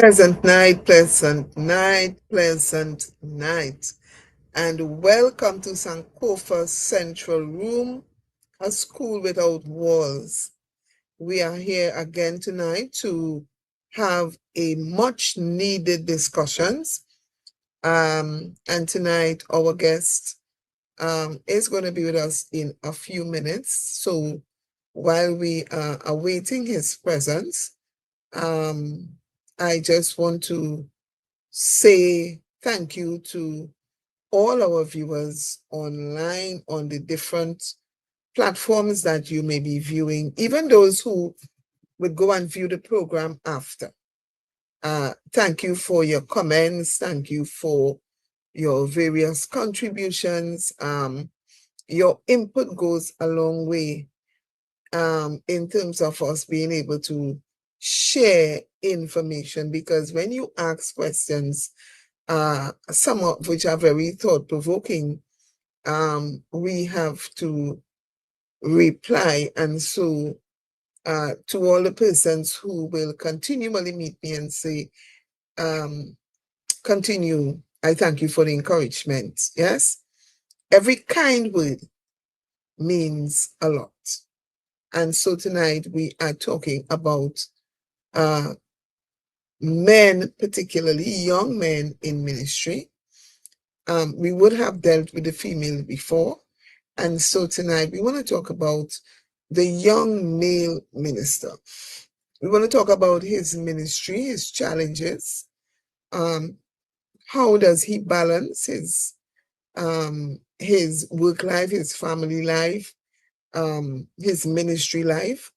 Pleasant night, pleasant night, pleasant night, and welcome to Sankofa Central Room, a school without walls. We are here again tonight to have a much needed discussions. And tonight our guest is going to be with us in a few minutes. So while we are awaiting his presence, I just want to say thank you to all our viewers online on the different platforms that you may be viewing, even those who would go and view the program after. Thank you for your comments. Thank you for your various contributions. Your input goes a long way in terms of us being able to share information, because when you ask questions, some of which are very thought-provoking, we have to reply. And so to all the persons who will continually meet me and say, continue, I thank you for the encouragement. Yes, every kind word means a lot. And so tonight we are talking about men, particularly young men in ministry. We would have dealt with the female before, and so tonight we want to talk about the young male minister. We want to talk about his ministry, his challenges. How does he balance his work life, his family life, his ministry life?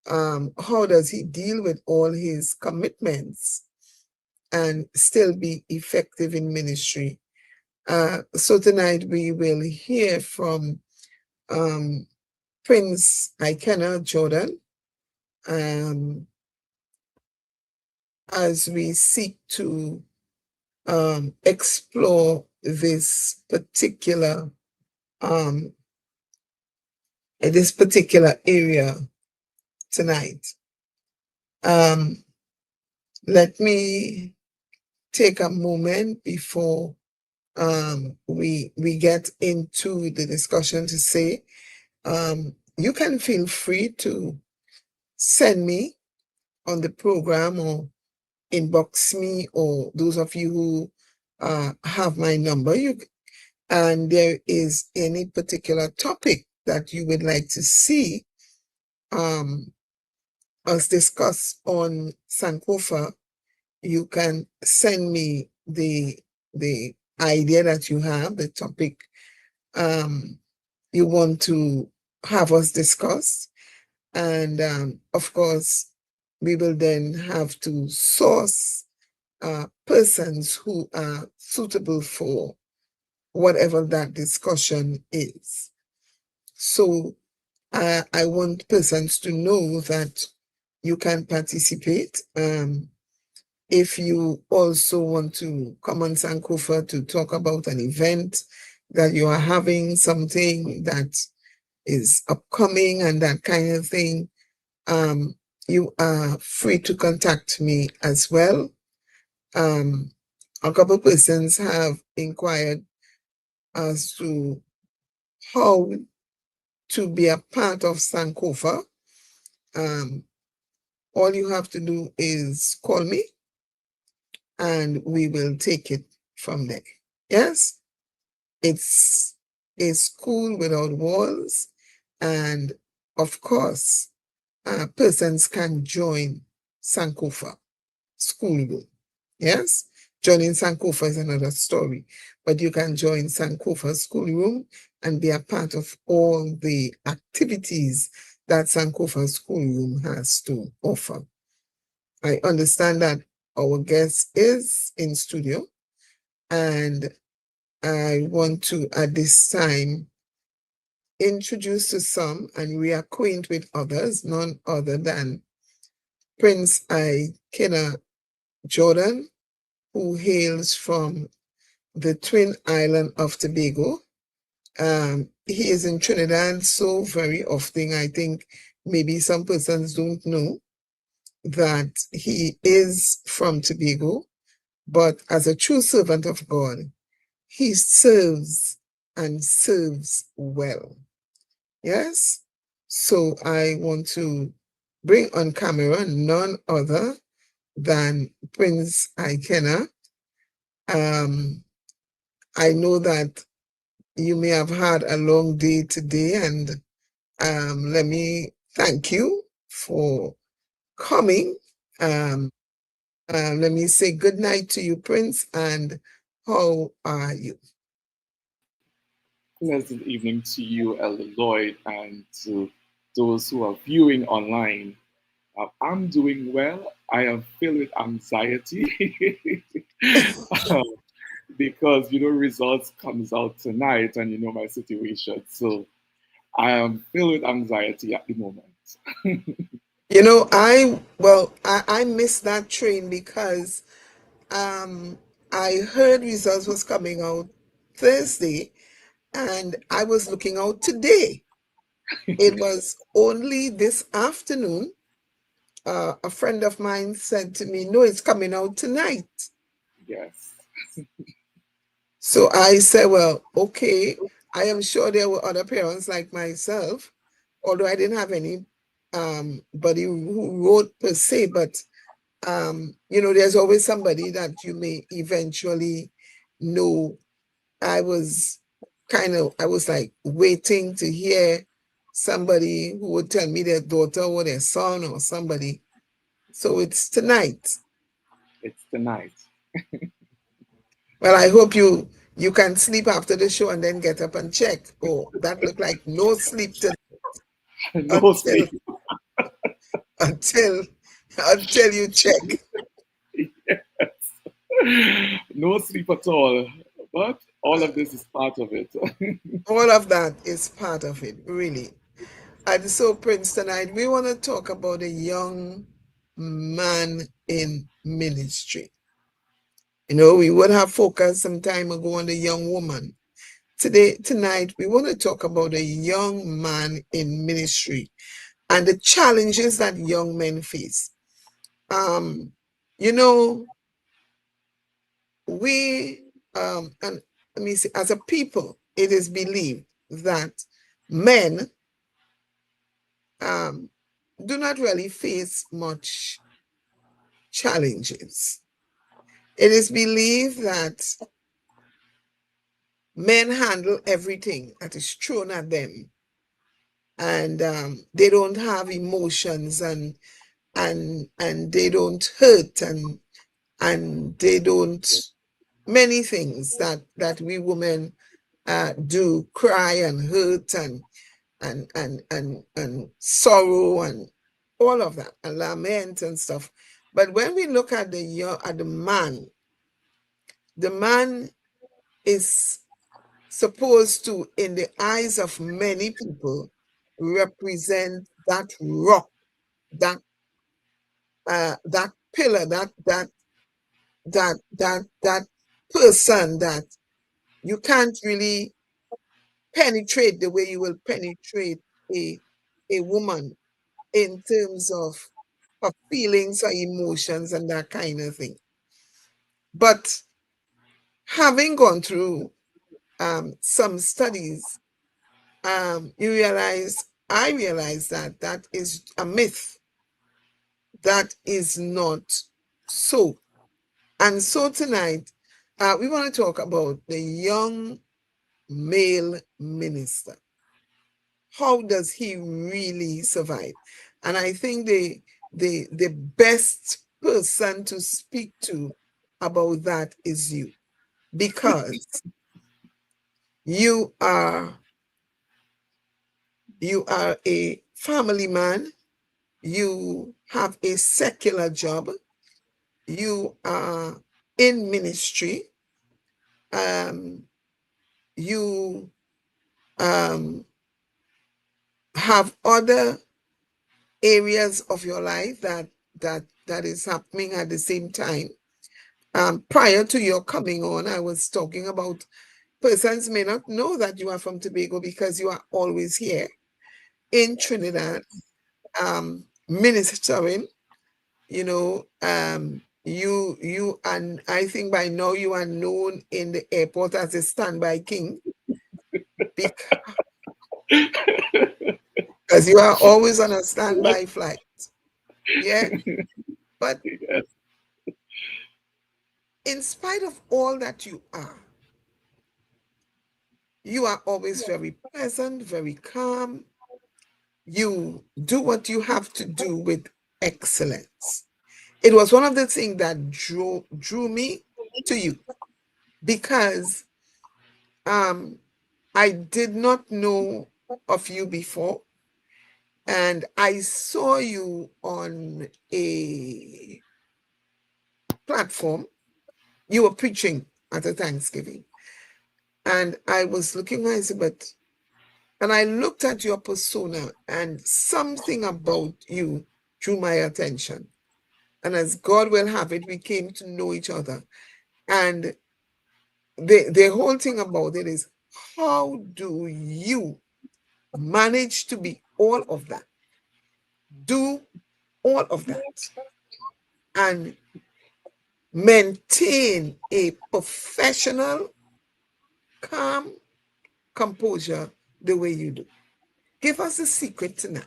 How does he deal with all his commitments and still be effective in ministry? So tonight we will hear from Prince Ikenna Jordan as we seek to explore this particular area tonight. Let me take a moment before we get into the discussion to say, you can feel free to send me on the program or inbox me, or those of you who have my number, and there is any particular topic that you would like to see us discuss on Sankofa, you can send me the idea that you have, the topic you want to have us discuss. And of course, we will then have to source persons who are suitable for whatever that discussion is. So I want persons to know that you can participate. If you also want to come on Sankofa to talk about an event that you are having, something that is upcoming and that kind of thing, you are free to contact me as well. A couple of persons have inquired as to how to be a part of Sankofa. All you have to do is call me and we will take it from there. Yes, it's a school without walls, and of course, persons can join Sankofa School Room. Yes, joining Sankofa is another story, but you can join Sankofa School Room and be a part of all the activities that Sankofa School Room has to offer. I understand that our guest is in studio, and I want to, at this time, introduce to some and reacquaint with others, none other than Prince Ikenna Jordan, who hails from the Twin Island of Tobago. He is in Trinidad so very often, I think maybe some persons don't know that he is from Tobago, but as a true servant of God, he serves and serves well. Yes? So I want to bring on camera none other than Prince Ikenna. I know that you may have had a long day today, and let me thank you for coming. Let me say good night to you, Prince, and how are you? Pleasant evening to you, Elder Lloyd, and to those who are viewing online. I'm doing well. I am filled with anxiety because results comes out tonight, and you know my situation. So I am filled with anxiety at the moment. You know, I missed that train because um, I heard results was coming out Thursday, and I was looking out today. It was only this afternoon. A friend of mine said to me, "No, it's coming out tonight." Yes. So I said, "Well, okay. I am sure there were other parents like myself, although I didn't have any body who wrote per se, but there's always somebody that you may eventually know." I was like waiting to hear somebody who would tell me their daughter or their son or somebody. So it's tonight. It's tonight. Well, I hope you can sleep after the show and then get up and check. Oh, that looked like no sleep No until sleep. until until you check. No sleep at all. But all of this is part of it. All of that is part of it, really. And so, Prince, tonight we want to talk about a young man in ministry. We would have focused some time ago on the young woman. Tonight, we want to talk about a young man in ministry and the challenges that young men face. Um, you know, we, and let me say, as a people, it is believed that men um, do not really face much challenges. It is believed that men handle everything that is thrown at them, and they don't have emotions, and they don't hurt, and they don't many things that we women do, cry and hurt and sorrow and all of that, and lament and stuff. But when we look at the man is supposed to, in the eyes of many people, represent that rock, that that pillar, that person that you can't really penetrate the way you will penetrate a a woman in terms of feelings or emotions and that kind of thing. But having gone through some studies, I realize that that is a myth. That is not so. And so tonight, we want to talk about the young male minister. How does he really survive? And I think the best person to speak to about that is you, because you are you are a family man, you have a secular job, you are in ministry, um, you um, have other areas of your life that is happening at the same time. Prior to your coming on, I was talking about persons may not know that you are from Tobago because you are always here in Trinidad, ministering. you know, you and I think by now you are known in the airport as a standby king because you are always on a standby flight. Yeah. But Yes. in spite of all that you are always very pleasant, very calm. You do what you have to do with excellence. It was one of the things that drew me to you because um, I did not know of you before, and I saw you on a platform. You were preaching at a Thanksgiving, and I was looking. I said, but and I looked at your persona, and something about you drew my attention. And as God will have it, we came to know each other. And the whole thing about it is, how do you manage to be all of that, do all of that, and maintain a professional, calm composure the way you do? Give us a secret tonight.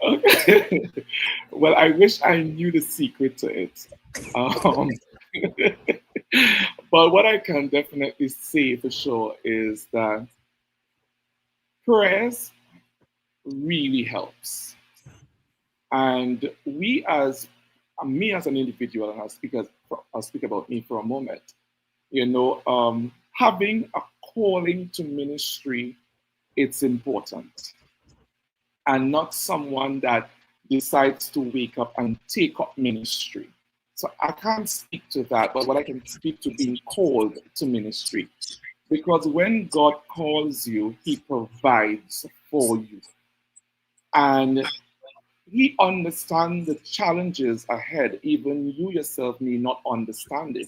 Okay. Well, I wish I knew the secret to it. Um, but what I can definitely say for sure is that prayers really helps. And me as an individual, and I'll speak about me for a moment. Having a calling to ministry, it's important, and not someone that decides to wake up and take up ministry. So I can't speak to that, but what I can speak to being called to ministry. Because when God calls you, He provides for you. And He understands the challenges ahead, even you yourself may not understand it.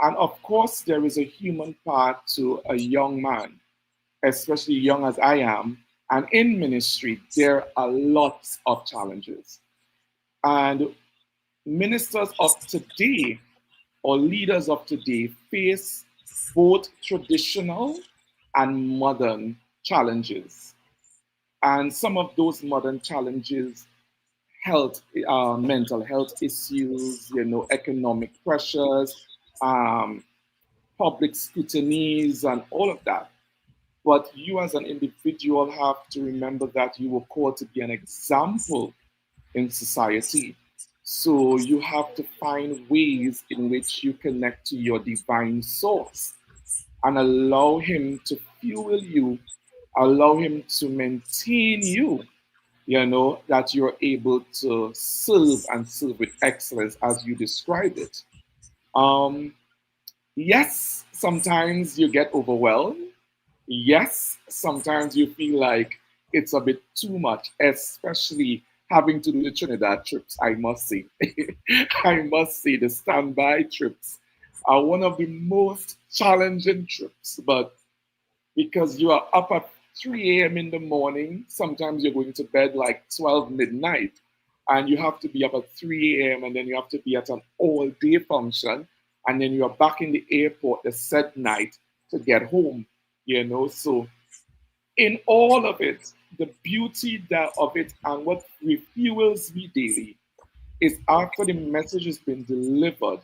And of course, there is a human part to a young man, especially young as I am. And in ministry, there are lots of challenges. And ministers of today or leaders of today face both traditional and modern challenges. And some of those modern challenges, mental health issues, economic pressures, um, public scrutinies, and all of that. But you, as an individual, have to remember that you were called to be an example in society. So you have to find ways in which you connect to your divine source and allow Him to fuel you, allow Him to maintain you, that you're able to serve and serve with excellence as you described it. Um, yes, sometimes you get overwhelmed. Yes, sometimes you feel like it's a bit too much, especially having to do the Trinidad trips, I must say. I must say, the standby trips are one of the most challenging trips, but because you are up at 3 a.m. in the morning. Sometimes you're going to bed like 12 midnight, and you have to be up at 3 a.m. and then you have to be at an all day function, and then you're back in the airport the said night to get home, So, in all of it, the beauty of it and what refuels me daily is after the message has been delivered,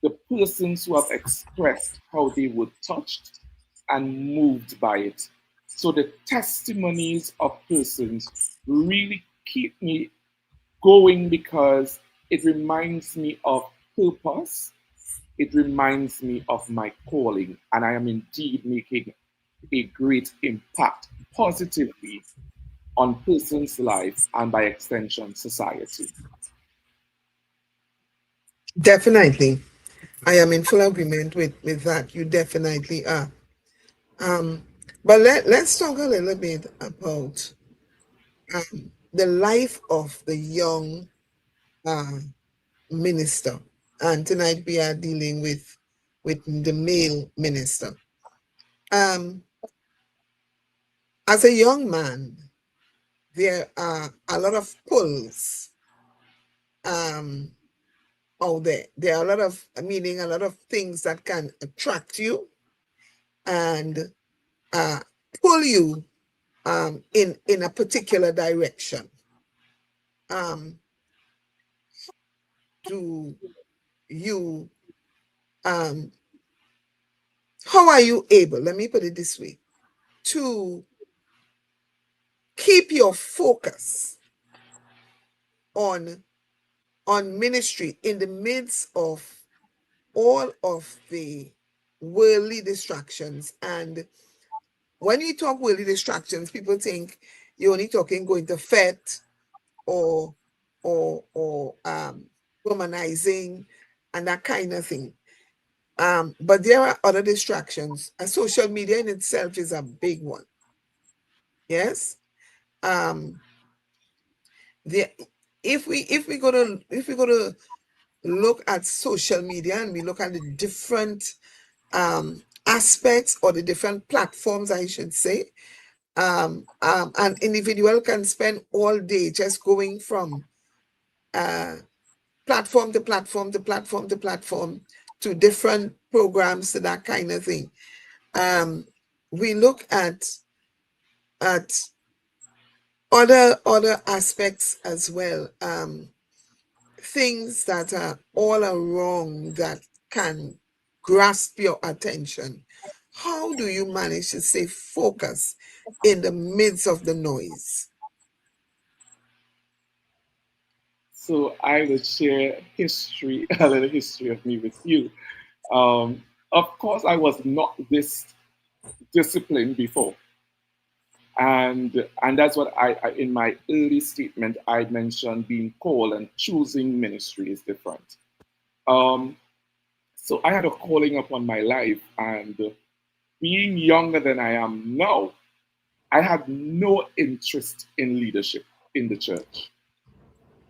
the persons who have expressed how they were touched and moved by it. So the testimonies of persons really keep me going because it reminds me of purpose. It reminds me of my calling, and I am indeed making a great impact positively on person's life and by extension society. Definitely. I am in full agreement with that. You definitely are. Um, but let's talk a little bit about the life of the young uh, minister. And tonight we are dealing with the male minister. Um, as a young man, there are a lot of pulls um, out there. There are a lot of, meaning a lot of things that can attract you and uh, pull you in a particular direction. Um, do you, um, how are you able, let me put it this way, to keep your focus on ministry in the midst of all of the worldly distractions? And when you talk worldly distractions, people think you're only talking going to FET or womanizing and that kind of thing. But there are other distractions. Social media in itself is a big one. Yes. Um, the if we go to look at social media and we look at the different aspects or the different platforms, I should say, an individual can spend all day just going from platform to platform to platform to platform to different programs to that kind of thing. We look at other aspects as well. Things that are all around that can grasp your attention. How do you manage to stay focused in the midst of the noise? So I will share history, a little history of me with you. Of course, I was not this disciplined before, and that's what I in my early statement I mentioned being called and choosing ministry is different. Um, so I had a calling upon my life, and being younger than I am now, I had no interest in leadership in the church.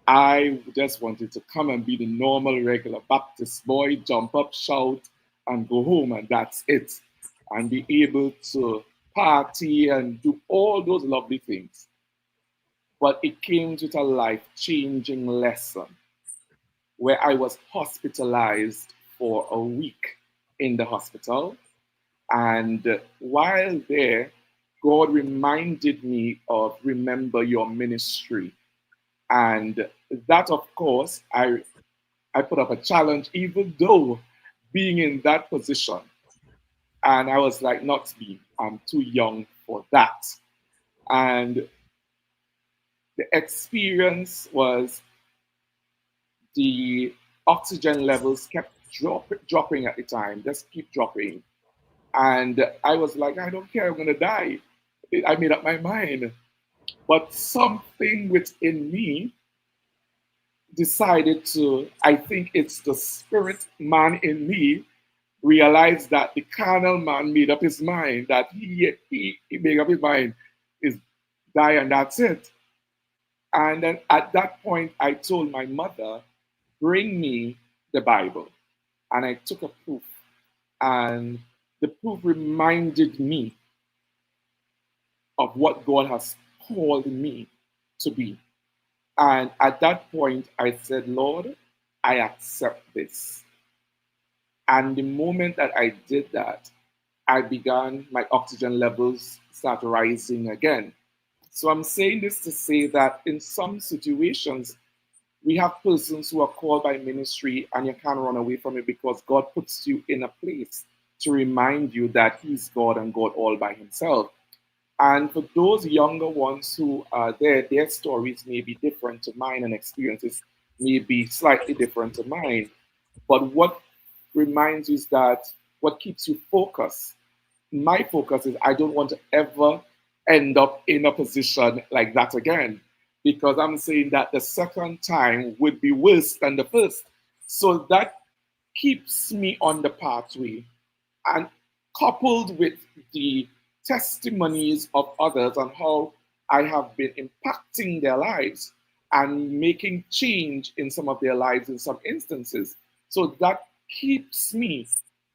I just wanted to come and be the normal, regular Baptist boy, jump up, shout, and go home, and that's it. And be able to party and do all those lovely things. But it came with a life changing lesson where I was hospitalized for a week in the hospital. And while there, God reminded me of remember your ministry. And that, of course, I put up a challenge, even though being in that position. And I was like, not me, I'm too young for that. And the experience was the oxygen levels kept dropping at the time, just keep dropping. And I was like, I don't care, I'm going to die. I made up my mind. But something within me decided to, I think it's the spirit man in me, realized that the carnal man made up his mind, that he made up his mind is die and that's it. And then at that point, I told my mother, bring me the Bible. And I took a proof. And the proof reminded me of what God has called me to be. And at that point, I said, Lord, I accept this. And the moment that I did that, I began, my oxygen levels start rising again. So I'm saying this to say that in some situations, we have persons who are called by ministry and you can't run away from it because God puts you in a place to remind you that He's God and God all by Himself. And for those younger ones who are there, their stories may be different to mine and experiences may be slightly different to mine. But what reminds you is that what keeps you focused, my focus is I don't want to ever end up in a position like that again. Because I'm saying that the second time would be worse than the first. So that keeps me on the pathway. And coupled with the testimonies of others on how I have been impacting their lives and making change in some of their lives in some instances. So that keeps me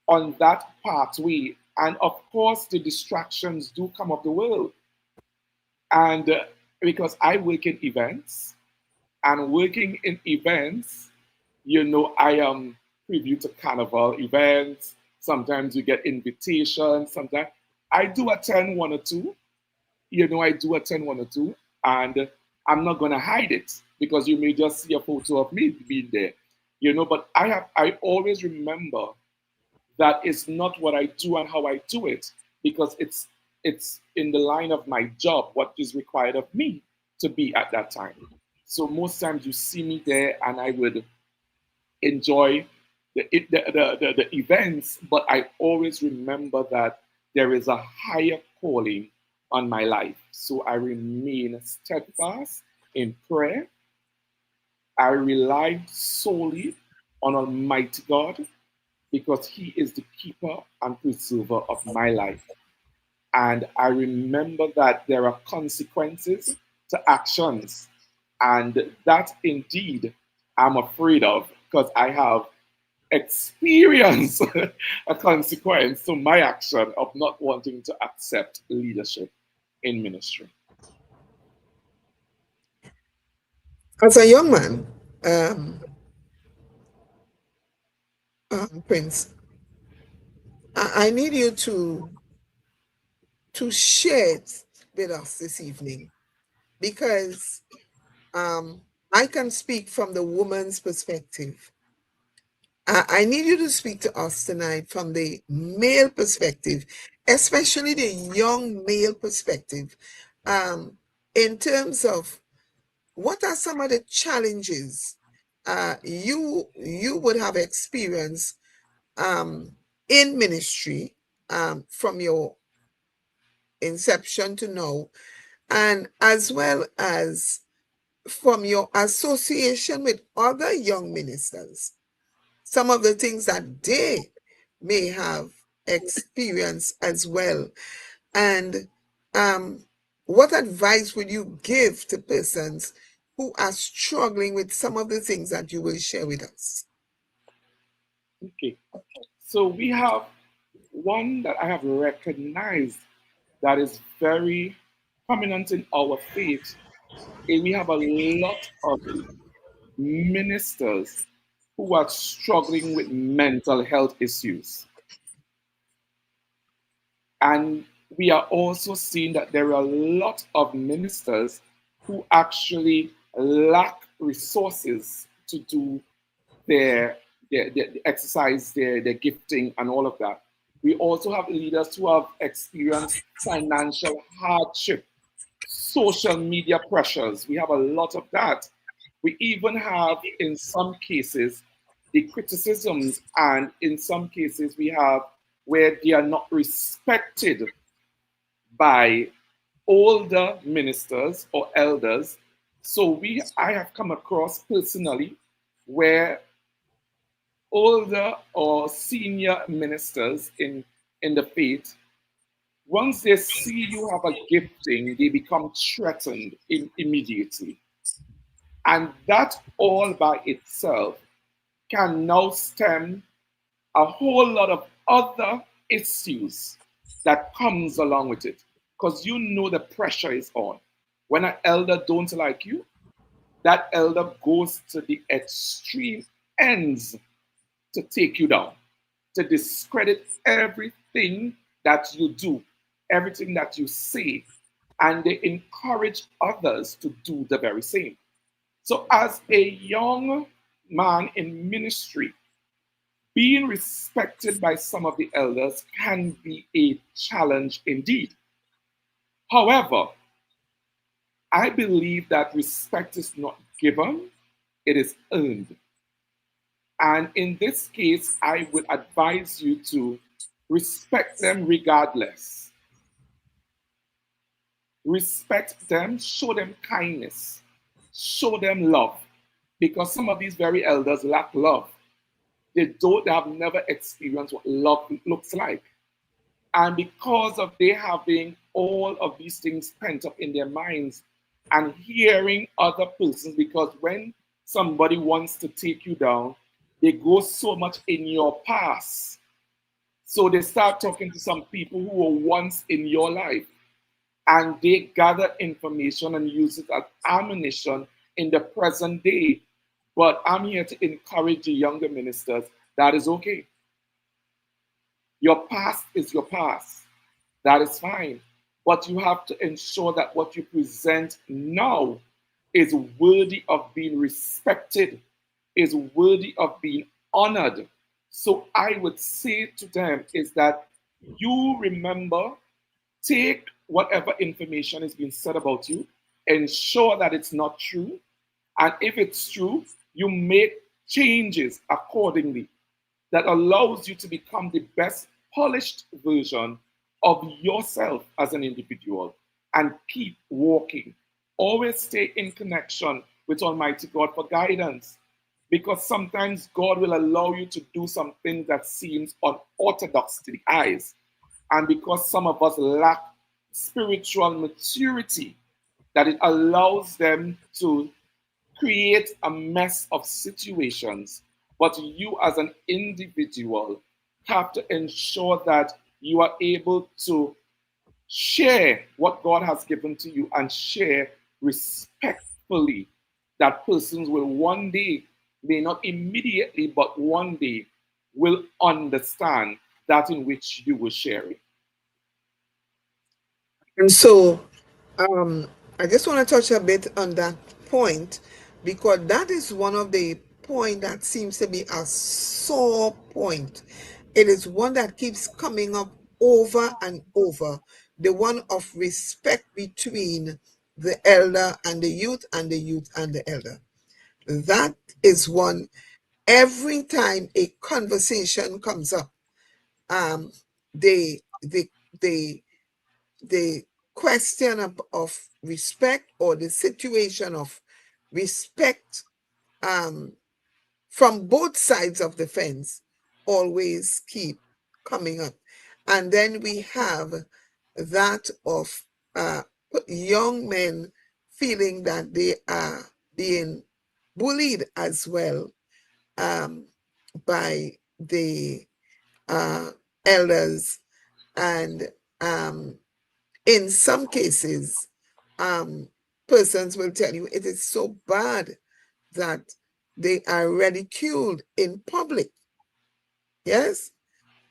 on that pathway. And of course, the distractions do come of the world. And because I work in events, and working in events, I am privy to carnival events. Sometimes you get invitations. Sometimes I do attend one or two. I do attend one or two, and I'm not gonna hide it because you may just see a photo of me being there. But I always remember that it's not what I do and how I do it, because it's in the line of my job, what is required of me to be at that time. So most times you see me there, and I would enjoy the events, but I always remember that there is a higher calling on my life. So I remain steadfast in prayer. I rely solely on Almighty God, because He is the keeper and preserver of my life. And I remember that there are consequences to actions. And that indeed I'm afraid of, because I have experienced a consequence to my action of not wanting to accept leadership in ministry. As a young man, Prince, I need you to share it with us this evening, because I can speak from the woman's perspective. I need you to speak to us tonight from the male perspective, especially the young male perspective, in terms of what are some of the challenges you would have experienced in ministry from your inception to now, and as well as from your association with other young ministers, some of the things that they may have experienced as well. And what advice would you give to persons who are struggling with some of the things that you will share with us? Okay. So we have one that I have recognized that is very prominent in our faith. And we have a lot of ministers who are struggling with mental health issues. And we are also seeing that there are a lot of ministers who actually lack resources to do their exercise, their gifting, and all of that. We also have leaders who have experienced financial hardship, social media pressures. We have a lot of that. We even have, in some cases, the criticisms, and in some cases, we have where they are not respected by older ministers or elders. So I have come across personally where older or senior ministers in the faith, once they see you have a gifting, they become threatened immediately. And that all by itself can now stem a whole lot of other issues that comes along with it. Because the pressure is on. When an elder don't like you, that elder goes to the extreme ends to take you down, to discredit everything that you do, everything that you say, and they encourage others to do the very same. So, as a young man in ministry, being respected by some of the elders can be a challenge indeed. However, I believe that respect is not given, it is earned. And in this case, I would advise you to respect them regardless. Respect them, show them kindness, show them love. Because some of these very elders lack love. They have never experienced what love looks like. And because of they having all of these things pent up in their minds and hearing other persons, because when somebody wants to take you down, they go so much in your past. So they start talking to some people who were once in your life. and they gather information and use it as ammunition in the present day. But I'm here to encourage the younger ministers that is okay. Your past is your past. That is fine. But you have to ensure that what you present now is worthy of being respected, is worthy of being honored. So I would say to them is that you remember, take whatever information is being said about you, ensure that it's not true. And if it's true, you make changes accordingly that allows you to become the best polished version of yourself as an individual and keep walking. Always stay in connection with Almighty God for guidance because sometimes God will allow you to do something that seems unorthodox to the eyes. And because some of us lack spiritual maturity, that it allows them to create a mess of situations. But you, as an individual, have to ensure that you are able to share what God has given to you and share respectfully. That persons will one day, may not immediately, but one day, will understand that in which you were sharing. And so um, I just want to touch a bit on that point because that is one of the point that seems to be a sore point. It is one that keeps coming up over and over. The one of respect between the elder and the youth and the youth and the elder. That is one. Every time a conversation comes up, um, they they they the question of respect or the situation of respect um, from both sides of the fence always keep coming up. And then we have that of young men feeling that they are being bullied as well um, by the elders and in some cases, persons will tell you it is so bad that they are ridiculed in public. Yes?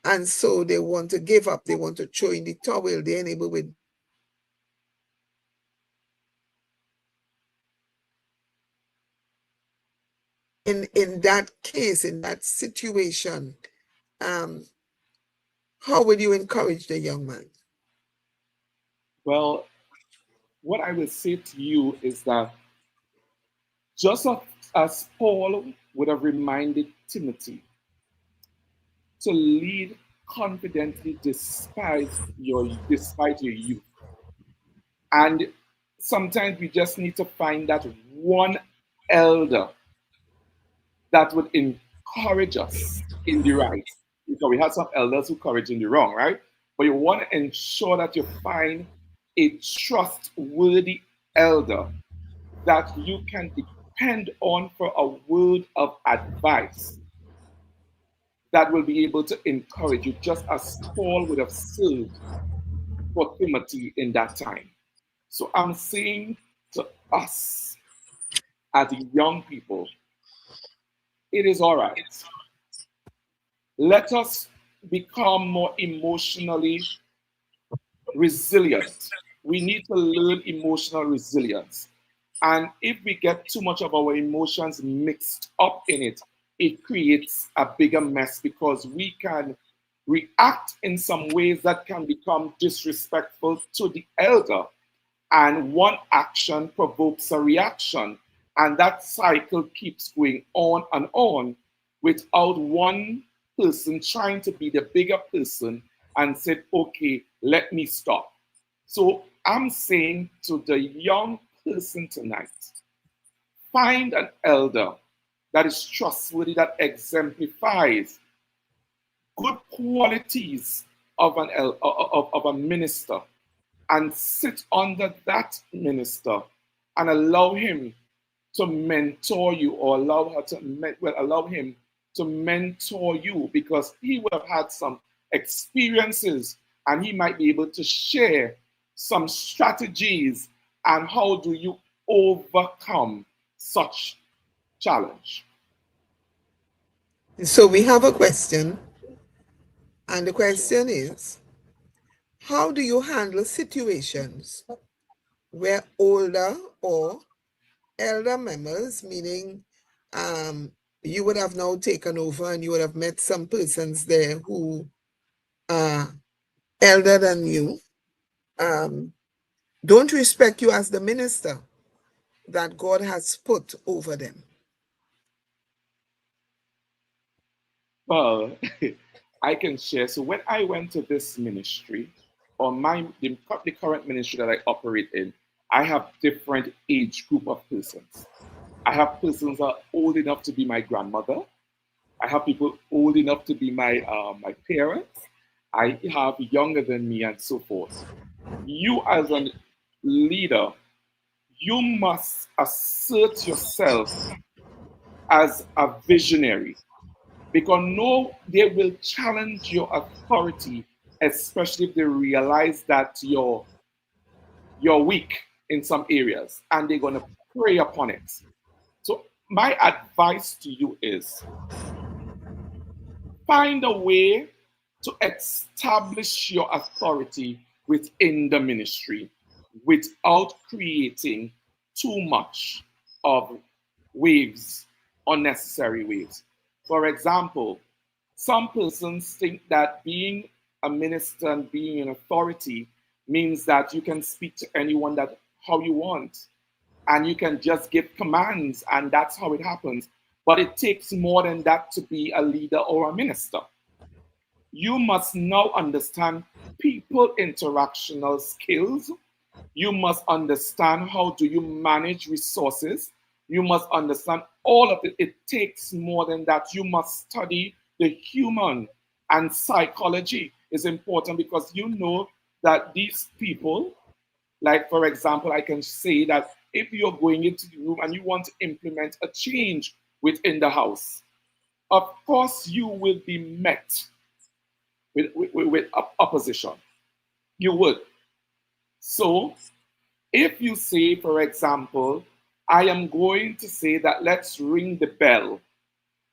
And so they want to give up, they want to throw in the towel, they're unable with. In that case, in that situation, um, how would you encourage the young man? Well, what I will say to you is that just as Paul would have reminded Timothy to lead confidently despite your youth. And sometimes we just need to find that one elder that would encourage us in the right. Because we have some elders who encourage in the wrong, right? But you want to ensure that you find a trustworthy elder that you can depend on for a word of advice that will be able to encourage you, just as Paul would have served for Timothy in that time. So I'm saying to us as young people, it is all right. Let us become more emotionally resilient. We need to learn emotional resilience. And if we get too much of our emotions mixed up in it, it creates a bigger mess because we can react in some ways that can become disrespectful to the elder. And one action provokes a reaction. And that cycle keeps going on and on without one person trying to be the bigger person and said, okay, let me stop. So I'm saying to the young person tonight, find an elder that is trustworthy, that exemplifies good qualities of of a minister, and sit under that minister and allow him to mentor you or allow her to allow him to mentor you because he would have had some experiences and he might be able to share some strategies, and how do you overcome such challenge? So we have a question, and the question is, how do you handle situations where older or elder members, meaning you would have now taken over and you would have met some persons there who are elder than you, don't respect you as the minister that God has put over them? Well, I can share. So when I went to this ministry, or the current ministry that I operate in, I have different age group of persons. I have persons that are old enough to be my grandmother. I have people old enough to be my parents. I have younger than me and so forth. You as a leader, you must assert yourself as a visionary because no, they will challenge your authority, especially if they realize that you're weak in some areas and they're going to prey upon it. So my advice to you is find a way to establish your authority within the ministry without creating too much of waves, unnecessary waves. For example, some persons think that being a minister and being an authority means that you can speak to anyone that how you want and you can just give commands and that's how it happens. But it takes more than that to be a leader or a minister. You must now understand people interactional skills. You must understand how do you manage resources. You must understand all of it. It takes more than that. You must study the human, and psychology is important because you know that these people, like for example, I can say that if you're going into the room and you want to implement a change within the house, of course you will be met with opposition. You would. So if you say, for example, I am going to say that let's ring the bell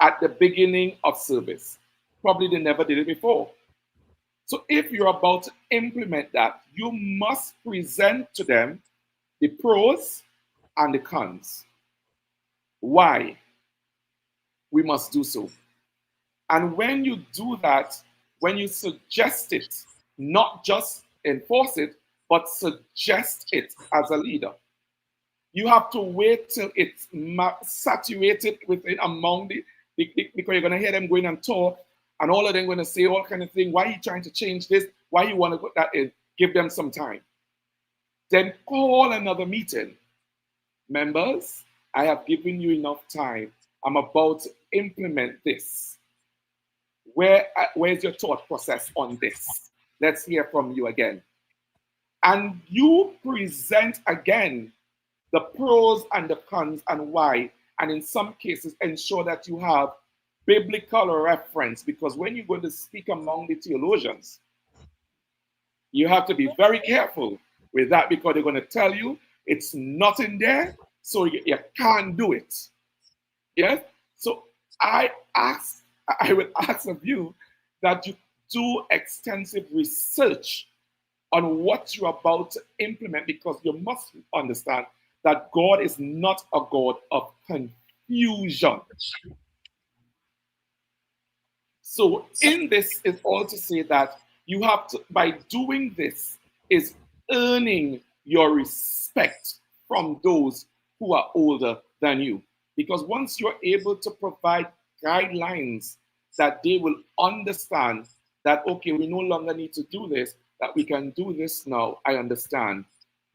at the beginning of service, probably they never did it before. So if you're about to implement that, you must present to them the pros and the cons. Why we must do so. And when you do that, when you suggest it, not just enforce it, but suggest it as a leader, you have to wait till it's saturated within among because you're going to hear them going and talk, and all of them going to say all kind of thing. Why are you trying to change this? Why you want to put that in? Give them some time. Then call another meeting. Members, I have given you enough time. I'm about to implement this. Where's your thought process on this? Let's hear from you again. And you present again the pros and the cons and why. And in some cases, ensure that you have biblical reference because when you're going to speak among the theologians, you have to be very careful with that because they're going to tell you it's not in there, so you can't do it. Yes? So I will ask of you that you do extensive research on what you're about to implement because you must understand that God is not a God of confusion. So in this is all to say that you have to, by doing this, is earning your respect from those who are older than you. Because once you're able to provide guidelines that they will understand that, okay, we no longer need to do this, that we can do this now, I understand.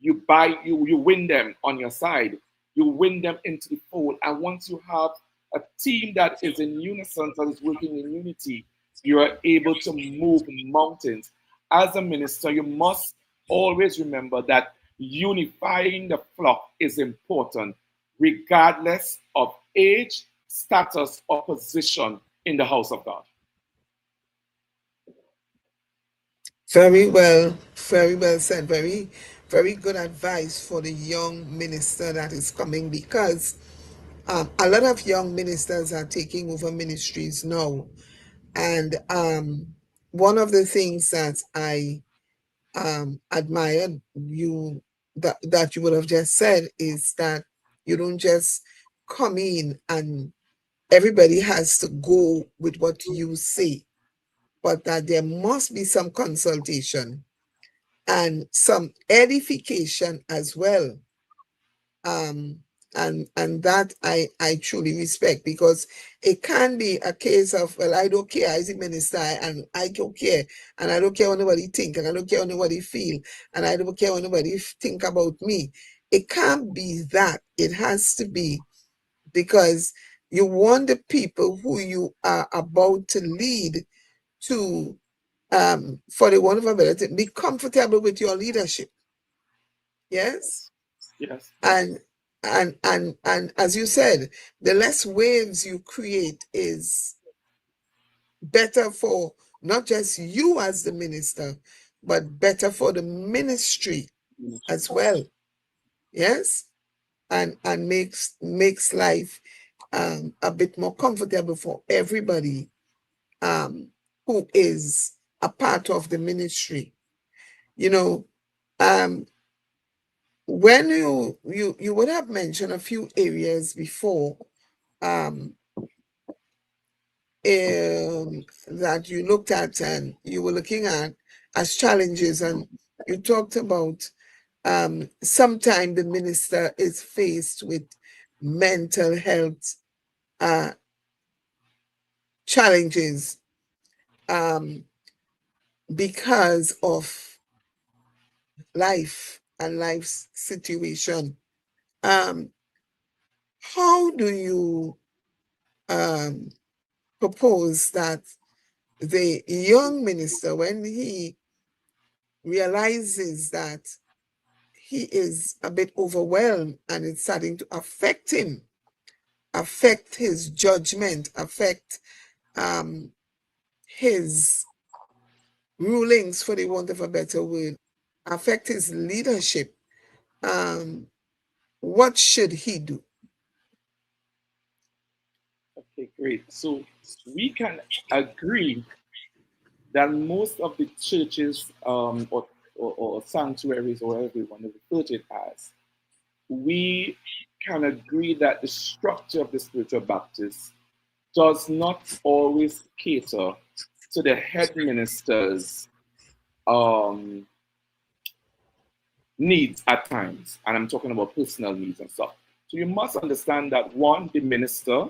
You win them on your side, you win them into the fold. And once you have a team that is in unison, that is working in unity, you are able to move mountains. As a minister, you must always remember that unifying the flock is important, regardless of age, status, or position in the house of God. very well said. Very good advice for the young minister that is coming, because a lot of young ministers are taking over ministries now. And one of the things that I admired that you would have just said is that you don't just come in and everybody has to go with what you say, but that there must be some consultation and some edification as well. Um, and that I truly respect, because it can be a case of, well, I don't care, I the minister and I don't care, and I don't care what nobody think, and I don't care what nobody feel, and I don't care what nobody think about me. It can't be that. It has to be because you want the people who you are about to lead to, for the want of a better term, be comfortable with your leadership. Yes. Yes, yes, And and as you said, the less waves you create is better for not just you as the minister, but better for the ministry ministry. as well. Yes. And makes life a bit more comfortable for everybody um, who is a part of the ministry. You know, um, when you would have mentioned a few areas before, um, that you looked at and you were looking at as challenges, and you talked about sometime the minister is faced with mental health uh, challenges um, because of life and life's situation. Um, how do you um, propose that the young minister, when he realizes that he is a bit overwhelmed and it's starting to affect him, affect his judgment, affect um, his rulings, for the want of a better word, affect his leadership, um, what should he do? Okay, great. So we can agree that most of the churches or sanctuaries or whatever you want to refer to it as, we can agree that the structure of the spiritual Baptist does not always cater to the head minister's um, needs at times. And I'm talking about personal needs and stuff. So you must understand that one, the minister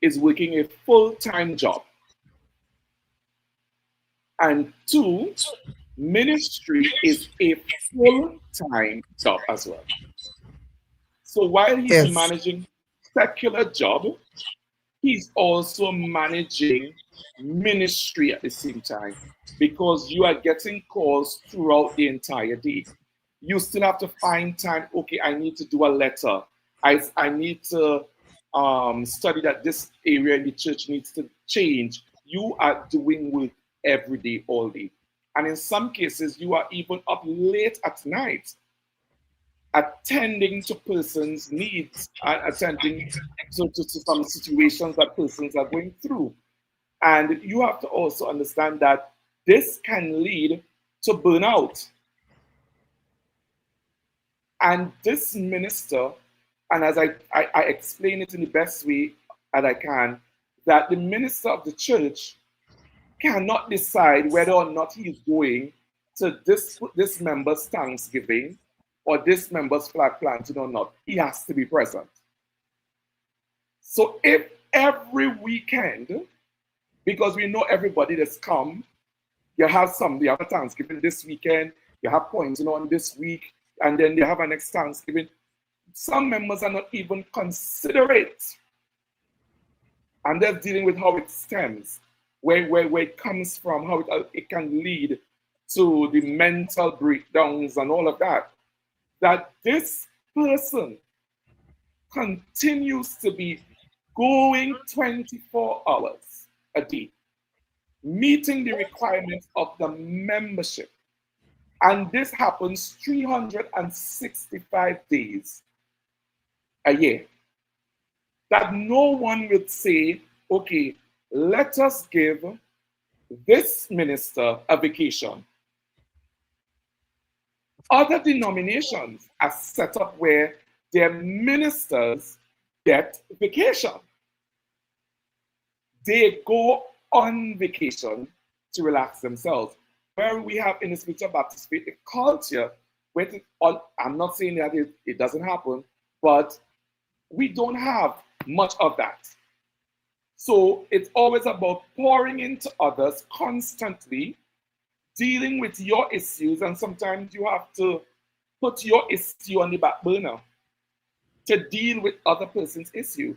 is working a full time job. And two, ministry is a full time job as well. So while he's Yes, managing secular job, he's also managing ministry at the same time because you are getting calls throughout the entire day. You still have to find time. Okay, I need to do a letter. I need to study that this area in the church needs to change. You are doing work every day, all day. And in some cases, you are even up late at night attending to persons' needs and attending to some situations that persons are going through. And you have to also understand that this can lead to burnout. And this minister, and as I explain it in the best way that I can, that the minister of the church cannot decide whether or not he is going to this member's Thanksgiving or this member's flag planting or not. He has to be present. So if every weekend, because we know everybody that's come, you have a Thanksgiving this weekend, you have pointing on this week, and then you have a next Thanksgiving. Some members are not even considerate. And they're dealing with how it stems, where it comes from, how it can lead to the mental breakdowns and all of that. That this person continues to be going 24 hours a day meeting the requirements of the membership. And this happens 365 days a year. That no one would say, okay, let us give this minister a vacation. Other denominations are set up where their ministers get vacation. They go on vacation to relax themselves. Where we have in the spiritual Baptist faith a culture where I'm not saying that it doesn't happen, but we don't have much of that. So it's always about pouring into others constantly, dealing with your issues, and sometimes you have to put your issue on the back burner to deal with other person's issues.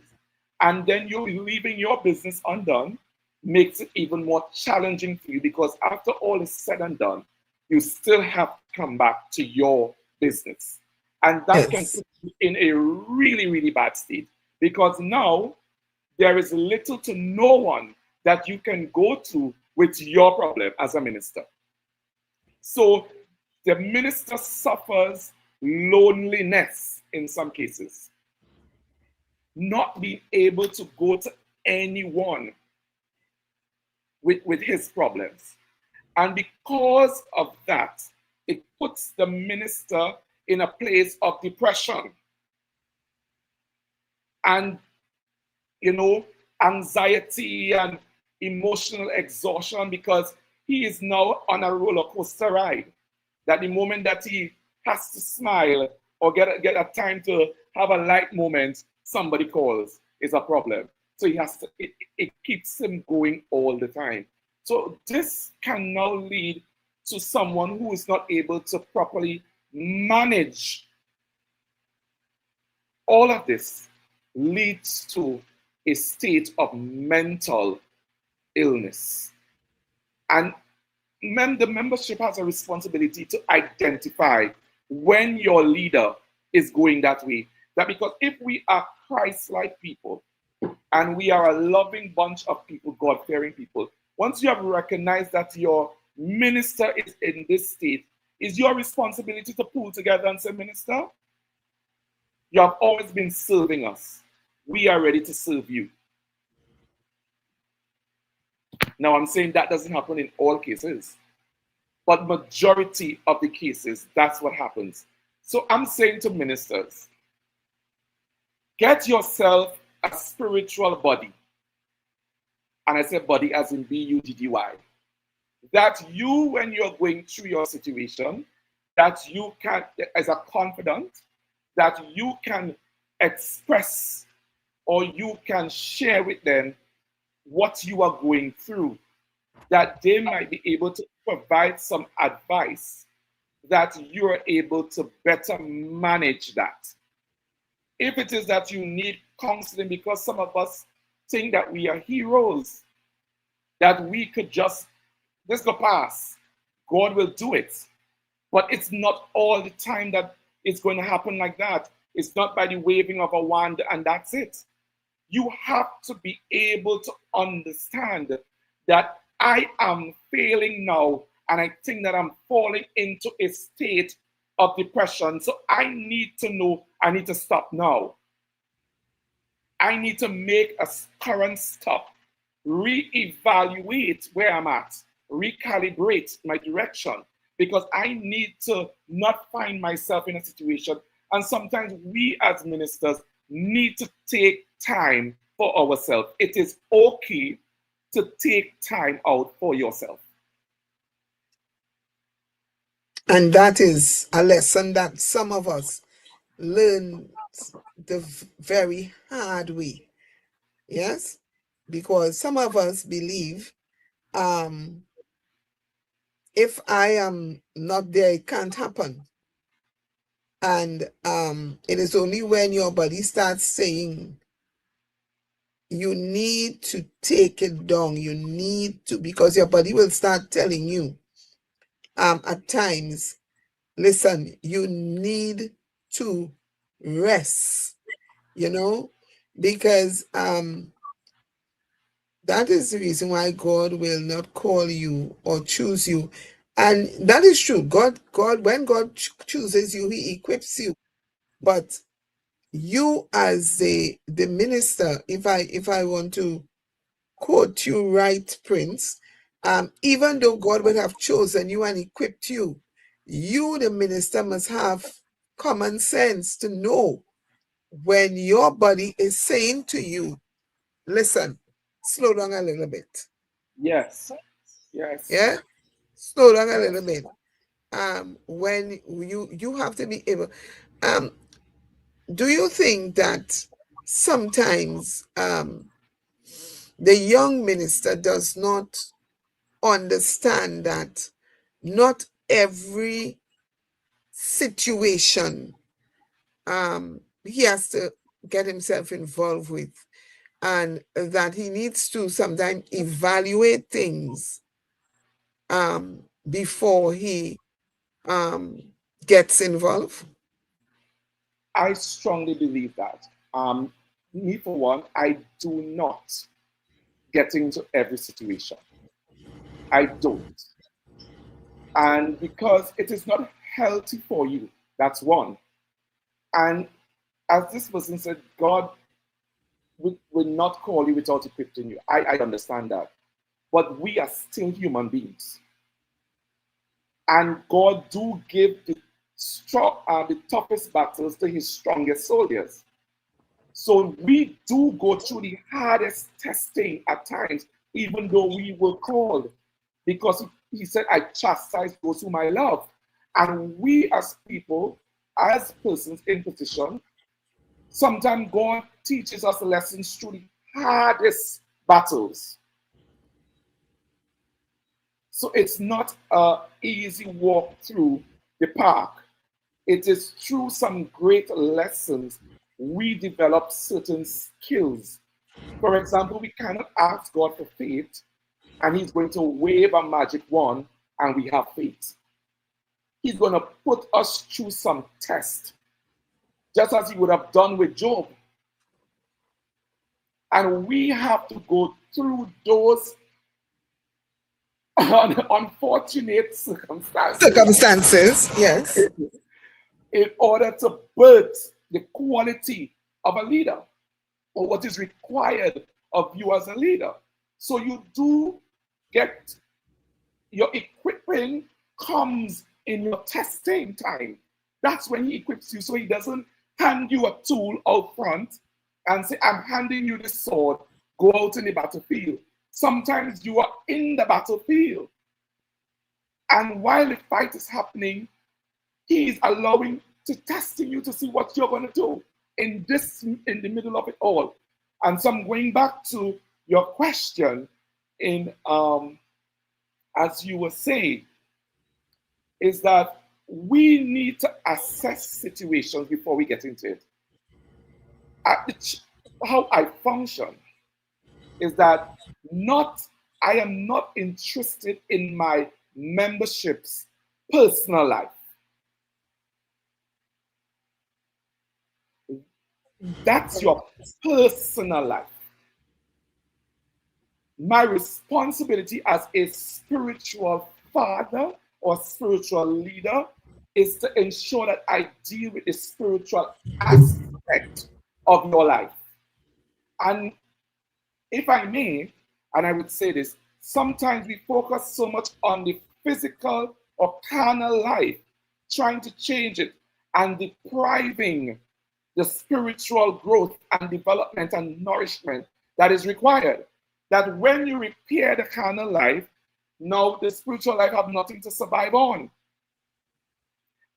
And then you're leaving your business undone, makes it even more challenging for you because after all is said and done, you still have to come back to your business. And that can Yes. put you in a really, really bad state because now there is little to no one that you can go to with your problem as a minister. So the minister suffers loneliness in some cases, not being able to go to anyone with his problems. And because of that, it puts the minister in a place of depression and, you know, anxiety and emotional exhaustion because he is now on a roller coaster ride. That the moment that he has to smile or get a time to have a light moment, somebody calls, is a problem. So he has to, it keeps him going all the time. So this can now lead to someone who is not able to properly manage all of this, leads to a state of mental illness. And the membership has a responsibility to identify when your leader is going that way. That because if we are Christ-like people and we are a loving bunch of people, God-fearing people, once you have recognized that your minister is in this state, is your responsibility to pull together and say, Minister, you have always been serving us. We are ready to serve you. Now, I'm saying that doesn't happen in all cases, but majority of the cases, that's what happens. So I'm saying to ministers, get yourself a spiritual body. And I say body as in BUDDY. That you, when you're going through your situation, that you can, as a confidant, that you can express or you can share with them what you are going through, that they might be able to provide some advice that you're able to better manage that. If it is that you need counseling, because some of us think that we are heroes, that we could just, this go pass, God will do it. But it's not all the time that it's going to happen like that. It's not by the waving of a wand and that's it. You have to be able to understand that I am failing now and I think that I'm falling into a state of depression. So I need to know I need to stop now. I need to make a current stop, reevaluate where I'm at, recalibrate my direction, because I need to not find myself in a situation. And sometimes we as ministers need to take time for ourselves. It is okay to take time out for yourself. And that is a lesson that some of us learn the very hard way. Yes? Because some of us believe um, if I am not there, it can't happen. And it is only when your body starts saying, you need to take it down, you need to, because your body will start telling you at times, listen, you need to rest, you know, because That is the reason why God will not call you or choose you. And that is true. When God chooses you, he equips you. But you as the minister, if I want to quote you right, Prince, even though God would have chosen you and equipped you, you, the minister, must have common sense to know when your body is saying to you, listen, slow down a little bit. Yes. Yes. Yeah? Slow down a little bit. When you have to be able, um, do you think that sometimes the young minister does not understand that not every situation he has to get himself involved with, and that he needs to sometimes evaluate things before he um, gets involved? I strongly believe that. Me, for one, I do not get into every situation. I don't. And because it is not healthy for you, that's one. And as this person said, God will not call you without equipping you. I understand that. But we are still human beings. And God do give the toughest battles to his strongest soldiers. So we do go through the hardest testing at times, even though we were called, because he said, I chastise those whom I love. And we as people, as persons in position, sometimes God teaches us lessons through the hardest battles. So it's not an easy walk through the park. It is through some great lessons we develop certain skills. For example, we cannot ask God for faith and he's going to wave a magic wand and we have faith. He's going to put us through some test, just as he would have done with Job. And we have to go through those unfortunate circumstances Circumstances, yes. in order to birth the quality of a leader or what is required of you as a leader. So you do get your equipping comes in your testing time. That's when he equips you. So he doesn't hand you a tool out front and say, I'm handing you this sword, go out in the battlefield. Sometimes you are in the battlefield. And while the fight is happening, he is allowing to testing you to see what you're going to do in the middle of it all. And so I'm going back to your question in as you were saying, is that we need to assess situations before we get into it. How I function is that not I am not interested in my membership's personal life. That's your personal life. My responsibility as a spiritual father or spiritual leader is to ensure that I deal with the spiritual aspect of your life. And if I may, and I would say this, sometimes we focus so much on the physical or carnal life, trying to change it and depriving the spiritual growth and development and nourishment that is required. That when you repair the carnal life, now the spiritual life have nothing to survive on.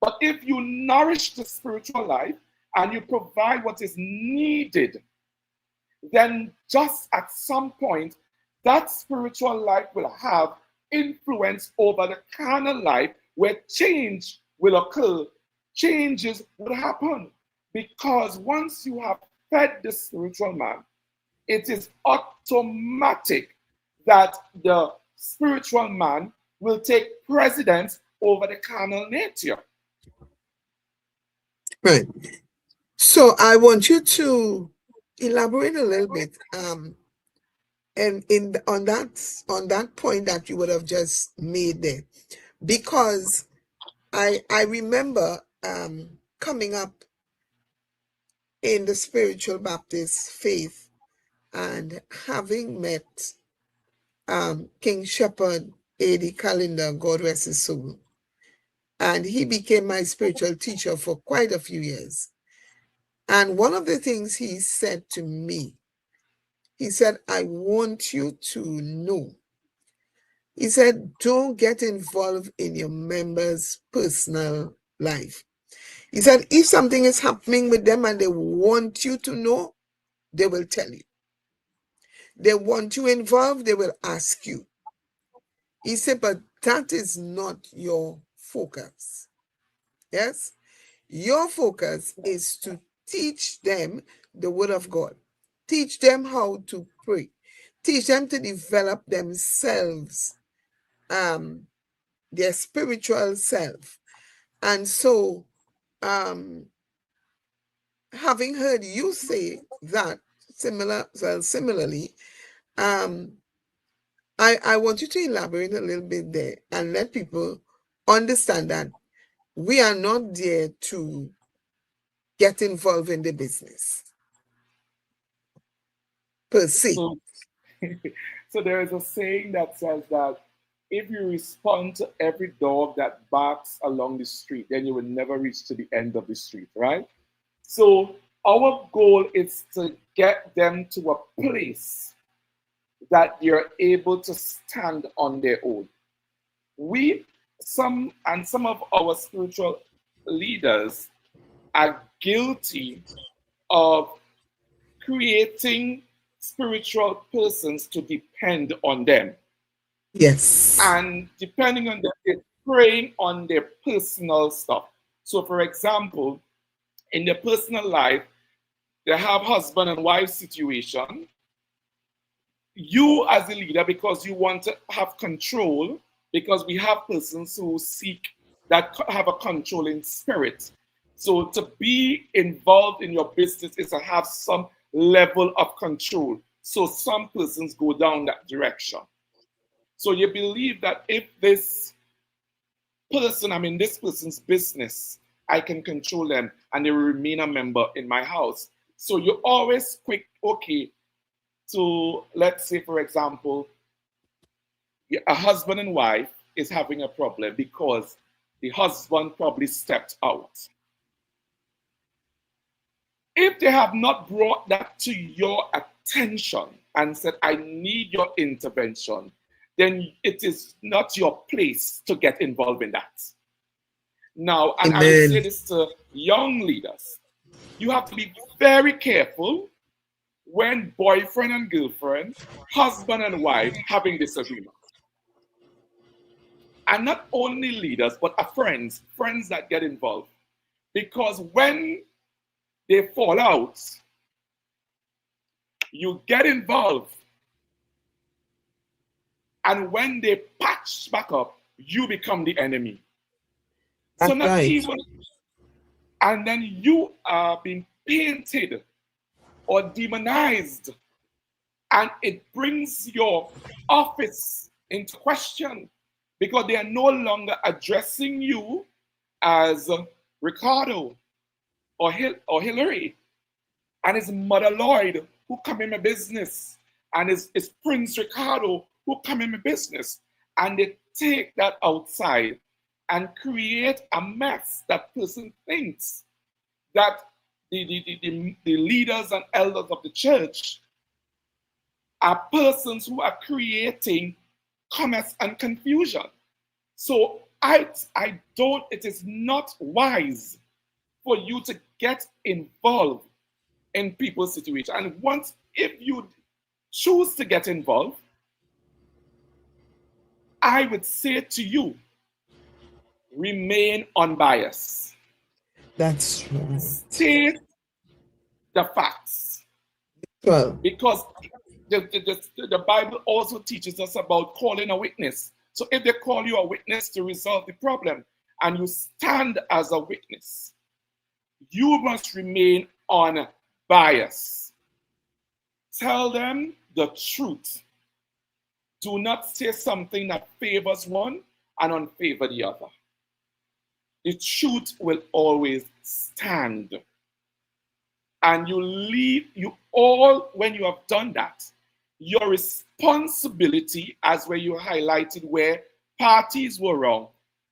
But if you nourish the spiritual life and you provide what is needed, then just at some point, that spiritual life will have influence over the carnal life where change will occur, changes will happen. Because once you have fed the spiritual man, it is automatic that the spiritual man will take precedence over the carnal nature. Right. So I want you to elaborate a little bit. and on that point that you would have just made there, because I remember coming up in the spiritual Baptist faith and having met King Shepherd A.D. Calendar, God rest his soul. And he became my spiritual teacher for quite a few years. And one of the things he said to me, he said, I want you to know. He said, don't get involved in your members' personal life. He said, if something is happening with them and they want you to know, they will tell you. They want you involved, they will ask you. He said, but that is not your focus. Yes? Your focus is to teach them the word of God. Teach them how to pray. Teach them to develop themselves, their spiritual self. And so, having heard you say that similarly, I want you to elaborate a little bit there and let people understand that we are not there to get involved in the business per se. So, so there is a saying that says that if you respond to every dog that barks along the street, then you will never reach to the end of the street, right? So our goal is to get them to a place that you're able to stand on their own. Some of our spiritual leaders are guilty of creating spiritual persons to depend on them. Yes. And depending on them, they're preying on their personal stuff. So, for example, in their personal life, they have husband and wife situation. You as a leader, because you want to have control, because we have persons who seek that have a controlling spirit. So to be involved in your business is to have some level of control. So some persons go down that direction. So you believe that if this person, I'm in this person's business, I can control them and they will remain a member in my house. So you're always quick, okay, to, let's say, for example, a husband and wife is having a problem because the husband probably stepped out. If they have not brought that to your attention and said, I need your intervention, then it is not your place to get involved in that. Now, and I would say this to young leaders, you have to be very careful when boyfriend and girlfriend, husband and wife having disagreement. And not only leaders, but friends that get involved. Because when they fall out, you get involved. And when they patch back up, you become the enemy. That's so not right. even, and then you are being painted or demonized. And it brings your office into question because they are no longer addressing you as Ricardo or Hilary. And it's Mother Lloyd who come in my business. And it's Prince Ricardo who come in my business. And they take that outside and create a mess that person thinks that the leaders and elders of the church are persons who are creating commerce and confusion. So it is not wise for you to get involved in people's situation. And if you choose to get involved, I would say to you, remain unbiased. That's right. State the facts. Well, because the Bible also teaches us about calling a witness. So if they call you a witness to resolve the problem and you stand as a witness, you must remain unbiased. Tell them the truth do not say something that favors one and unfavor the other. The truth will always stand. And when you have done that, your responsibility, as where you highlighted where parties were wrong,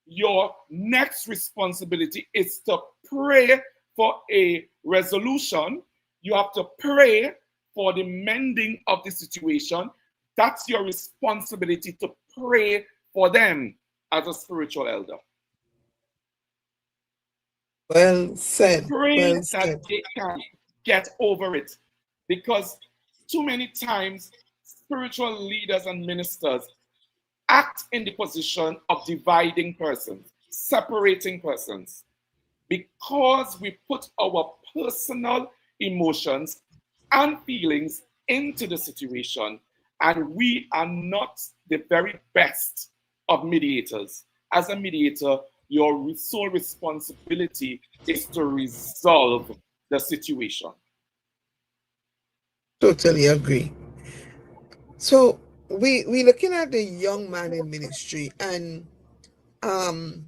your next responsibility is to pray for a resolution. You have to pray for the mending of the situation. That's your responsibility, to pray for them as a spiritual elder. Well said. Pray Well that said. they can get over it. Because too many times, spiritual leaders and ministers act in the position of dividing persons, separating persons, because we put our personal emotions and feelings into the situation, and we are not the very best of mediators. As a mediator, your sole responsibility is to resolve the situation. Totally agree. So we looking at the young man in ministry, and um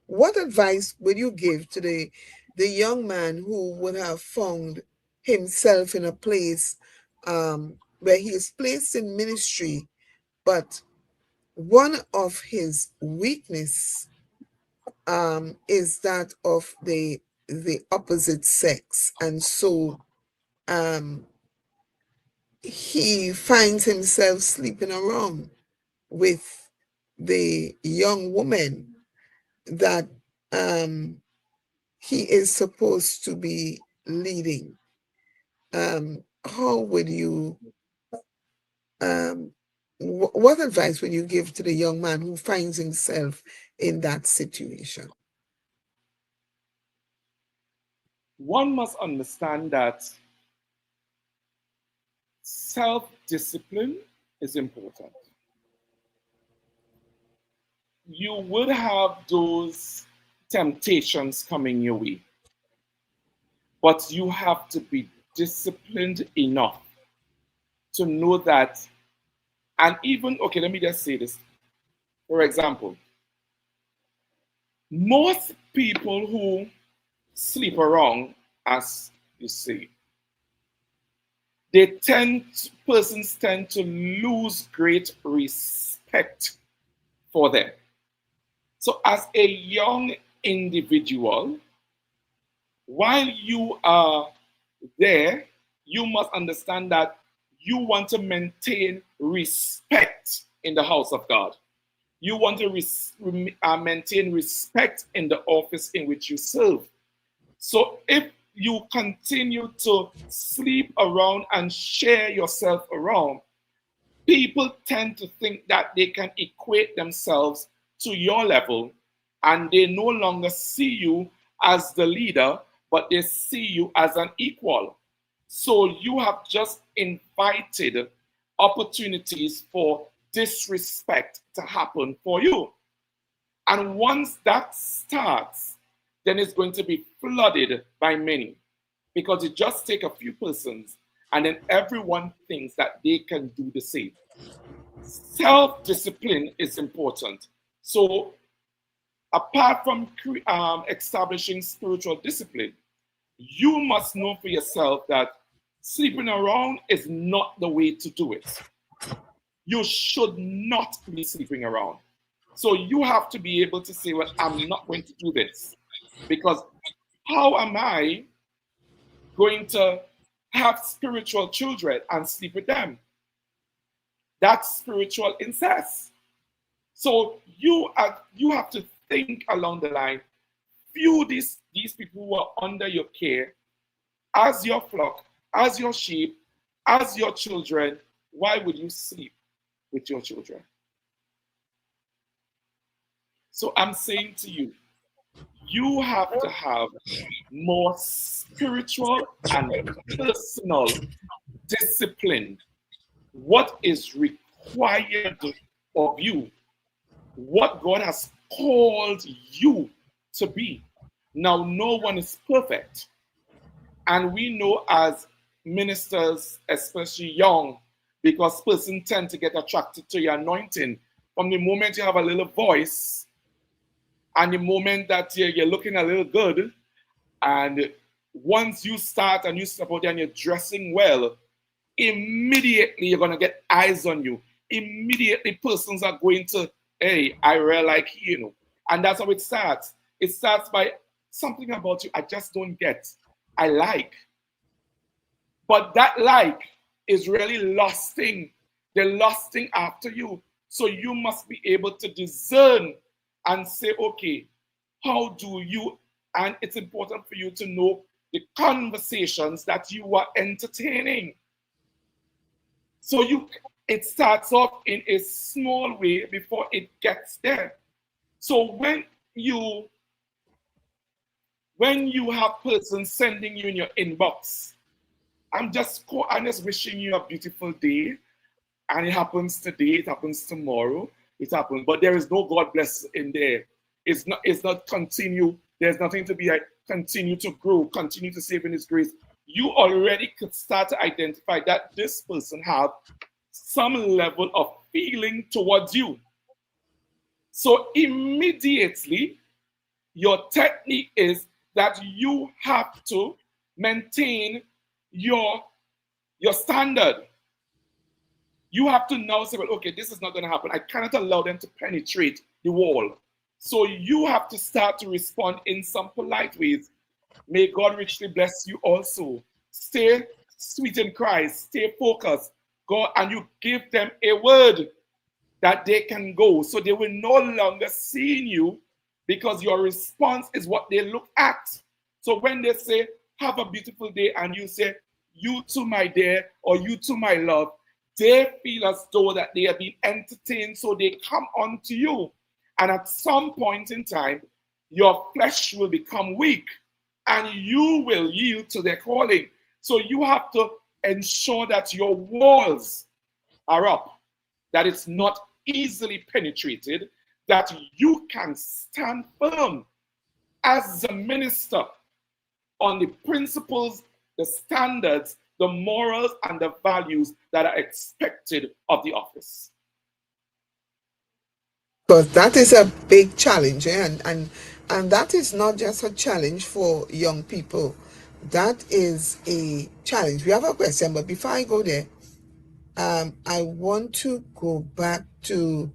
what advice would you give to the young man who would have found himself in a place where he is placed in ministry, but one of his weakness is that of the opposite sex, and so um, he finds himself sleeping around with the young woman that he is supposed to be leading. How would you, what advice would you give to the young man who finds himself in that situation? One must understand that self-discipline is important. You would have those temptations coming your way, but you have to be disciplined enough to know that. And even, okay, let me just say this. For example, most people who sleep around, as you say, persons tend to lose great respect for them. So, as a young individual, while you are there, you must understand that you want to maintain respect in the house of God. You want to maintain respect in the office in which you serve. So if you continue to sleep around and share yourself around, people tend to think that they can equate themselves to your level, and they no longer see you as the leader, but they see you as an equal. So you have just invited opportunities for disrespect to happen for you. And once that starts, then it's going to be flooded by many, because it just takes a few persons and then everyone thinks that they can do the same. Self-discipline is important. So apart from establishing spiritual discipline, you must know for yourself that sleeping around is not the way to do it. You should not be sleeping around. So you have to be able to say, well, I'm not going to do this, because how am I going to have spiritual children and sleep with them? That's spiritual incest. So you have to think along the line, view these people who are under your care as your flock, as your sheep, as your children. Why would you sleep with your children? So I'm saying to you, you have to have more spiritual and personal discipline. What is required of you, what God has called you to be. Now, no one is perfect. And we know as ministers, especially young, because person tend to get attracted to your anointing. From the moment you have a little voice and the moment that you're looking a little good, and once you start and you step out there and you're dressing well, immediately you're going to get eyes on you. Immediately persons are going to, hey, I really like you. And that's how it starts. It starts by something about you I just don't get. I like. But that like is really lusting. They're lusting after you. So you must be able to discern and say, okay, how do you, and it's important for you to know the conversations that you are entertaining. So it starts off in a small way before it gets there. So when you have persons sending you in your inbox, I'm just wishing you a beautiful day, and it happens today, it happens tomorrow, it happens, but there is no God bless in there. It's not continue. There's nothing to be like continue to grow, continue to save in His grace. You already could start to identify that this person have some level of feeling towards you. So immediately, your technique is that you have to maintain your standard. You have to now say, well, okay, this is not going to happen. I cannot allow them to penetrate the wall. So you have to start to respond in some polite ways. May God richly bless you also. Stay sweet in Christ. Stay focused. Go and you give them a word that they can go. So they will no longer see you because your response is what they look at. So when they say, have a beautiful day, and you say, you too, my dear, or you too, my love, they feel as though that they are being entertained, so they come on to you. And at some point in time, your flesh will become weak and you will yield to their calling. So you have to ensure that your walls are up, that it's not easily penetrated, that you can stand firm as a minister on the principles, the standards, the morals, and the values that are expected of the office. Because that is a big challenge, and that is not just a challenge for young people. That is a challenge. We have a question, but before I go there, I want to go back to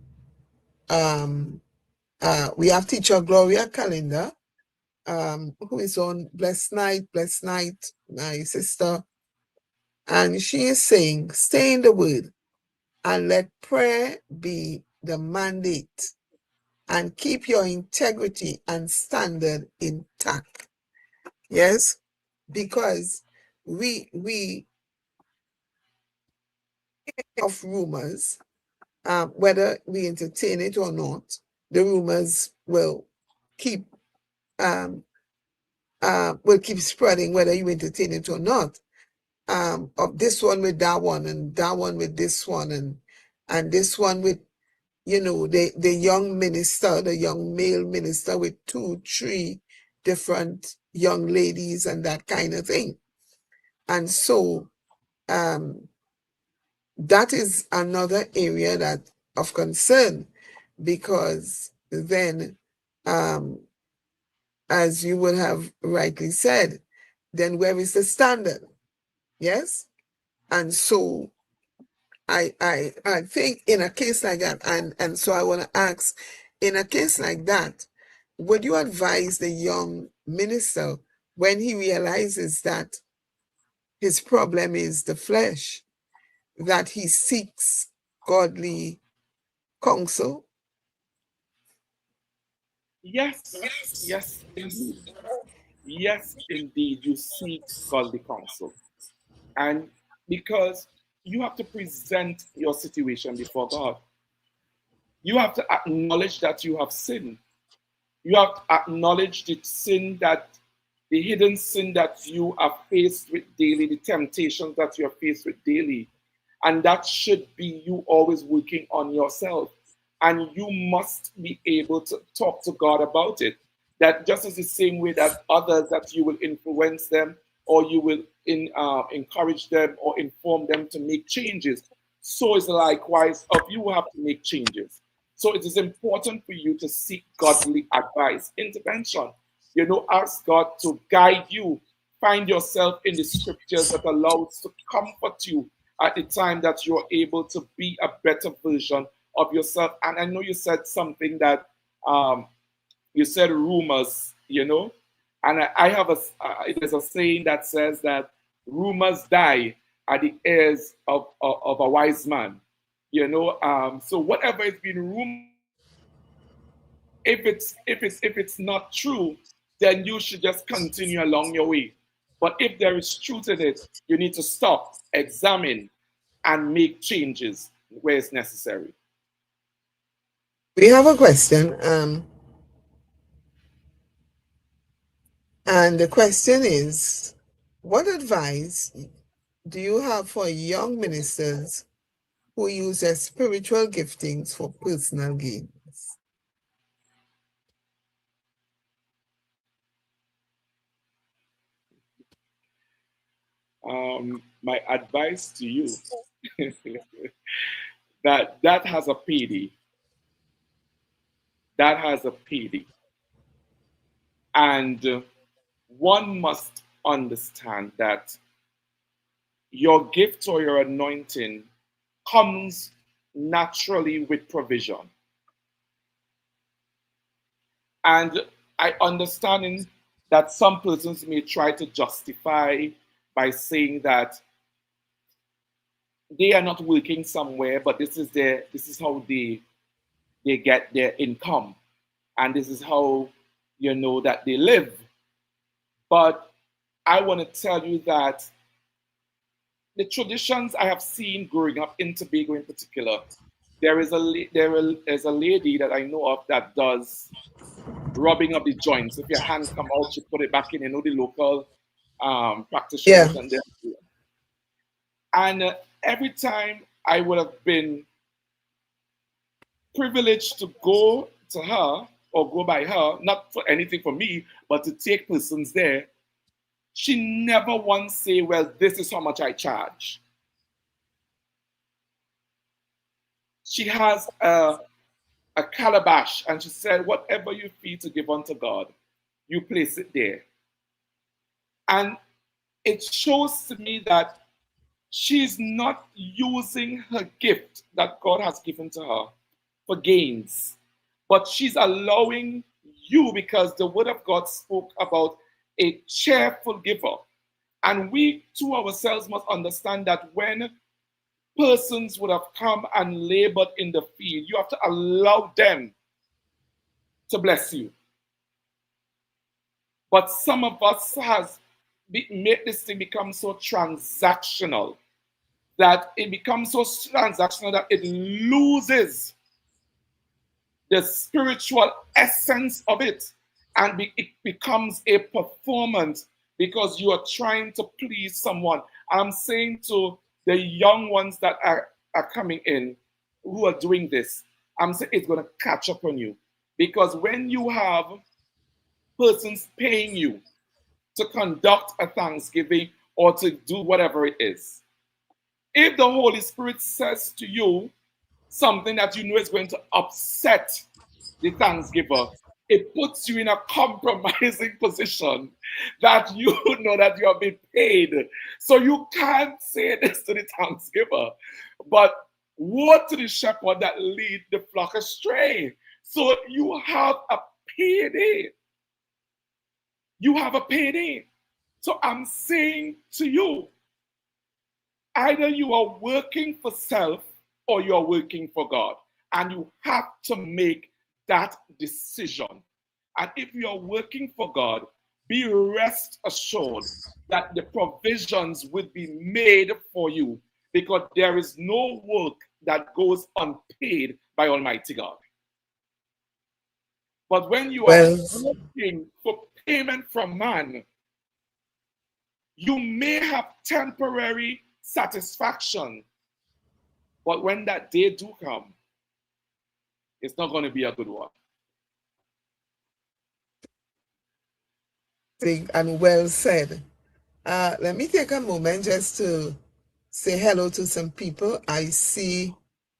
we have teacher Gloria Calendar, who is on Blessed Night, my sister, and she is saying, stay in the word and let prayer be the mandate, and keep your integrity and standard intact. Yes, because we of rumors, whether we entertain it or not, the rumors will keep spreading, whether you entertain it or not. Of this one with that one, and that one with this one, and this one with, the young minister, the young male minister with 2-3 different young ladies and that kind of thing. And so that is another area that of concern, because then, as you would have rightly said, then where is the standard? Yes. And so I think in a case like that, and so I want to ask, in a case like that, would you advise the young minister, when he realizes that his problem is the flesh, that he seeks godly counsel? Yes, yes, indeed. Yes, indeed, you seek godly counsel. And because you have to present your situation before God, you have to acknowledge that you have sinned. You have to acknowledge the sin, that the hidden sin that you are faced with daily, the temptations that you are faced with daily. And that should be you always working on yourself. And you must be able to talk to God about it. That just as the same way that others, that you will influence them, or you will encourage them or inform them to make changes. so is likewise of you who have to make changes. So it is important for you to seek godly advice, intervention. Ask God to guide you. Find yourself in the scriptures that allows to comfort you at the time that you're able to be a better version of yourself. And I know you said something that you said rumors, and I have there's a saying that says that rumors die at the ears of a wise man. So whatever is being rumored, if it's not true, then you should just continue along your way. But if there is truth in it, you need to stop, examine, and make changes where it's necessary. We have a question, and the question is, what advice do you have for young ministers who use their spiritual giftings for personal gains? My advice to you that has a payday. That has a payday. And one must understand that your gift or your anointing comes naturally with provision. And I understand that some persons may try to justify by saying that they are not working somewhere, but this is how they get their income, and this is how that they live. But I want to tell you that the traditions I have seen growing up in Tobago in particular, there is a lady that I know of that does rubbing of the joints. If your hand come out, you put it back in. The local Yeah. practitioners, and every time I would have been privileged to go to her or go by her, not for anything for me, but to take persons there, she never once say, well, this is how much I charge. She has a calabash, and she said, whatever you feel to give unto God, you place it there. And it shows to me that she's not using her gift that God has given to her for gains, but she's allowing you, because the word of God spoke about a cheerful giver. And we to ourselves must understand that when persons would have come and labored in the field, you have to allow them to bless you. But some of us has made this thing become so transactional that it loses the spiritual essence of it, and it becomes a performance because you are trying to please someone. I'm saying to the young ones that are coming in who are doing this, I'm saying it's going to catch up on you, because when you have persons paying you to conduct a Thanksgiving or to do whatever it is, if the Holy Spirit says to you something that you know is going to upset the Thanksgiver, it puts you in a compromising position that you know that you have been paid. So you can't say this to the Thanksgiver. But woe to the shepherd that lead the flock astray. So you have a payday. You have a payday. So I'm saying to you, either you are working for self or you are working for God. And you have to make that decision. And if you are working for God, be rest assured that the provisions will be made for you, because there is no work that goes unpaid by Almighty God. But when you are Well, working for payment from man, you may have temporary satisfaction, but when that day do come, it's not going to be a good one. and well said. Let me take a moment just to say hello to some people. I see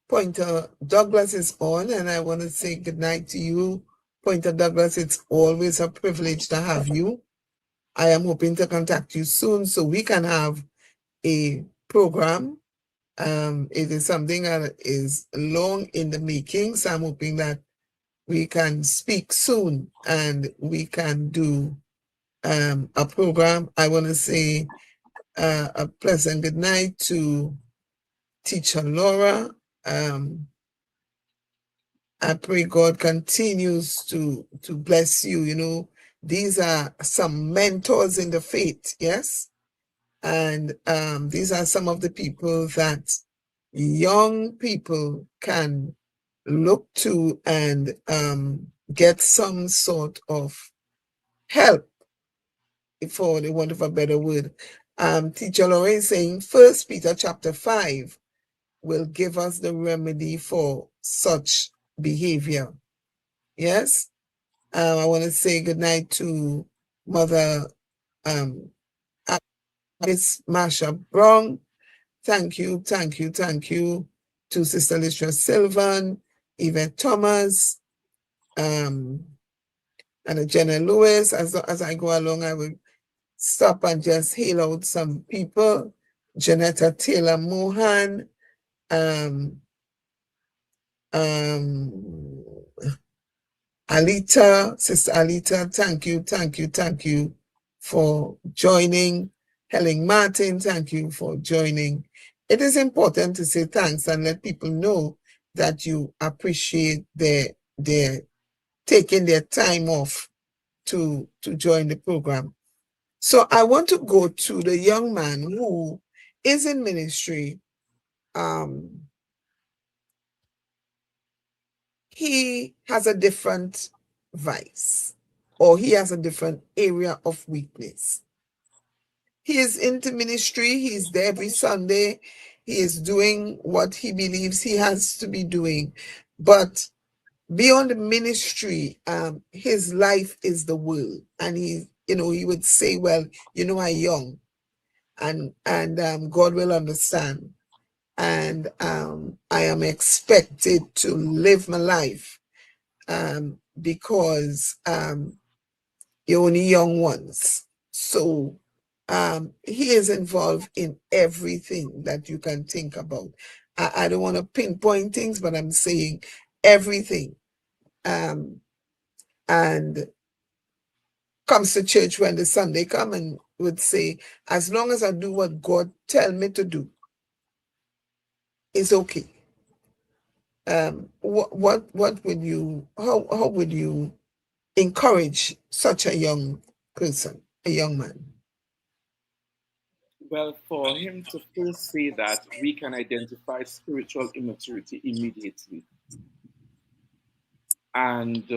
Pointer Douglas is on, and I want to say good night to you. Pointer Douglas, it's always a privilege to have you. I am hoping to contact you soon so we can have a program. It is something that is long in the making, so I'm hoping that we can speak soon and we can do a program. I want to say a pleasant good night to Teacher Laura. Um, I pray God continues to bless you. You know, these are some mentors in the faith, yes? And these are some of the people that young people can look to and get some sort of help, for the want of a better word. Teacher Lorraine saying First Peter chapter 5 will give us the remedy for such behavior. Yes? I want to say good night to Mother Miss Marsha Brown. Thank you, thank you, thank you to Sister Listra Sylvan, Yvette Thomas, and Jenna Lewis. As I go along, I will stop and just hail out some people. Janetta Taylor Mohan, um, um, Alita, Sister Alita, thank you, thank you, thank you for joining. Helen Martin, thank you for joining. It is important to say thanks and let people know that you appreciate their taking their time off to join the program. So I want to go to the young man who is in ministry. He has a different vice, or he has a different area of weakness. He is into ministry, he's there every Sunday, he is doing what he believes he has to be doing. But beyond the ministry, his life is the world. And he would say, well, I'm young, and God will understand. And I am expected to live my life because you're only young ones. So he is involved in everything that you can think about. I don't want to pinpoint things, but I'm saying everything. And comes to church when the Sunday come and would say, as long as I do what God tell me to do, it's okay. What would you, how would you encourage such a young person, a young man? Well, for him to first say that, we can identify spiritual immaturity immediately. And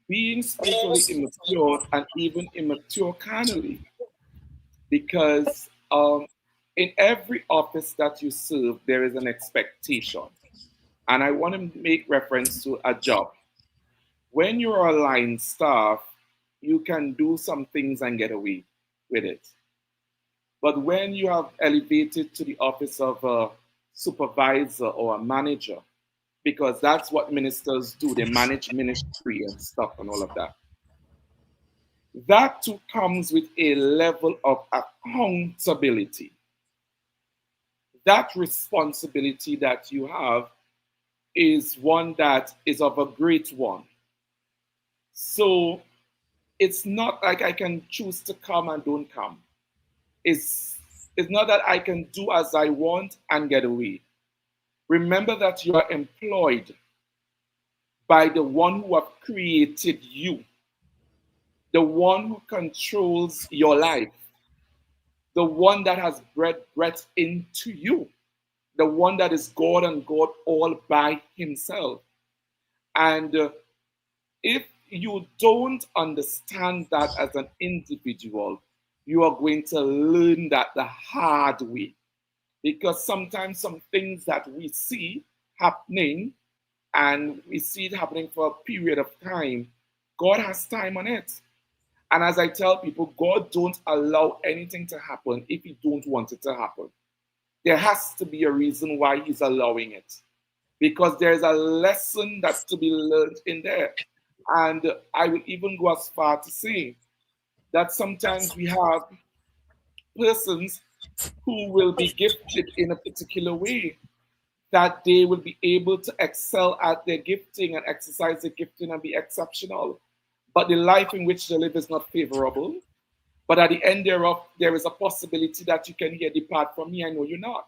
being spiritually immature and even immature carnally, because in every office that you serve, there is an expectation. And I want to make reference to a job. When you're a line staff, you can do some things and get away with it. But when you have elevated to the office of a supervisor or a manager, because that's what ministers do, they manage ministry and stuff and all of that. That too comes with a level of accountability. That responsibility that you have is one that is of a great one. So it's not like I can choose to come and don't come. It's, it's not that I can do as I want and get away. Remember that you are employed by the one who have created you, the one who controls your life, the one that has breath into you, the one that is God and God all by himself. And if you don't understand that as an individual, you are going to learn that the hard way. Because sometimes some things that we see happening and we see it happening for a period of time, God has time on it. And as I tell people, God don't allow anything to happen if he don't want it to happen. There has to be a reason why he's allowing it, because there's a lesson that's to be learned in there. And I will even go as far to say that sometimes we have persons who will be gifted in a particular way, that they will be able to excel at their gifting and exercise their gifting and be exceptional. But the life in which they live is not favorable. But at the end thereof, there is a possibility that you can hear, "Depart from me, I know you're not."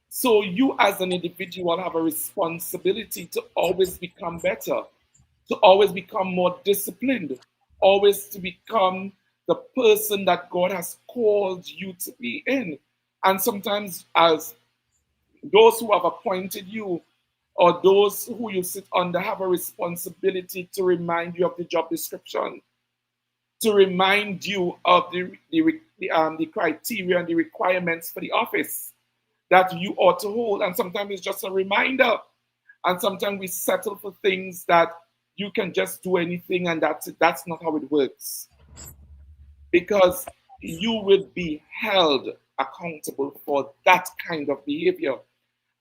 So you as an individual have a responsibility to always become better, to always become more disciplined, always to become the person that God has called you to be in. And sometimes, as those who have appointed you or those who you sit under have a responsibility to remind you of the job description, to remind you of the criteria and the requirements for the office that you ought to hold. And sometimes it's just a reminder. And sometimes we settle for things that you can just do anything, and that's it. That's not how it works. Because you will be held accountable for that kind of behavior.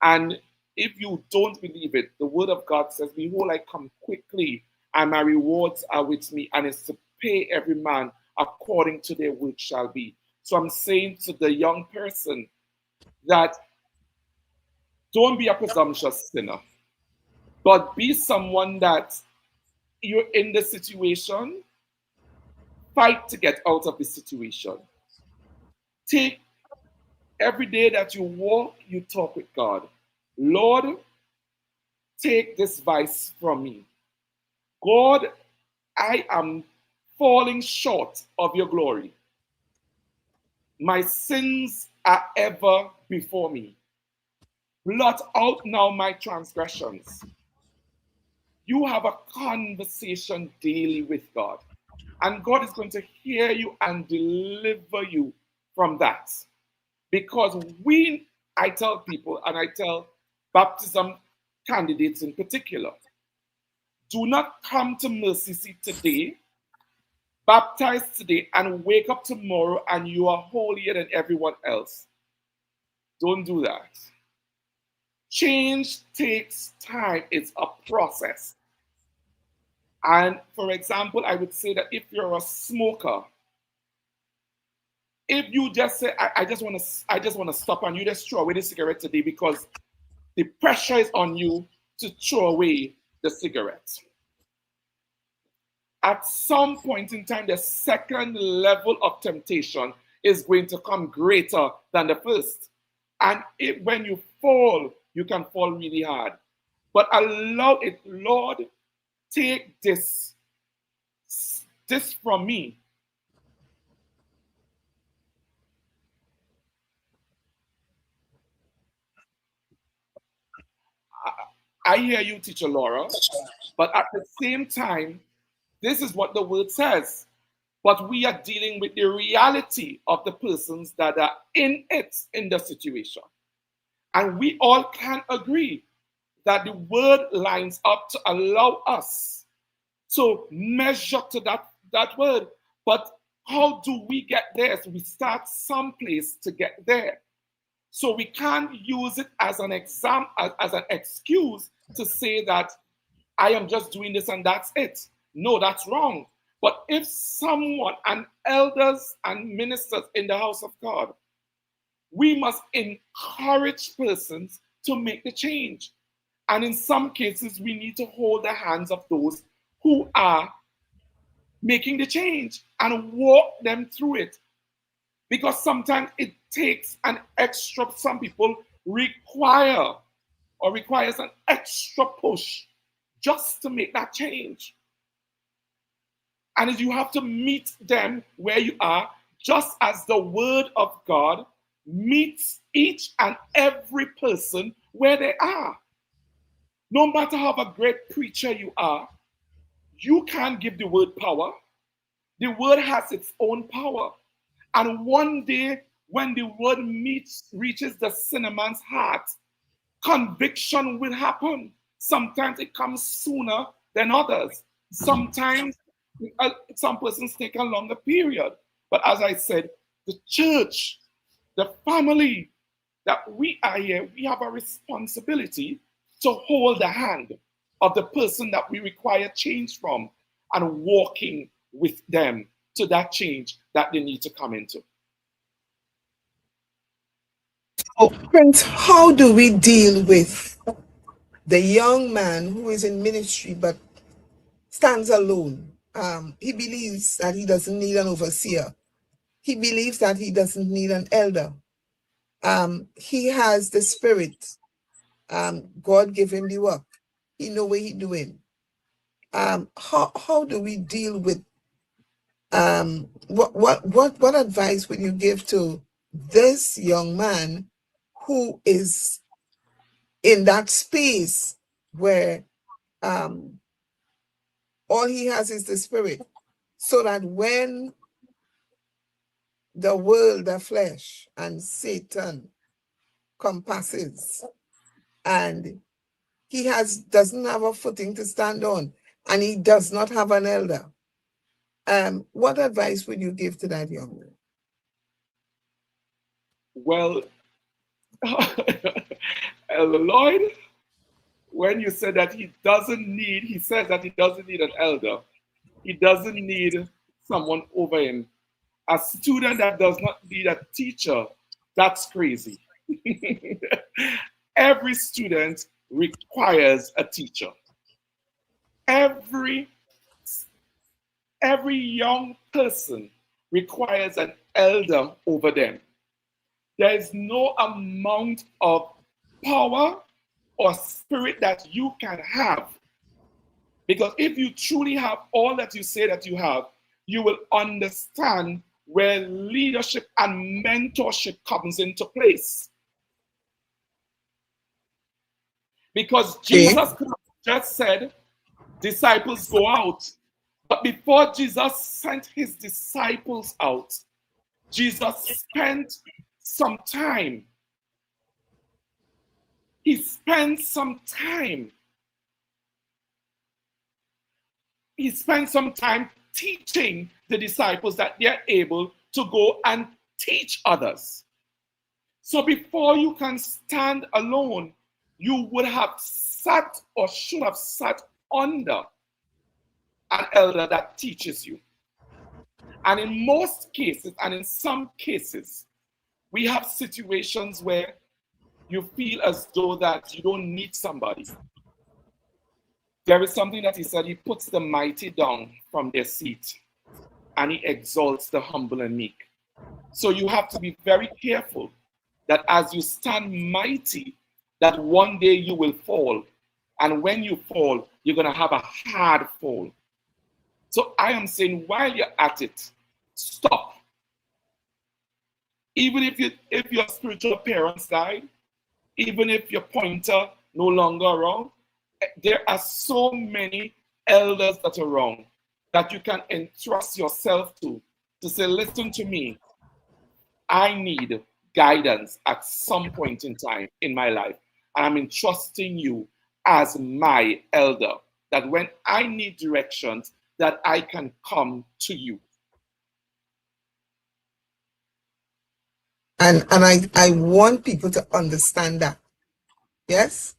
And if you don't believe it, the word of God says, "Behold, I come quickly, and my rewards are with me, and it's to pay every man according to their work shall be." So I'm saying to the young person that don't be a presumptuous sinner, but be someone that you're in the situation, fight to get out of the situation. Take every day that you walk, you talk with God. "Lord, take this vice from me. God, I am falling short of your glory. My sins are ever before me. Blot out now my transgressions." You have a conversation daily with God, and God is going to hear you and deliver you from that. Because I tell people, and I tell baptism candidates in particular, do not come to mercy seat today, baptize today, and wake up tomorrow and you are holier than everyone else. Don't do that. Change takes time, it's a process. And for example, I would say that if you're a smoker, if you just say, I just want to stop, and you just throw away the cigarette today because the pressure is on you to throw away the cigarette. At some point in time, the second level of temptation is going to come greater than the first. And when you fall, you can fall really hard. But allow it, "Lord, take this from me." I hear you, Teacher Laura, but at the same time, this is what the word says. But we are dealing with the reality of the persons that are in it, in the situation. And we all can agree that the word lines up to allow us to measure to that word. But how do we get there? So we start someplace to get there. So we can't use it as an as an excuse to say that I am just doing this and that's it. No, that's wrong. But if someone, and elders and ministers in the house of God, we must encourage persons to make the change. And in some cases, we need to hold the hands of those who are making the change and walk them through it. Because sometimes it takes an extra, some people requires an extra push just to make that change. And you have to meet them where you are, just as the word of God meets each and every person where they are. No matter how a great preacher you are, you can't give the word power. The word has its own power. And one day, when the word reaches the sinner man's heart, conviction will happen. Sometimes it comes sooner than others. Sometimes some persons take a longer period. But as I said, the church, the family that we are here, we have a responsibility to hold the hand of the person that we require change from and walking with them to that change that they need to come into. So, Prince, how do we deal with the young man who is in ministry but stands alone? He believes that he doesn't need an overseer. He believes that he doesn't need an elder. He has the spirit. God give him the work. He know what he doing. How do we deal with what advice would you give to this young man who is in that space where all he has is the spirit, so that when the world, the flesh, and Satan compasses, and he doesn't have a footing to stand on, and he does not have an elder, what advice would you give to that young man? Well, Lloyd, when you said that he says that he doesn't need an elder, he doesn't need someone over him. A student that does not need a teacher, that's crazy. Every student requires a teacher. Every young person requires an elder over them. There is no amount of power or spirit that you can have. Because if you truly have all that you say that you have, you will understand where leadership and mentorship comes into place. Because Jesus could have just said, disciples go out. But before Jesus sent his disciples out, Jesus spent some time. He spent some time. He spent some time teaching the disciples that they're able to go and teach others. So before you can stand alone, you would have sat or should have sat under an elder that teaches you. And in most cases, and in some cases, we have situations where you feel as though that you don't need somebody. There is something that he said, he puts the mighty down from their seat and he exalts the humble and meek. So you have to be very careful that as you stand mighty, that one day you will fall. And when you fall, you're going to have a hard fall. So I am saying, while you're at it, stop. Even if your spiritual parents died, even if your pointer no longer around, there are so many elders that are around that you can entrust yourself to say, listen to me, I need guidance at some point in time in my life. And I'm entrusting you as my elder, that when I need directions, that I can come to you. And I want people to understand that. Yes?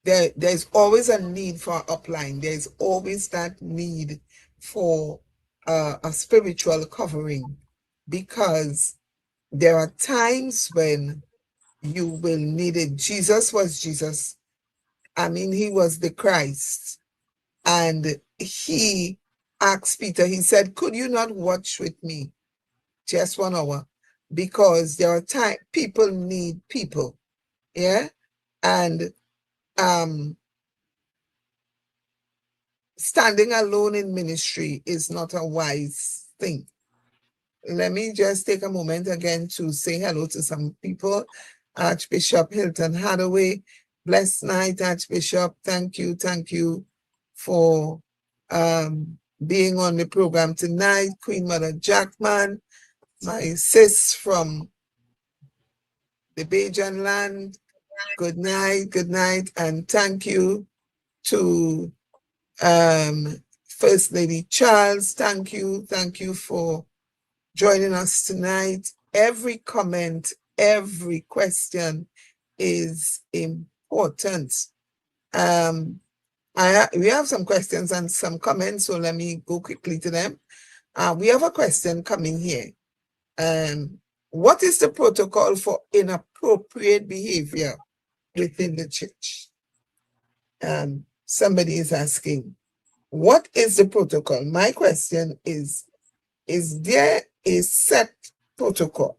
There's always a need for upline. There's always that need for a spiritual covering, because there are times when you will need it. Jesus was Jesus. I mean, he was the Christ. And he asked Peter, he said, could you not watch with me just 1 hour? Because there are times people need people. Yeah. And standing alone in ministry is not a wise thing. Let me just take a moment again to say hello to some people. Archbishop Hilton Hathaway, blessed night, Archbishop. Thank you for being on the program tonight. Queen Mother Jackman, my sis from the Bajan land. Good night, and thank you to First Lady Charles, thank you. Thank you for joining us tonight. Every comment, every question is important. We have some questions and some comments, so let me go quickly to them. We have a question coming here. What is the protocol for inappropriate behavior within the church? Somebody is asking, what is the protocol? My question is there a set protocol?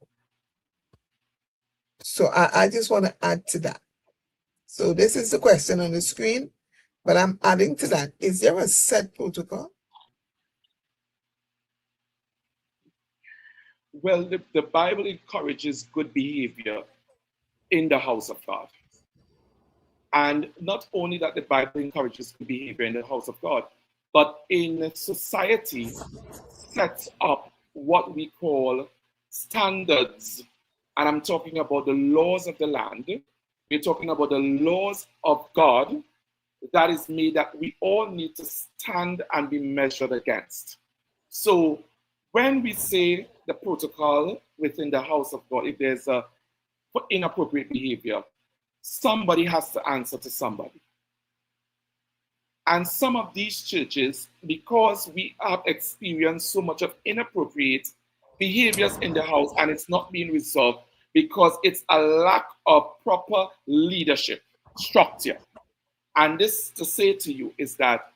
So I just want to add to that. So this is the question on the screen, but I'm adding to that. Is there a set protocol? Well, the Bible encourages good behavior in the house of God. And not only that the Bible encourages good behavior in the house of God, but in society sets up what we call standards. And I'm talking about the laws of the land. We're talking about the laws of God that is made that we all need to stand and be measured against. So when we say the protocol within the house of God, if there's a inappropriate behavior, somebody has to answer to somebody. And some of these churches, because we have experienced so much of inappropriate behaviors in the house and it's not being resolved because it's a lack of proper leadership structure. And this to say to you is that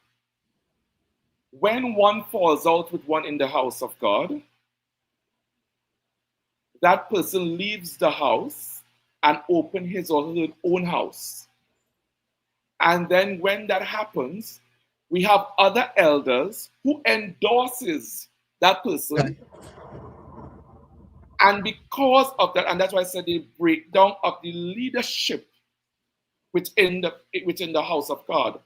when one falls out with one in the house of God, that person leaves the house and open his or her own house. And then when that happens, we have other elders who endorses that person. Right. And because of that, and that's why I said the breakdown of the leadership within the house of God,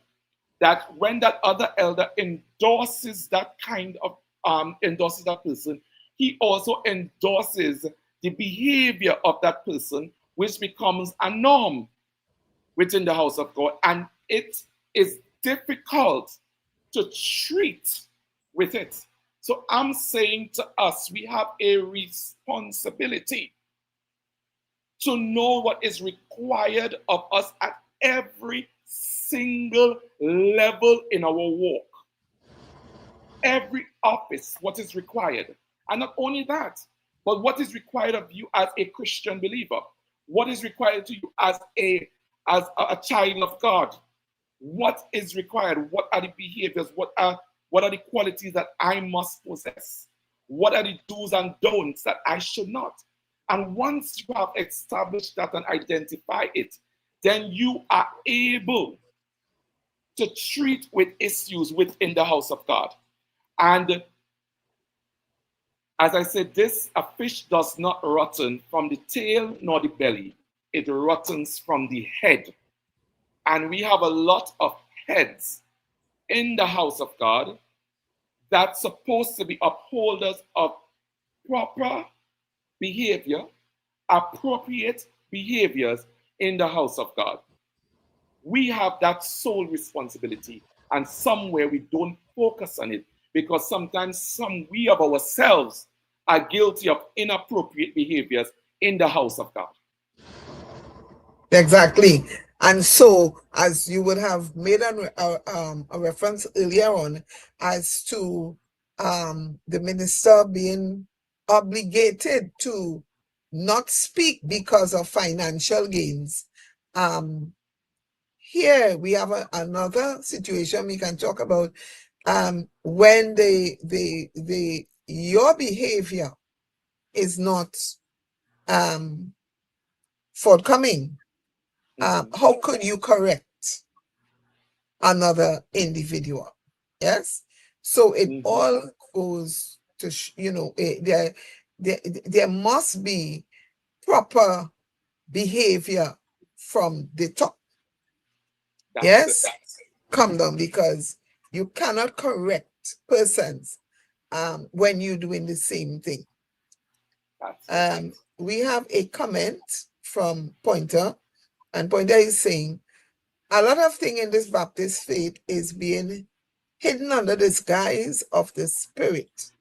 that when that other elder endorses that kind of endorses that person, he also endorses the behavior of that person, which becomes a norm within the house of God, and it is difficult to treat with it. So I'm saying to us, we have a responsibility to know what is required of us at every single level in our walk. Every office, what is required. And not only that, but what is required of you as a Christian believer. What is required to you as a child of God? What is required? What are the behaviors? What are the qualities that I must possess? What are the do's and don'ts that I should not? And once you have established that and identify it, then you are able to treat with issues within the house of God. And as I said, a fish does not rotten from the tail nor the belly. It rottens from the head. And we have a lot of heads in the house of God that's supposed to be upholders of proper behavior, appropriate behaviors in the house of God. We have that sole responsibility, and somewhere we don't focus on it because sometimes we of ourselves are guilty of inappropriate behaviors in the house of God. Exactly. And so, as you would have made a reference earlier on as to the minister being obligated to not speak because of financial gains, here we have another situation we can talk about when your behavior is not forthcoming. How could you correct another individual? Yes. So it all goes to, there must be proper behavior from the top. Yes. Come down, because you cannot correct persons when you're doing the same thing. We have a comment from Pointer, and Pointer is saying, a lot of things in this Baptist faith is being hidden under this guise of the spirit.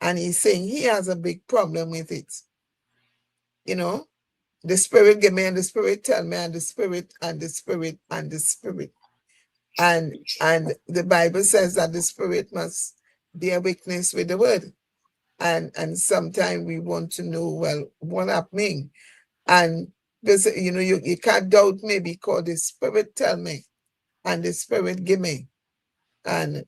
And he's saying he has a big problem with it. You know, the spirit give me and the spirit tell me and the spirit and the spirit and the spirit. And the Bible says that the spirit must bear witness with the word. And sometimes we want to know, well, what happening? And because you can't doubt me because the spirit tell me and the spirit give me. And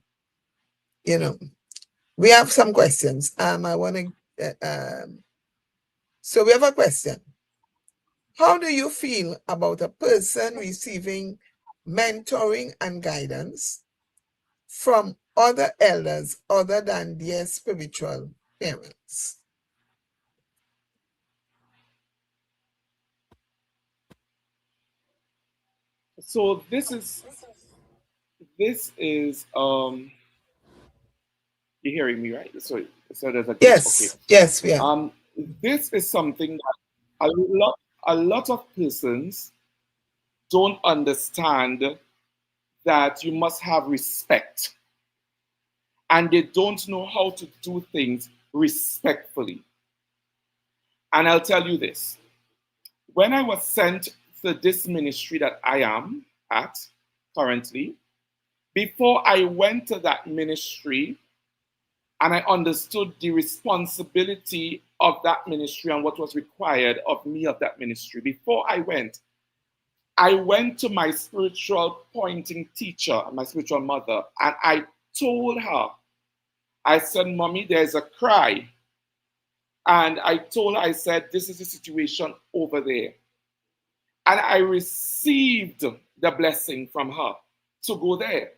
we have some questions. I want to so we have a question. How do you feel about a person receiving mentoring and guidance from other elders other than their spiritual parents? So this is you're hearing me, right? So there's a glitch. Okay. Yes, we are. This is something that a lot of persons don't understand, that you must have respect, and they don't know how to do things respectfully. And I'll tell you this: when I was sent to this ministry that I am at currently, before I went to that ministry and I understood the responsibility of that ministry and what was required of me of that ministry, before I went to my spiritual pointing teacher, my spiritual mother, and I told her, I said, Mommy, there's a cry. And I told her, I said, this is the situation over there. And I received the blessing from her to go there.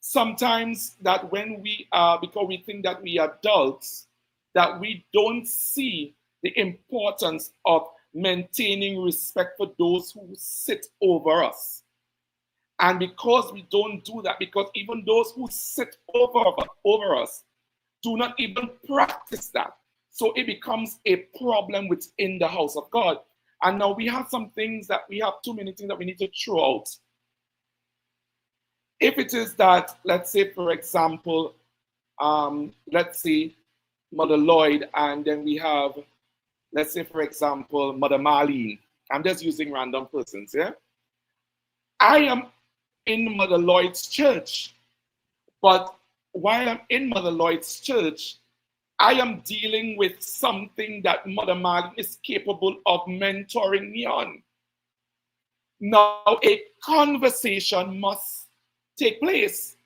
Sometimes that when we are, because we think that we are adults, that we don't see the importance of maintaining respect for those who sit over us. And because we don't do that, because even those who sit over us do not even practice that. So it becomes a problem within the house of God. And now we have some things that we have too many things that we need to throw out. If it is that, let's say, for example, let's say Mother Lloyd, and then we have, let's say, for example, Mother Marlene. I'm just using random persons, yeah? I am in Mother Lloyd's church, but while I'm in Mother Lloyd's church, I am dealing with something that Mother Marlene is capable of mentoring me on. Now, a conversation must take place.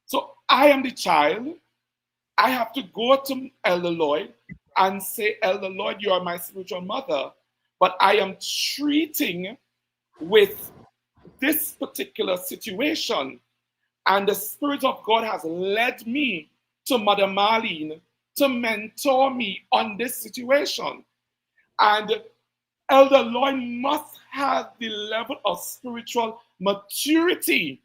So I am the child. I have to go to Elder Lloyd and say, Elder Lloyd, you are my spiritual mother, but I am treating with this particular situation. And the Spirit of God has led me to Mother Marlene to mentor me on this situation. And Elder Lloyd must have the level of spiritual maturity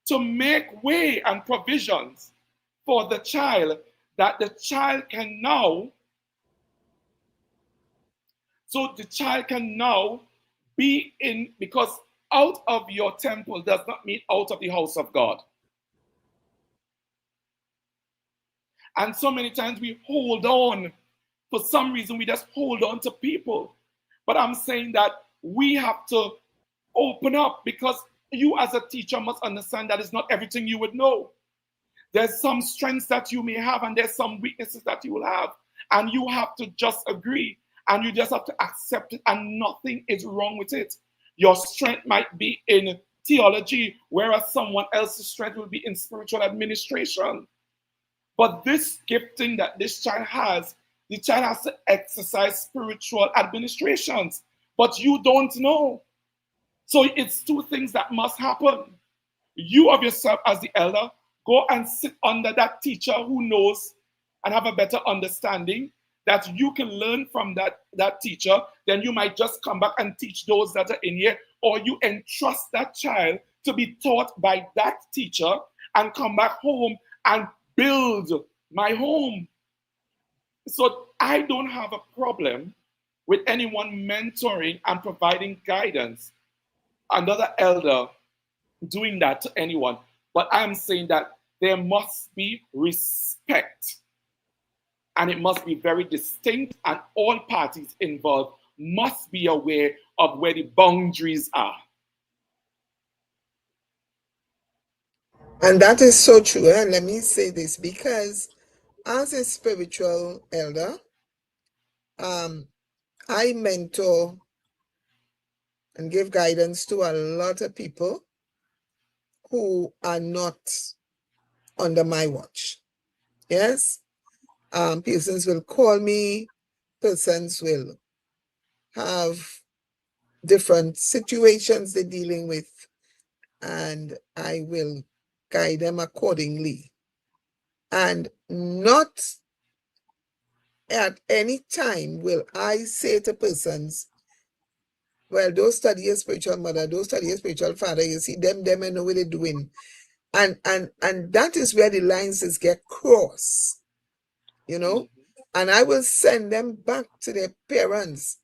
to make way and provisions for the child, that the child can now, so the child can now be in, because out of your temple does not mean out of the house of God. And so many times we hold on. For some reason, we just hold on to people. But I'm saying that we have to open up, because you as a teacher must understand that it's not everything you would know. There's some strengths that you may have, and there's some weaknesses that you will have. And you have to just agree, and you just have to accept it, and nothing is wrong with it. Your strength might be in theology, whereas someone else's strength will be in spiritual administration. But this gifting that this child has, the child has to exercise spiritual administrations, but you don't know. So it's two things that must happen. You of yourself as the elder, go and sit under that teacher who knows and have a better understanding, that you can learn from that teacher. Then you might just come back and teach those that are in here, or you entrust that child to be taught by that teacher and come back home and build my home. So I don't have a problem with anyone mentoring and providing guidance, another elder, doing that to anyone. But I'm saying that there must be respect, and it must be very distinct, and all parties involved must be aware of where the boundaries are. And that is so true. And let me say this, because as a spiritual elder, I mentor and give guidance to a lot of people who are not under my watch. Yes. Persons will call me, persons will have different situations they're dealing with, and I will guide them accordingly. And not at any time will I say to persons, well, don't study your spiritual mother, don't study your spiritual father, you see them and know what they're doing. And that is where the lines is get crossed, you know. And I will send them back to their parents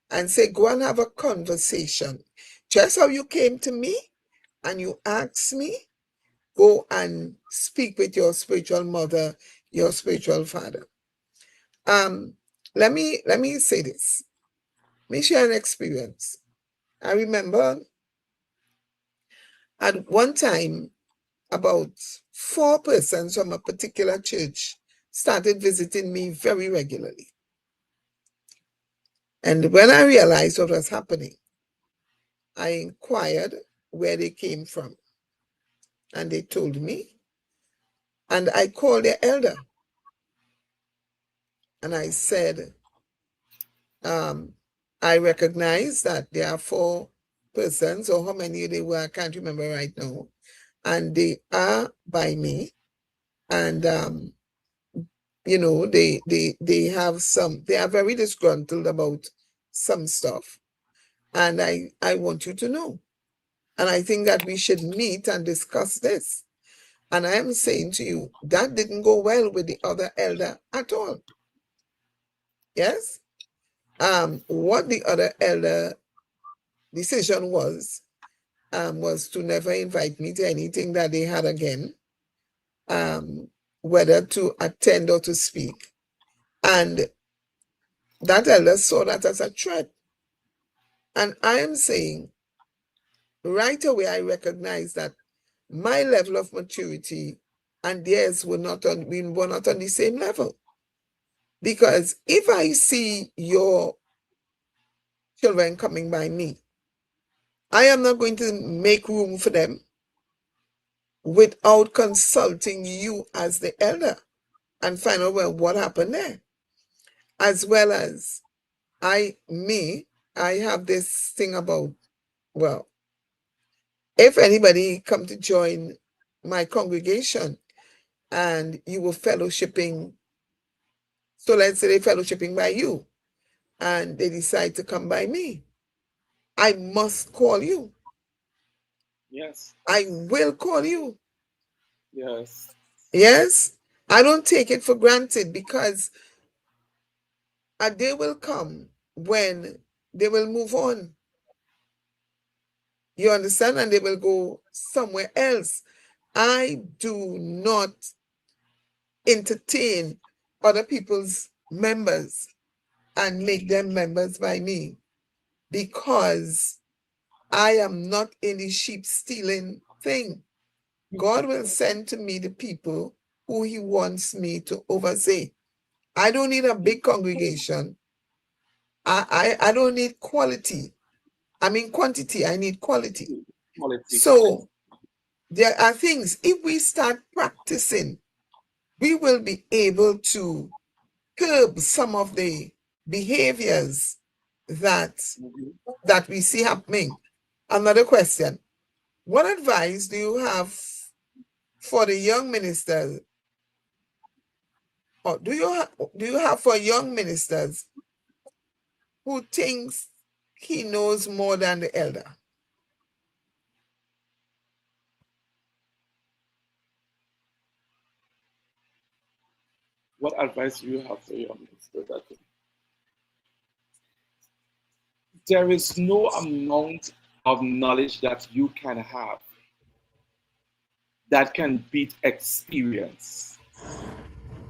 and say, go and have a conversation. Just how you came to me and you asked me, go and speak with your spiritual mother, your spiritual father. Let me say this. Let me share an experience. I remember at one time, about 4 persons from a particular church started visiting me very regularly. And when I realized what was happening, I inquired where they came from. And they told me. And I called their elder. And I said, I recognize that there are 4 persons, or how many they were, I can't remember right now. And they are by me. And you know, they have some, they are very disgruntled about some stuff. And I want you to know. And I think that we should meet and discuss this. And I am saying to you, that didn't go well with the other elder at all. Yes? What the other elder decision was to never invite me to anything that they had again, whether to attend or to speak. And that elder saw that as a threat. And I am saying, right away, I recognize that my level of maturity and theirs we were not on the same level. Because if I see your children coming by me, I am not going to make room for them without consulting you as the elder and find out, well, what happened there. As well as I have this thing about, well, if anybody come to join my congregation and you were fellowshipping, so let's say they're fellowshipping by you and they decide to come by me, I must call you. Yes. I will call you. Yes. Yes. I don't take it for granted, because a day will come when they will move on. You understand? And they will go somewhere else. I do not entertain other people's members and make them members by me, because I am not in the sheep stealing thing. God will send to me the people who he wants me to oversee. I don't need a big congregation. I don't need quality. I mean quantity, I need quality. Quality. So there are things, if we start practicing, we will be able to curb some of the behaviors that we see happening. Another question: what advice do you have for the young ministers, or do you have for young ministers who thinks he knows more than the elder? What advice do you have for your minister? There is no amount of knowledge that you can have that can beat experience,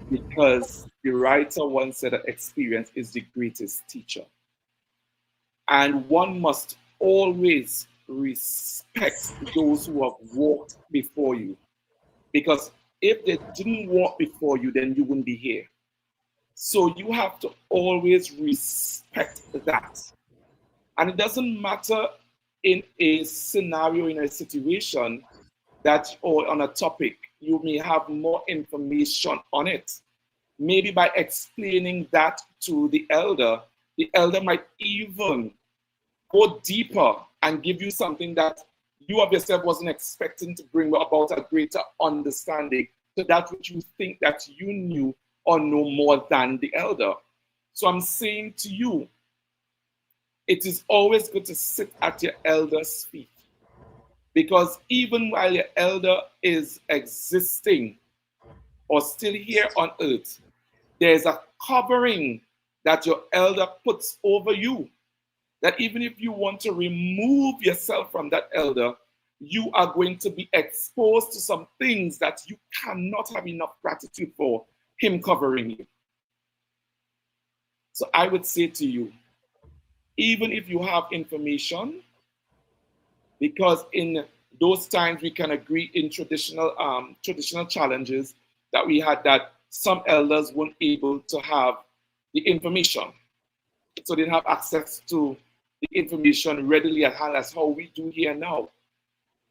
because the writer once said that experience is the greatest teacher. And one must always respect those who have walked before you, because if they didn't walk before you, then you wouldn't be here. So you have to always respect that. And it doesn't matter in a scenario, in a situation that, or on a topic, you may have more information on it. Maybe by explaining that to the elder might even go deeper and give you something that you of yourself wasn't expecting to bring about a greater understanding to that which you think that you knew or know more than the elder. So I'm saying to you, it is always good to sit at your elder's feet, because even while your elder is existing or still here on earth, there's a covering that your elder puts over you, that even if you want to remove yourself from that elder, you are going to be exposed to some things that you cannot have enough gratitude for him covering you. So I would say to you, even if you have information, because in those times we can agree in traditional challenges that we had, that some elders weren't able to have the information, so they didn't have access to the information readily at hand as how we do here now.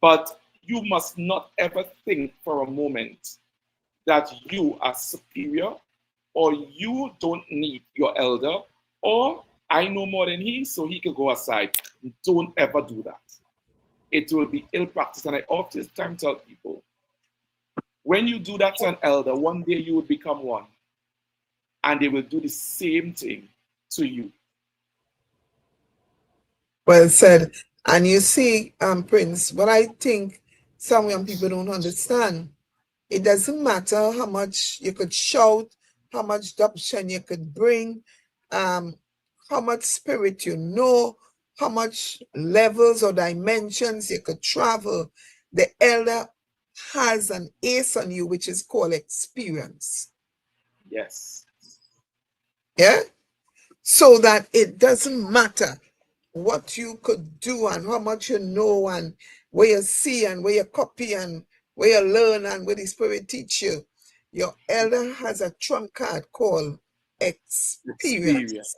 But you must not ever think for a moment that you are superior, or you don't need your elder, or I know more than he, so he can go aside. Don't ever do that. It will be ill practice. And I often tell people, when you do that to an elder, one day you will become one, and they will do the same thing to you. Well said. And you see, Prince, what I think some young people don't understand, it doesn't matter how much you could shout, how much adoption you could bring, how much spirit you know, how much levels or dimensions you could travel. The elder has an ace on you, which is called experience. Yes. Yeah? So that it doesn't matter what you could do and how much you know and where you see and where you copy and where you learn and where the spirit teach you. Your elder has a trump card called experience. Experience.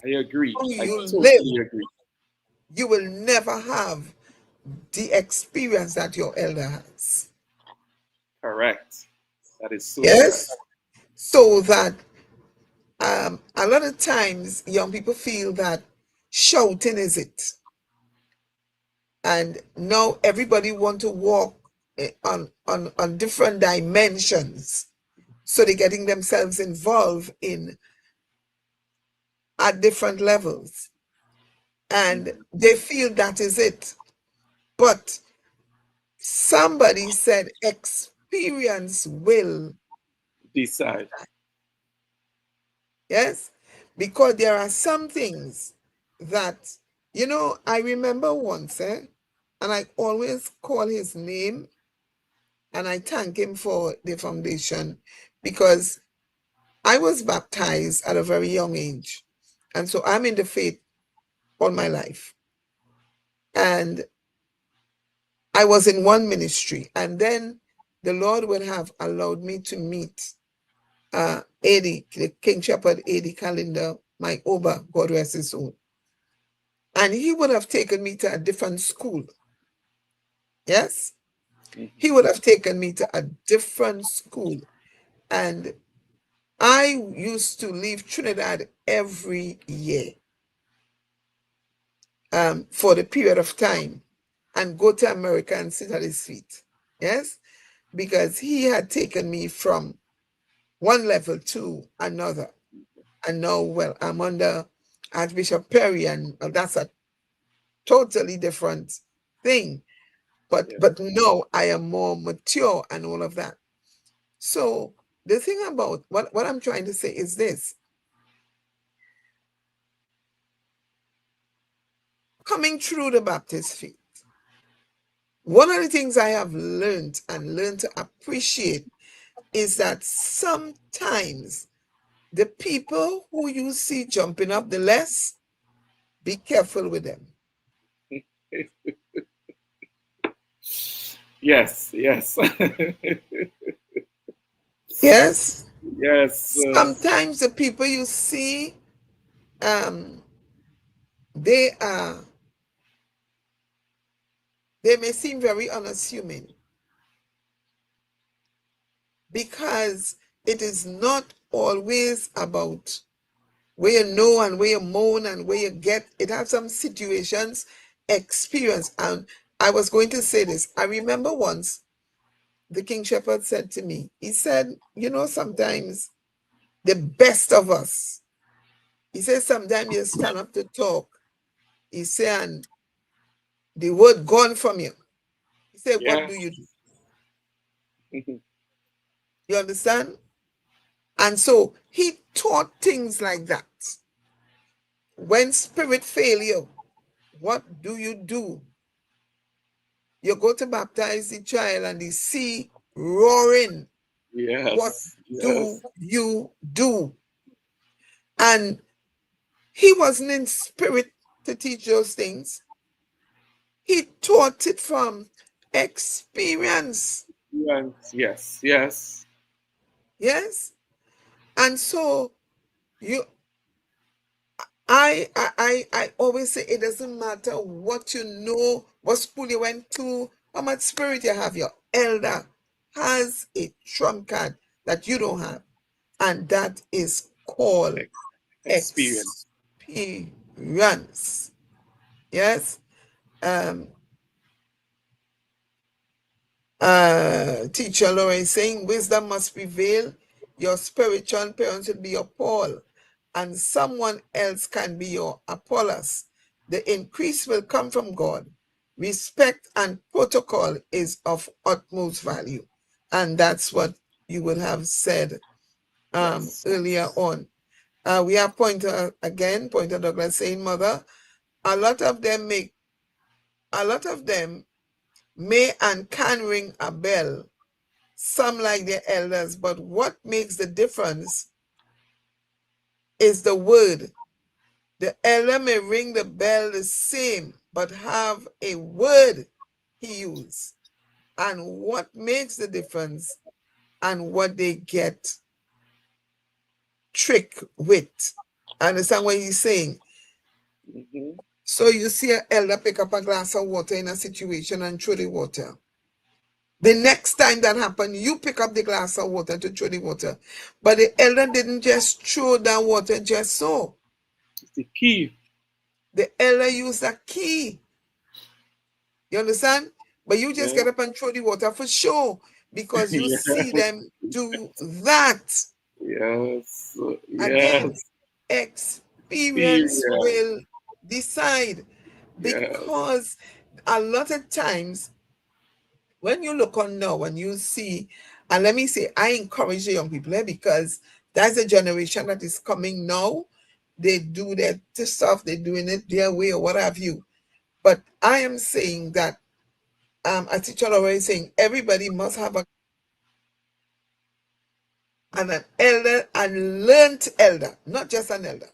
I agree. How I you live, totally agree. you will never have the experience that your elder has. Correct. That is so correct. Yes? So that a lot of times young people feel that shouting is it. And now everybody want to walk on different dimensions. So they're getting themselves involved in at different levels. And they feel that is it. But somebody said experience will, Decide. yes? Because there are some things that, I remember once, and I always call his name and I thank him for the foundation, because I was baptized at a very young age. And so I'm in the faith all my life. And I was in one ministry. And then the Lord would have allowed me to meet Eddie, the King Shepherd Eddie Calendar, my Oba, God rest his soul. And he would have taken me to a different school. Yes? He would have taken me to a different school. And I used to leave Trinidad every year for the period of time and go to America and sit at his feet. Yes? Because he had taken me from one level to another. And now, well, I'm under Archbishop Perry, and that's a totally different thing. But no, I am more mature and all of that. So the thing about what I'm trying to say is this. Coming through the Baptist faith, One of the things I have learned and learned to appreciate is that sometimes the people who you see jumping up the less, be careful with them. Yes, yes. Yes. Yes. Sometimes the people you see, um, they are they may seem very unassuming because it is not always about where you know and where you moan and where you get. It has some situations, experience. And I was going to say this. I remember once the King Shepherd said to me, he said, sometimes the best of us, he said, sometimes you stand up to talk, he said, and the word gone from you. He said, what do Yes. you do? You understand? And so he taught things like that. When spirit fail you, what do you do? You go to baptize the child and the sea roaring. What Yes. do Yes. you do? And he wasn't in spirit to teach those things. He taught it from experience. Yes. Yes. Yes. Yes. And so you I always say it doesn't matter what you know, what school you went to, how much spirit you have. Your elder has a trump card that you don't have, and that is called Experience. experience. Yes. Um, Teacher Laura is saying wisdom must prevail. Your spiritual parents will be your Paul, and someone else can be your Apollos. The increase will come from God. Respect and protocol is of utmost value. And that's what you would have said Yes. earlier on. We have Pointer again, Pointer Douglas saying, Mother, a lot of them may and can ring a bell, some like their elders, but what makes the difference is the word. The elder may ring the bell the same, but have a word he used. And what makes the difference and what they get trick with. Understand what he's saying? Mm-hmm. So you see an elder pick up a glass of water in a situation and throw the water. The next time that happened, you pick up the glass of water to throw the water. But the elder didn't just throw that water just so. It's the key. The elder used a key. You understand? But you just Yeah. get up and throw the water for sure because you see Yes. them do that. Yes. Again, Yes. experience Experience. will decide Yes. because a lot of times when you look on now and you see, and let me say, I encourage the young people because that's a generation that is coming now. They do their stuff, they're doing it their way or what have you. But I am saying that a teacher always saying everybody must have an elder and learned elder, not just an elder.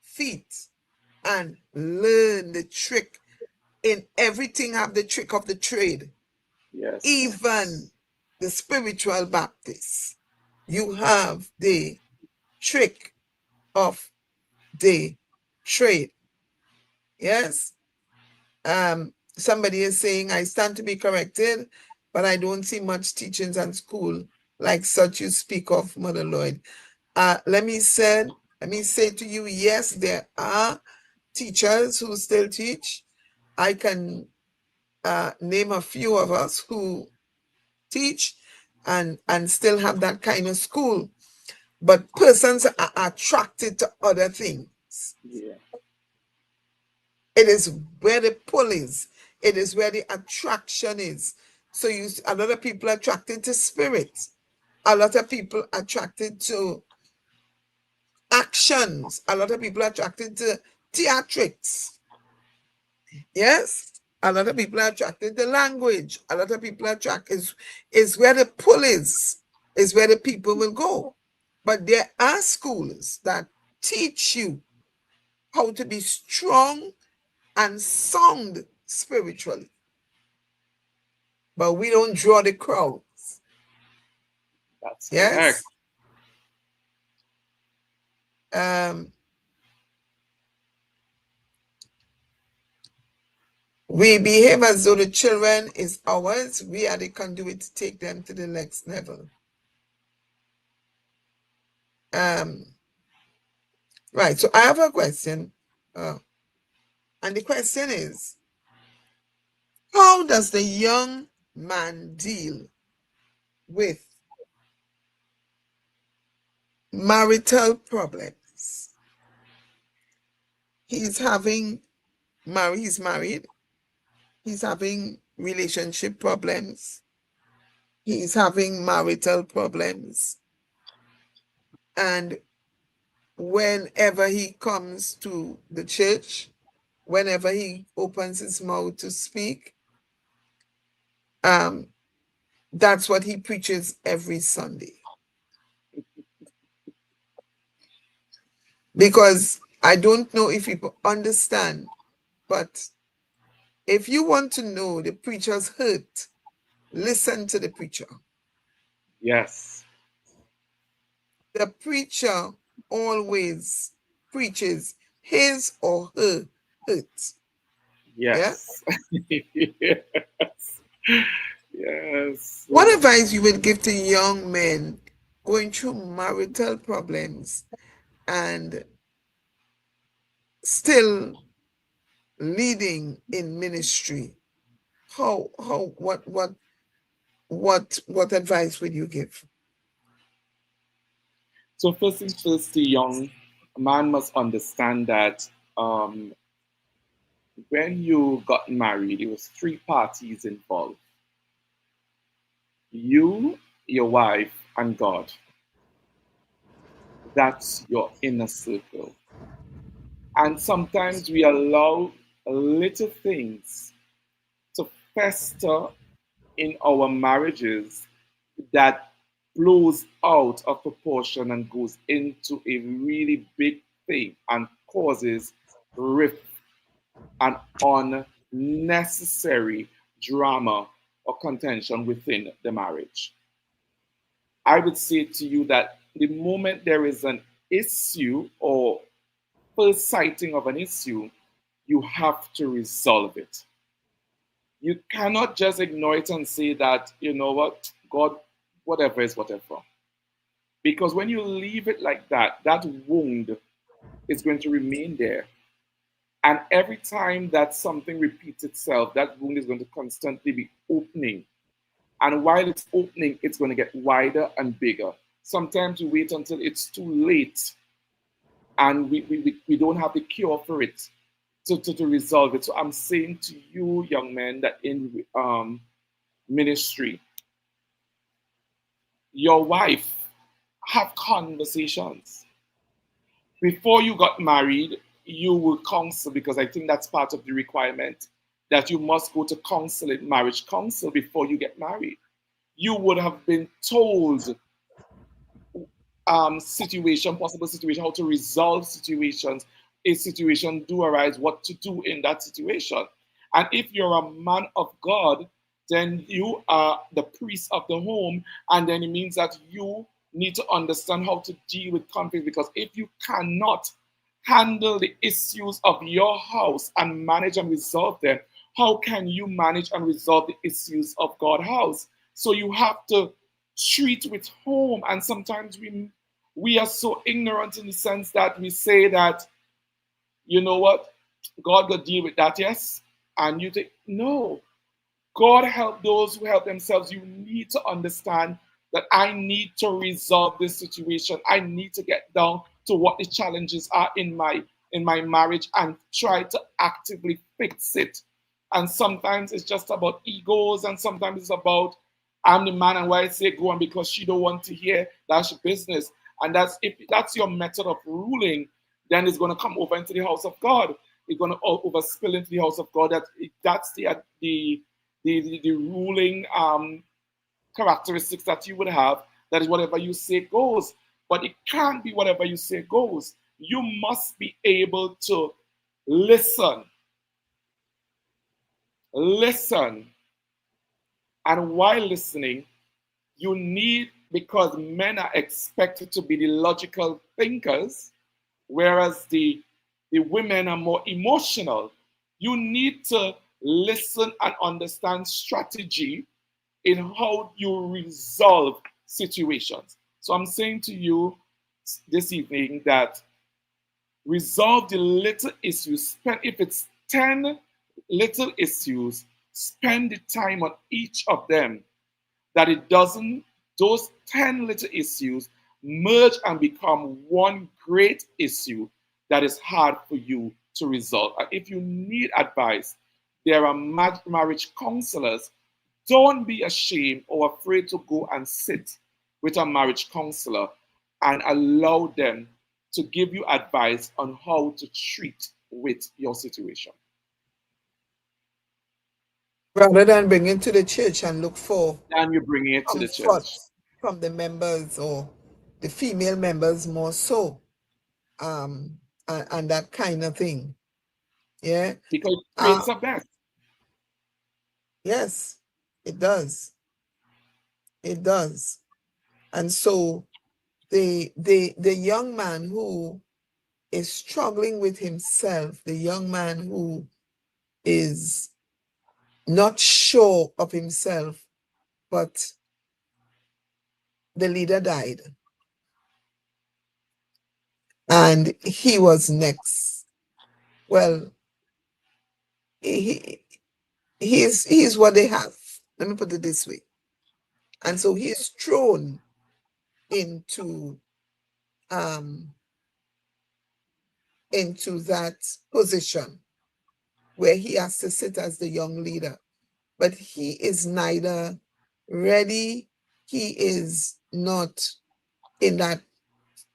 Feet and learn the trick in everything, have the trick of the trade. Yes. Even the spiritual Baptists, you have the trick of the trade. Yes. Somebody is saying, I stand to be corrected, but I don't see much teachings and school like such you speak of, Mother Lloyd. Let me say to you, yes, there are teachers who still teach. I can name a few of us who teach and still have that kind of school. But persons are attracted to other things. Yeah. It is where the pull is. It is where the attraction is. So a lot of people are attracted to spirit. A lot of people are attracted to actions. A lot of people are attracted to theatrics. Yes. A lot of people are attracted to language. A lot of people are attracted is where the pull is where the people will go. But there are schools that teach you how to be strong and sound spiritually. But we don't draw the crowds. That's correct. Yes? We behave as though the children is ours. We are the conduit to take them to the next level. Right, so I have a question. And the question is, how does the young man deal with marital problems? He's married. He's having relationship problems. He's having marital problems. And whenever he comes to the church, whenever he opens his mouth to speak, that's what he preaches every Sunday. Because I don't know if people understand, but if you want to know the preacher's hurt, listen to the preacher. Yes. The preacher always preaches his or her hurt. Yes. Yeah? Yes. Yes. What advice you would give to young men going through marital problems and still leading in ministry? What advice would you give? So first things first, the young man must understand that when you got married, it was three parties involved: you, your wife, and God. That's your inner circle. And sometimes we allow little things to fester in our marriages that blows out of proportion and goes into a really big thing and causes rift and unnecessary drama or contention within the marriage. I would say to you that the moment there is an issue or first sighting of an issue, you have to resolve it. You cannot just ignore it and say that, you know what, God, whatever is whatever. Because when you leave it like that, that wound is going to remain there. And every time that something repeats itself, that wound is going to constantly be opening. And while it's opening, it's going to get wider and bigger. Sometimes we wait until it's too late and we don't have the cure for it to resolve it. So I'm saying to you, young men, that in ministry, your wife, have conversations. Before you got married, you will counsel, because I think that's part of the requirement that you must go to counseling, marriage counsel, before you get married. You would have been told possible situation, how to resolve situations. A situation do arise, what to do in that situation. And if you're a man of God, then you are the priest of the home, and then it means that you need to understand how to deal with conflict. Because if you cannot handle the issues of your house and manage and resolve them, how can you manage and resolve the issues of God's house? So you have to treat with home. And sometimes we are so ignorant in the sense that we say that, you know what, God will deal with that, yes? And you think, no, God help those who help themselves. You need to understand that I need to resolve this situation. I need to get down to what the challenges are in my marriage and try to actively fix it. And sometimes it's just about egos, and sometimes it's about I'm the man and why I say go, and because she don't want to hear, that's your business. And that's if that's your method of ruling, then it's going to come over into the house of God. it's going to overspill into the house of God. That's the ruling characteristics that you would have. That is whatever you say goes. But it can't be whatever you say goes. You must be able to listen. Listen. And while listening, you need, because men are expected to be the logical thinkers, whereas the women are more emotional. You need to listen and understand strategy in how you resolve situations. So I'm saying to you this evening that resolve the little issues. If it's 10 little issues, spend the time on each of them, that it doesn't, those 10 little issues merge and become one great issue that is hard for you to resolve. And if you need advice, there are marriage counselors. Don't be ashamed or afraid to go and sit with a marriage counselor and allow them to give you advice on how to treat with your situation. Rather than bring it to the church and look for And you bring it to the comfort church. from the members or the female members more so, and that kind of thing. Yeah. Because it creates a mess. Yes, it does. It does. And so the young man who is struggling with himself, the young man who is not sure of himself, but the leader died. And he was next. Well, he's what they have. Let me put it this way. And so he is thrown into that position where he has to sit as the young leader. But he is neither ready, he is not in that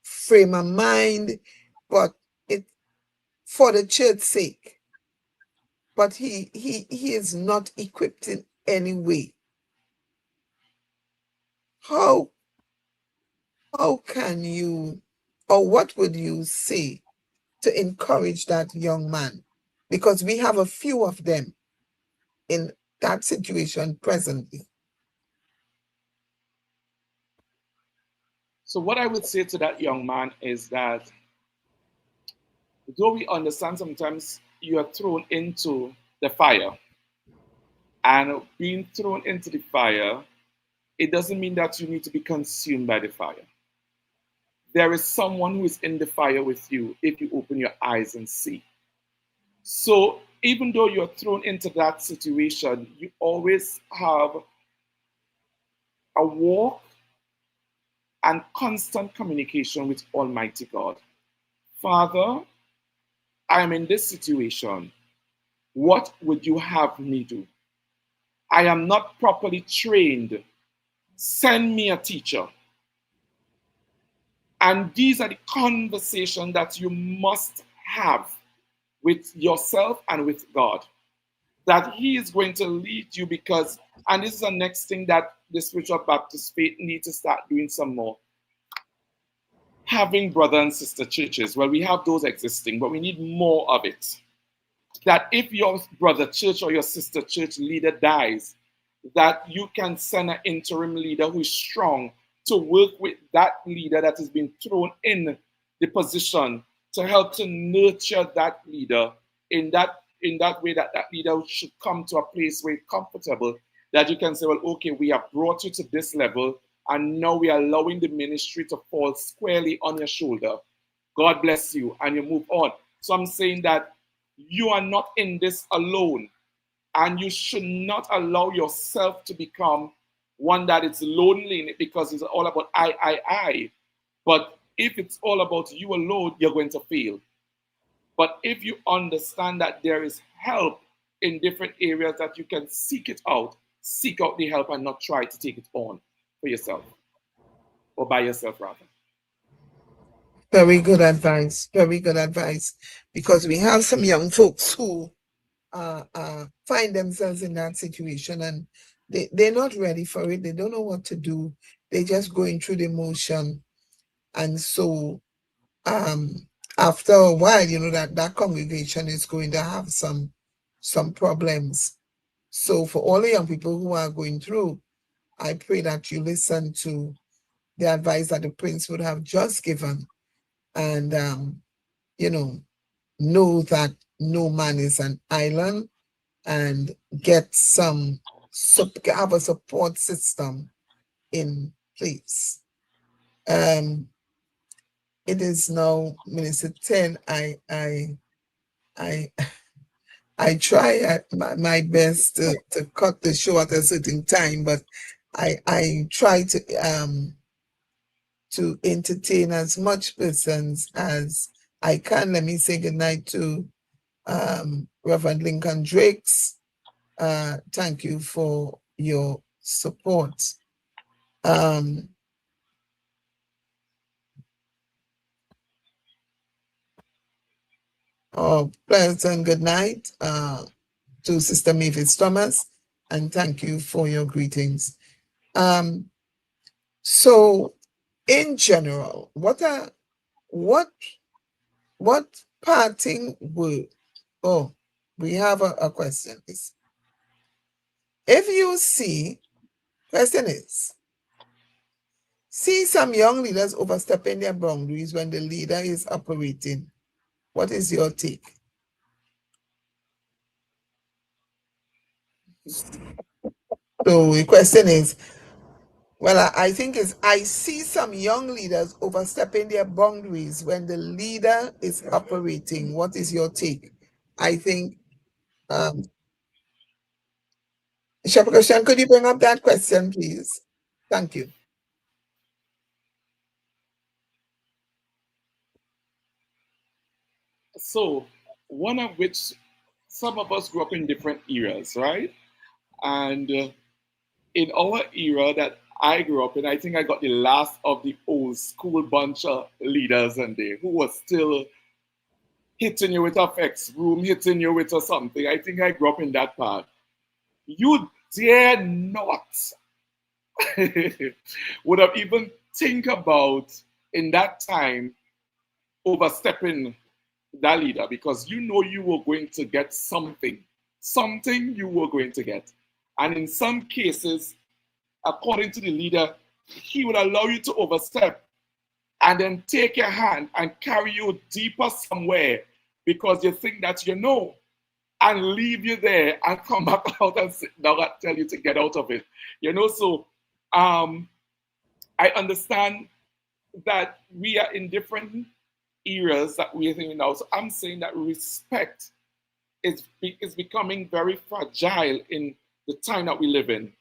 frame of mind, but it for the church's sake. But he is not equipped in any way. How can you, or what would you say to encourage that young man? Because we have a few of them in that situation presently. So, what I would say to that young man is that though we understand sometimes you are thrown into the fire, and being thrown into the fire, it doesn't mean that you need to be consumed by the fire. There is someone who is in the fire with you if you open your eyes and see. So, even though you're thrown into that situation, you always have a walk and constant communication with Almighty God. Father, I am in this situation. What would you have me do? I am not properly trained. Send me a teacher. And these are the conversations that you must have with yourself and with God. That He is going to lead you because, and this is the next thing that the spiritual Baptist faith need to start doing some more. Having brother and sister churches. Well, we have those existing, but we need more of it. That if your brother church or your sister church leader dies, that you can send an interim leader who is strong to work with that leader that has been thrown in the position to help to nurture that leader in that way, that leader should come to a place where it's comfortable, that you can say, well, okay, we have brought you to this level, and now we are allowing the ministry to fall squarely on your shoulder. God bless you, and you move on. So I'm saying that you are not in this alone, and you should not allow yourself to become one that is lonely in it because it's all about I. But if it's all about you alone, you're going to fail. But if you understand that there is help in different areas, that you can seek it out, seek out the help and not try to take it on for yourself or by yourself rather. Very good advice. Very good advice. Because we have some young folks who find themselves in that situation and they're not ready for it. They don't know what to do. They're just going through the motion. And so after a while, that congregation is going to have some problems. So for all the young people who are going through, I pray that you listen to the advice that the prince would have just given and you know that no man is an island and have a support system in place. It is now Minister 10. I I try my best to cut the show at a certain time, but I try to entertain as much persons as I can. Let me say goodnight to Reverend Lincoln Drakes. Thank you for your support. Pleasant good night to Sister Mavis Thomas, and thank you for your greetings. So, in general, what parting word? Oh, we have a question. If you question is, see some young leaders overstepping their boundaries when the leader is operating, what is your take? So the question is, well, I think I see some young leaders overstepping their boundaries when the leader is operating. What is your take? I think, Bishop Christian, could you bring up that question, please? Thank you. So, one of which some of us grew up in different eras, right? And in our era that I grew up in, I think I got the last of the old school bunch of leaders and they who was still hitting you with a fax room, hitting you with a something. I think I grew up in that part. You dare not would have even think about in that time overstepping that leader because you know you were going to get something you were going to get. And in some cases, according to the leader, he will allow you to overstep and then take your hand and carry you deeper somewhere because you think that you know and leave you there and come back out and sit down and tell you to get out of it. So I understand that we are in different eras that we're thinking now. So I'm saying that respect is becoming very fragile in the time that we live in.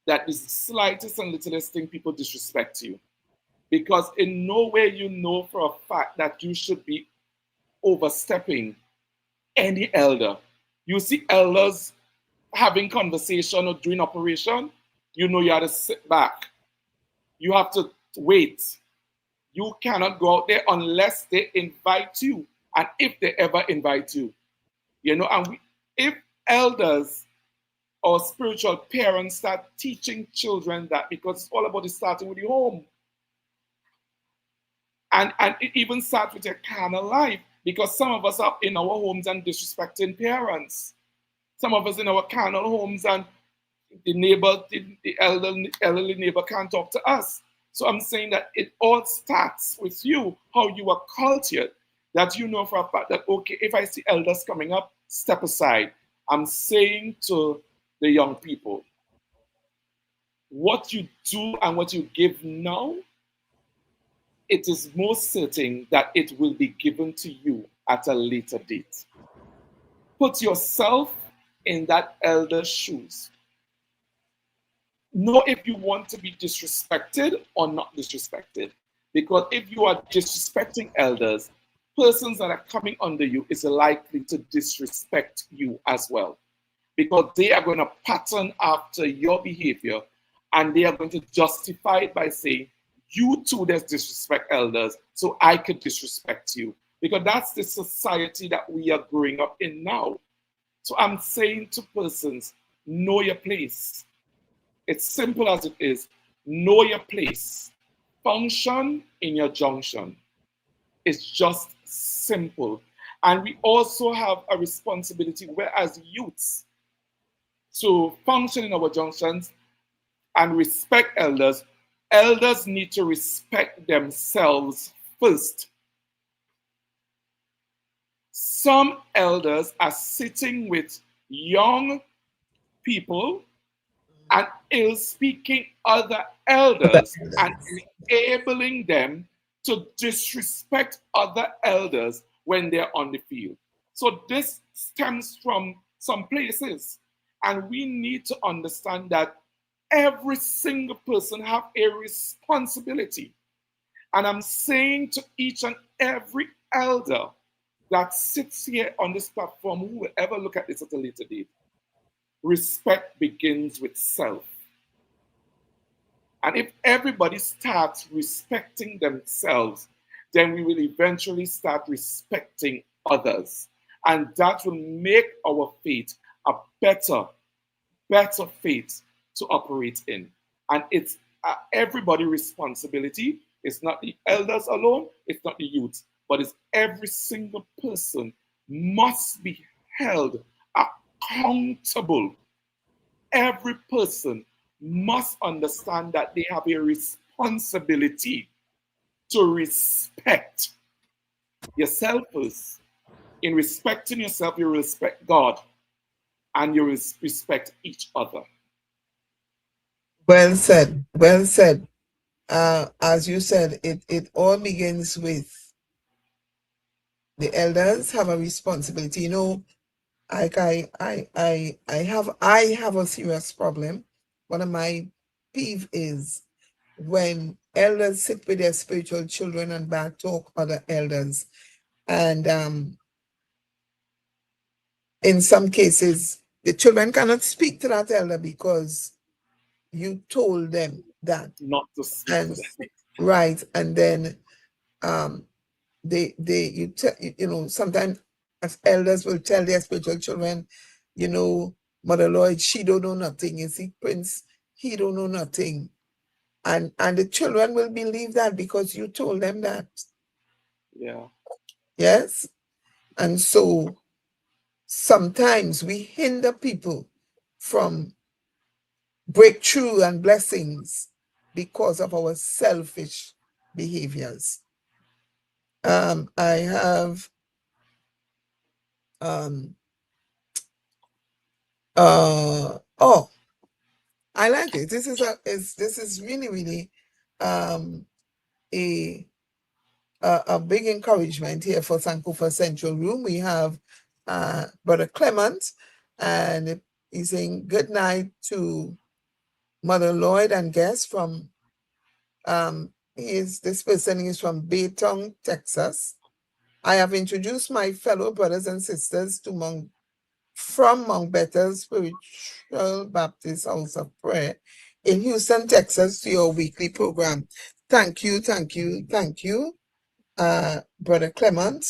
That the slightest and littlest thing people disrespect you. Because in no way you know for a fact that you should be overstepping any elder. You see elders having conversation or doing operation, you know you have to sit back. You have to wait. You cannot go out there unless they invite you. And if they ever invite you, if elders or spiritual parents start teaching children that, because it's all about it starting with your home. And it even starts with your carnal life, because some of us are in our homes and disrespecting parents. Some of us in our carnal homes and the neighbor, the elderly neighbor can't talk to us. So I'm saying that it all starts with you, how you are cultured, that you know for a fact that, okay, if I see elders coming up, step aside. I'm saying to the young people, what you do and what you give now, it is most certain that it will be given to you at a later date. Put yourself in that elder's shoes. Know if you want to be disrespected or not disrespected. Because if you are disrespecting elders, persons that are coming under you is likely to disrespect you as well. Because they are going to pattern after your behavior and they are going to justify it by saying, you too disrespect elders, so I could disrespect you. Because that's the society that we are growing up in now. So I'm saying to persons, know your place. It's simple as it is. Know your place. Function in your junction. It's just simple. And we also have a responsibility, whereas youths, to function in our junctions and respect elders, elders need to respect themselves first. Some elders are sitting with young people and ill speaking other elders and enabling them to disrespect other elders when they're on the field. So this stems from some places. And we need to understand that every single person have a responsibility. And I'm saying to each and every elder that sits here on this platform, who will ever look at this at a later date, respect begins with self. And if everybody starts respecting themselves, then we will eventually start respecting others. And that will make our faith a better faith to operate in. And it's everybody's responsibility. It's not the elders alone, it's not the youth, but it's every single person must be held accountable. Every person must understand that they have a responsibility to respect yourself first. In respecting yourself, you respect God and you respect each other. Well said. Well said. As you said, it all begins with the elders have a responsibility. You know, like I have a serious problem. One of my peeve is when elders sit with their spiritual children and back talk other elders. And in some cases, the children cannot speak to that elder because you told them that. Not to speak to And them. right, and then you know, sometimes as elders will tell their spiritual children, you know, Mother Lloyd, she don't know nothing. You see, Prince, he don't know nothing. And the children will believe that because you told them that. Yeah. Yes. And so sometimes we hinder people from breakthrough and blessings because of our selfish behaviors. I have oh, I like it. This is really, really a a big encouragement here for Sankofa Central Room. We have Brother Clement, and he's saying good night to Mother Lloyd and guests from this person is from Baytown, Texas. I have introduced my fellow brothers and sisters from Mount Bethel Spiritual Baptist House of Prayer in Houston, Texas, to your weekly program. Thank you, thank you, thank you, Brother Clement.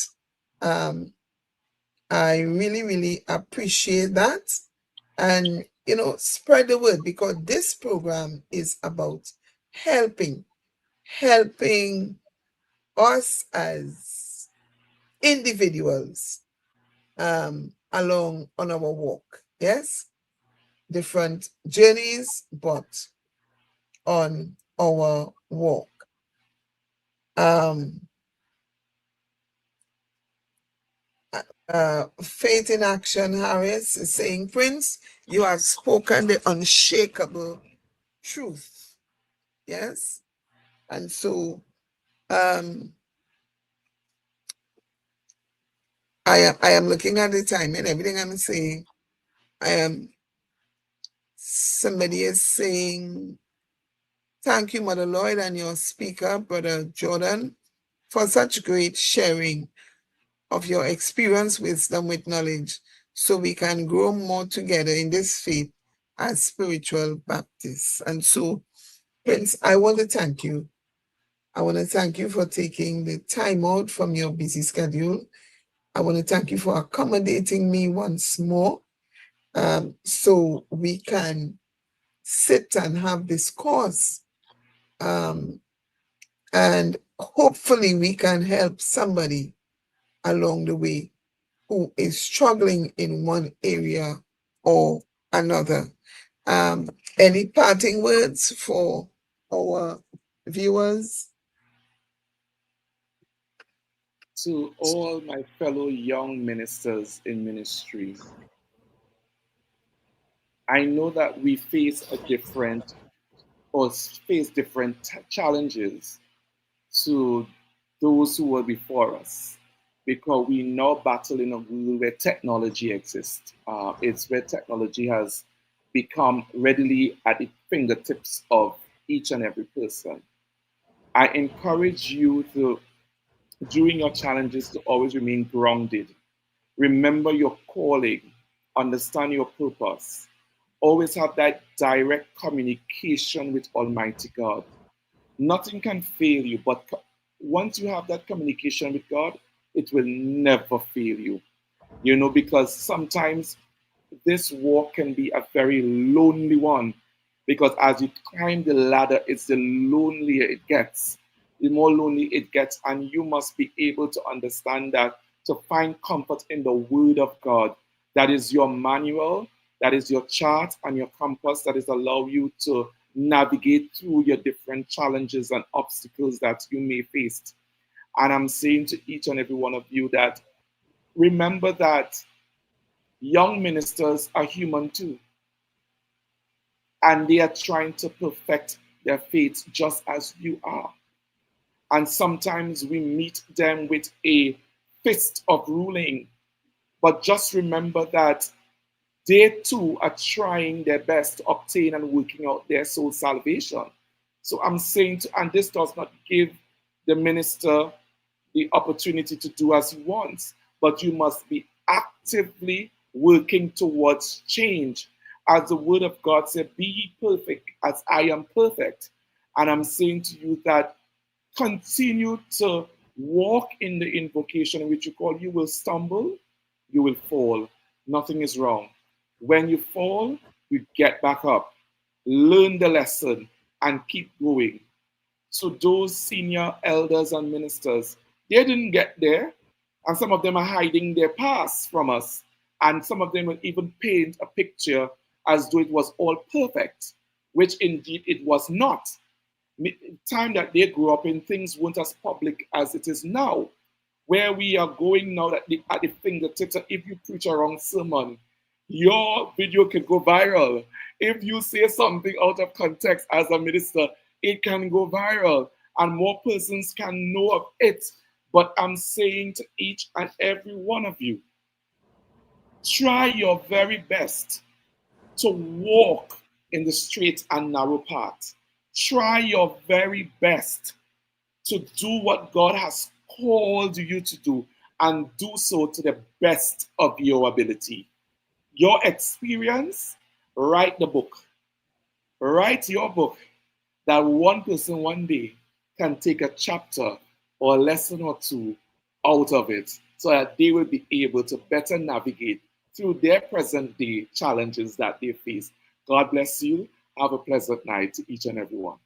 I really, really appreciate that. And, you know, spread the word, because this program is about helping us as individuals along on our walk. Yes, different journeys, but on our walk. Faith in Action Harris is saying, Prince, you have spoken the unshakable truth. Yes. And so I am looking at the time and everything I'm saying. Somebody is saying, thank you, Mother Lloyd, and your speaker, Brother Jordan, for such great sharing of your experience, wisdom with knowledge, so we can grow more together in this faith as spiritual Baptists. And so, Prince, I want to thank you I want to thank you for taking the time out from your busy schedule. I want to thank you for accommodating me once more, so we can sit and have this course. And hopefully we can help somebody along the way who is struggling in one area or another. Any parting words for our viewers? To all my fellow young ministers in ministry, I know that we face a different or face different challenges to those who were before us because we now battle in a world where technology exists. It's where technology has become readily at the fingertips of each and every person. I encourage you to, during your challenges, to always remain grounded. Remember your calling, understand your purpose. Always have that direct communication with Almighty God. Nothing can fail you, but once you have that communication with God, it will never fail you. Because sometimes this walk can be a very lonely one because as you climb the ladder, it's the lonelier it gets, the more lonely it gets, and you must be able to understand that to find comfort in the Word of God. That is your manual, that is your chart and your compass that is allow you to navigate through your different challenges and obstacles that you may face. And I'm saying to each and every one of you that remember that young ministers are human too, and they are trying to perfect their faith just as you are. And sometimes we meet them with a fist of ruling, but just remember that they too are trying their best to obtain and working out their soul salvation. So I'm saying, and this does not give the minister the opportunity to do as he wants, but you must be actively working towards change. As the word of God said, be ye perfect as I am perfect. And I'm saying to you that continue to walk in the invocation in which you call, you will stumble, you will fall. Nothing is wrong. When you fall, you get back up, learn the lesson, and keep going. So those senior elders and ministers, they didn't get there. And some of them are hiding their past from us. And some of them will even paint a picture as though it was all perfect, which indeed it was not. The time that they grew up in, things weren't as public as it is now. Where we are going now at the fingertips, if you preach a wrong sermon, your video can go viral. If you say something out of context as a minister, it can go viral and more persons can know of it. But I'm saying to each and every one of you, try your very best to walk in the straight and narrow path. Try your very best to do what God has called you to do and do so to the best of your ability. Your experience, write the book. Write your book that one person one day can take a chapter or a lesson or two out of it so that they will be able to better navigate through their present day challenges that they face. God bless you. Have a pleasant night to each and every one.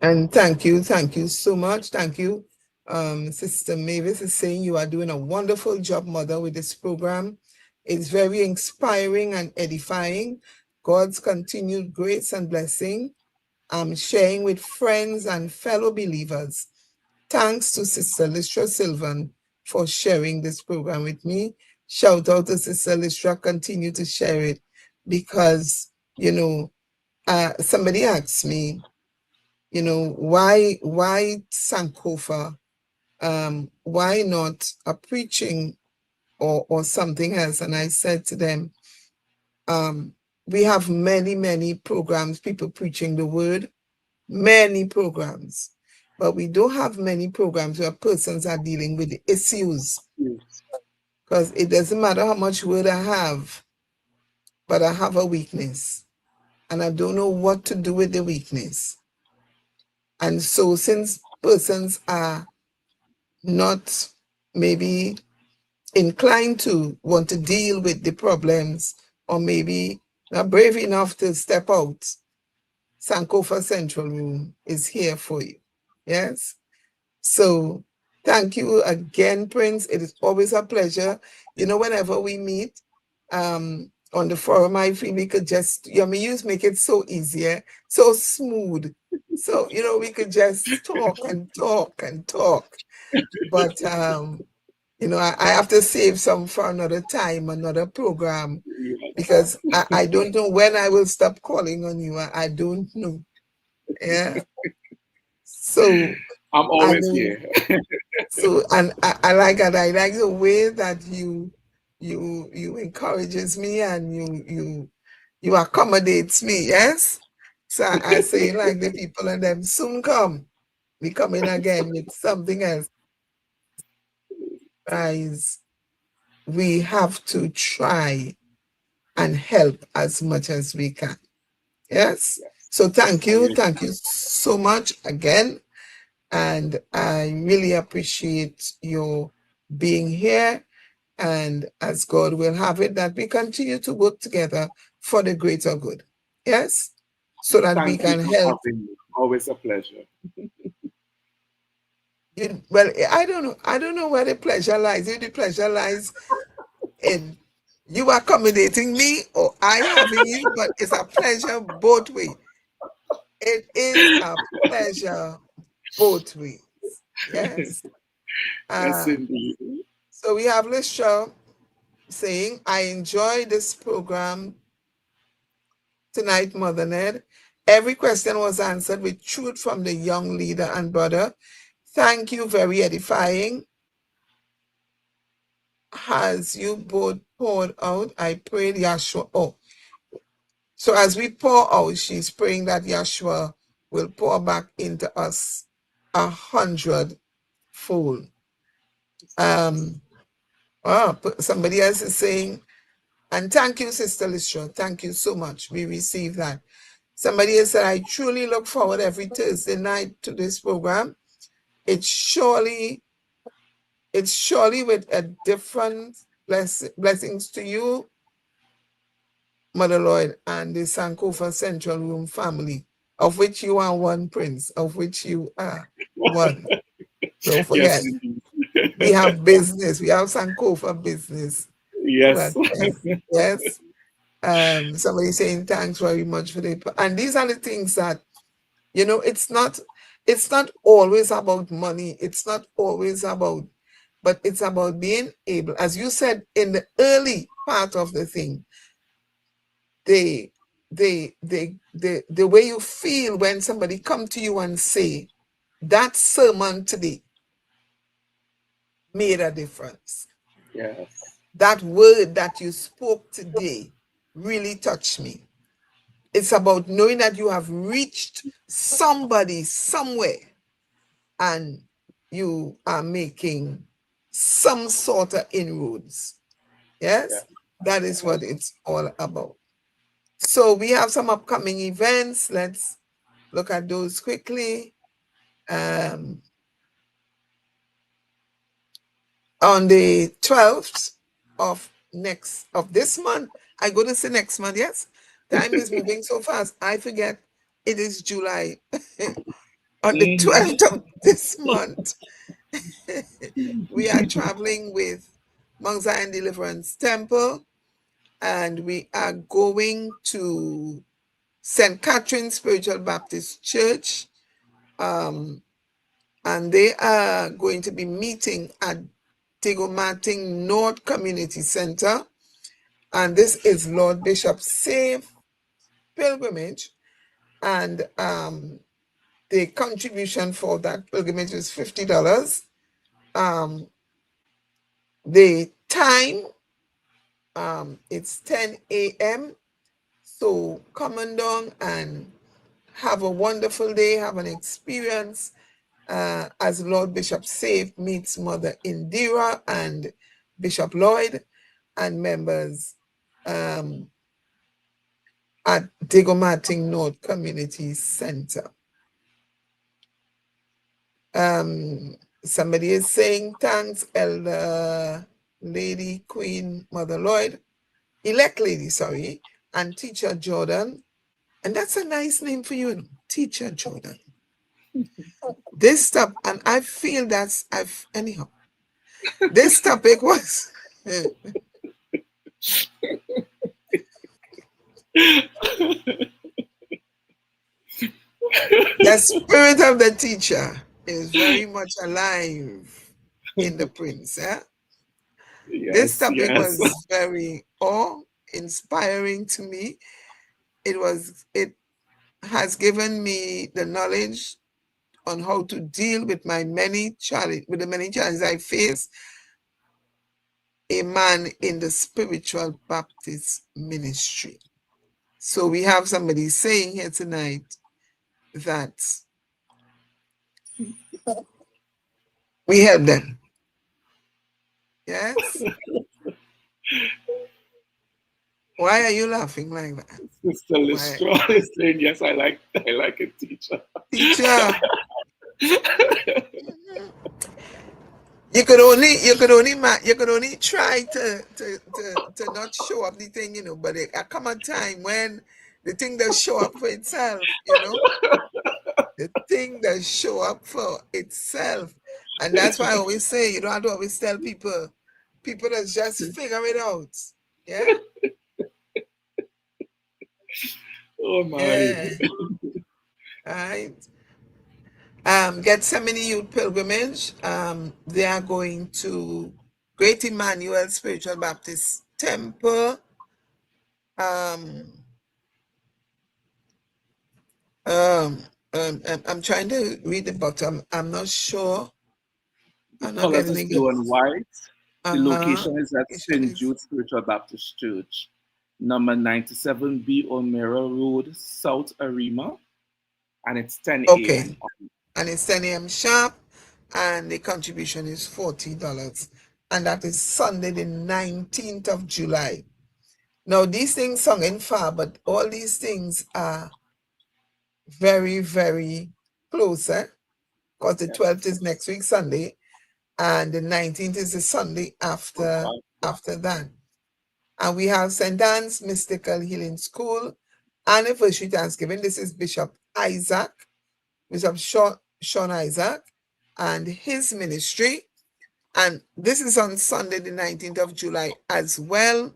And thank you so much. Thank you. Sister Mavis is saying you are doing a wonderful job, Mother, with this program. It's very inspiring and edifying. God's continued grace and blessing. I'm sharing with friends and fellow believers. Thanks to Sister Listra Sylvan for sharing this program with me. Shout out to Sister Listra, continue to share it because, somebody asked me, why Sankofa? Why not a preaching or something else? And I said to them, we have many programs, people preaching the word, many programs, but we don't have many programs where persons are dealing with the issues. Because it doesn't matter how much word I have, but I have a weakness, and I don't know what to do with the weakness. And so since persons are not maybe inclined to want to deal with the problems, or maybe not brave enough to step out, Sankofa Central Room is here for you. Yes? So thank you again, Prince. It is always a pleasure. You know, whenever we meet on the forum, I feel we could just, make it so easier, so smooth. So, we could just talk and talk and talk. But, I have to save some for another time, another program, because I don't know when I will stop calling on you. I don't know. Yeah. So, I'm I always know. here. So, and I like that. I like the way that you encourages me, and you accommodates me. Yes. So I say like the people, and them soon come. We come in again with something else. Guys, we have to try and help as much as we can. Yes. Yes, So thank I you. really Thank you so much again. And I really appreciate your being here. And as God will have it, that we continue to work together for the greater good. Yes? So that we thank you can for help. having me. Always a pleasure. You, well, I don't know where the pleasure lies. If the pleasure lies in you accommodating me or I having you, but it's a pleasure both ways. It is a pleasure both ways. Yes. Yes, Uh, indeed. so we have Lisha saying, I enjoy this program tonight, Mother Ned. Every question was answered with truth from the young leader and brother. Thank you, very edifying. As you both poured out, I prayed Yahshua. Oh, so as we pour out, she's praying that Yahshua will pour back into us 100-fold. Somebody else is saying, and thank you, Sister Lisha. Thank you so much. We received that. Somebody has said, I truly look forward every Thursday night to this program. It's surely with a different blessings to you, Mother Lloyd, and the Sankofa Central Room family, of which you are one, Prince, of which you are one. Don't Yes, forget, indeed. we have business. We have Sankofa business to Yes. attend. Yes. Somebody saying thanks very much for the, and these are the things that, it's not always about money. It's not always about, but it's about being able, as you said in the early part of the thing, the way you feel when somebody come to you and say, that sermon today made a difference. Yes. That word that you spoke today really touched me. It's about knowing that you have reached somebody somewhere and you are making some sort of inroads. Yes, Yes. that is what it's all about. So we have some upcoming events. Let's look at those quickly. On the 12th of this month, I go to say next month, yes? Time is moving so fast. I forget it is July. On the 12th of this month, we are traveling with Mount Zion Deliverance Temple, and we are going to St. Catherine Spiritual Baptist Church, and they are going to be meeting at Tigomating North Community Center, and this is Lord Bishop Safe Pilgrimage, and the contribution for that pilgrimage is $50. The time, it's 10 a.m. So come on down and have a wonderful day, have an experience as Lord Bishop Safe meets Mother Indira and Bishop Lloyd and members at Digomating North Community Center. Somebody is saying thanks, Elder Lady Queen Mother Lloyd, elect lady, sorry, and Teacher Jordan. And that's a nice name for you, Teacher Jordan. This stuff, and I feel anyhow, this topic was the spirit of the teacher is very much alive in the prince. This Yes, topic yes. was very awe-inspiring to me. It has given me the knowledge on how to deal with the many challenges I face, a man in the spiritual Baptist ministry. So we have somebody saying here tonight that we help them. Yes? Why are you laughing like that? Sister Listra is saying, yes, I like a teacher. Teacher, you could only try to not show up the thing, but there come a time when the thing does show up for itself, the thing does show up for itself. And that's why I always say, you don't have to always tell people that just figure it out. Yeah? Oh my. Yeah. All right. Gethsemane Youth Pilgrimage. They are going to Great Emmanuel Spiritual Baptist Temple. I'm trying to read the bottom. I'm not sure. The I'm not colors getting is it. blue and white. The location is at Location St. is Jude Spiritual Baptist Church, number 97B O'Meara Road, South Arima, and it's 10 okay. a.m. And it's 10 a.m. sharp, and the contribution is $40. And that is Sunday, the 19th of July. Now, these things sung in far, but all these things are very, very close, because the 12th is next week, Sunday, and the 19th is the Sunday after that. And we have St. Anne's Mystical Healing School anniversary Thanksgiving. This is Bishop Sean Isaac, and his ministry. And this is on Sunday, the 19th of July as well.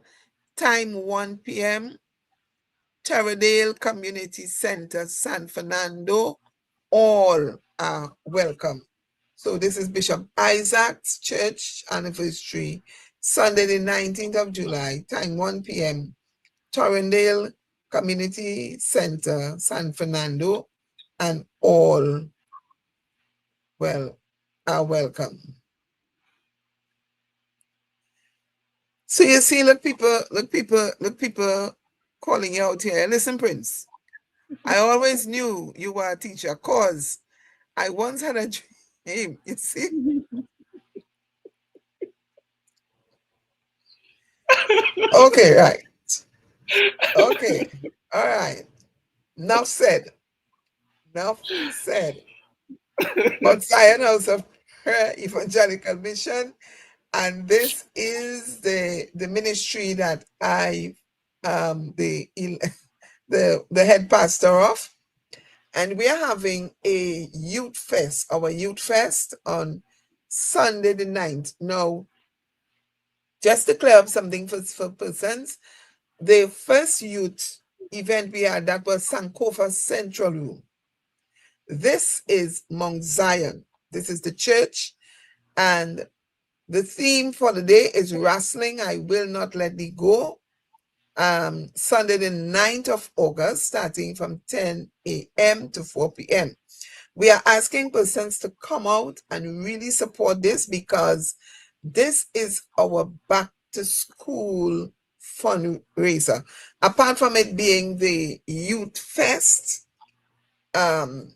Time 1 p.m. Terradale Community Center, San Fernando. All are welcome. So this is Bishop Isaac's church anniversary, Sunday, the 19th of July, time 1 p.m. Torrendale Community Center, San Fernando, and all are welcome. So you see, look people calling you out here. Listen, Prince, I always knew you were a teacher because I once had a dream, you see. Okay, right. Okay, all right. Enough said. Enough said. But Zion House of Prayer Evangelical Mission, and this is the ministry that I the head pastor of, and we are having a youth fest, our youth fest on Sunday the 9th. Now, just to clear up something for persons, the first youth event we had, that was Sankofa Central Room. This is Mount Zion. This is the church, and the theme for the day is wrestling. I will not let thee go. Sunday, the 9th of August, starting from 10 a.m. to 4 p.m. We are asking persons to come out and really support this, because this is our back to school fundraiser. Apart from it being the youth fest, it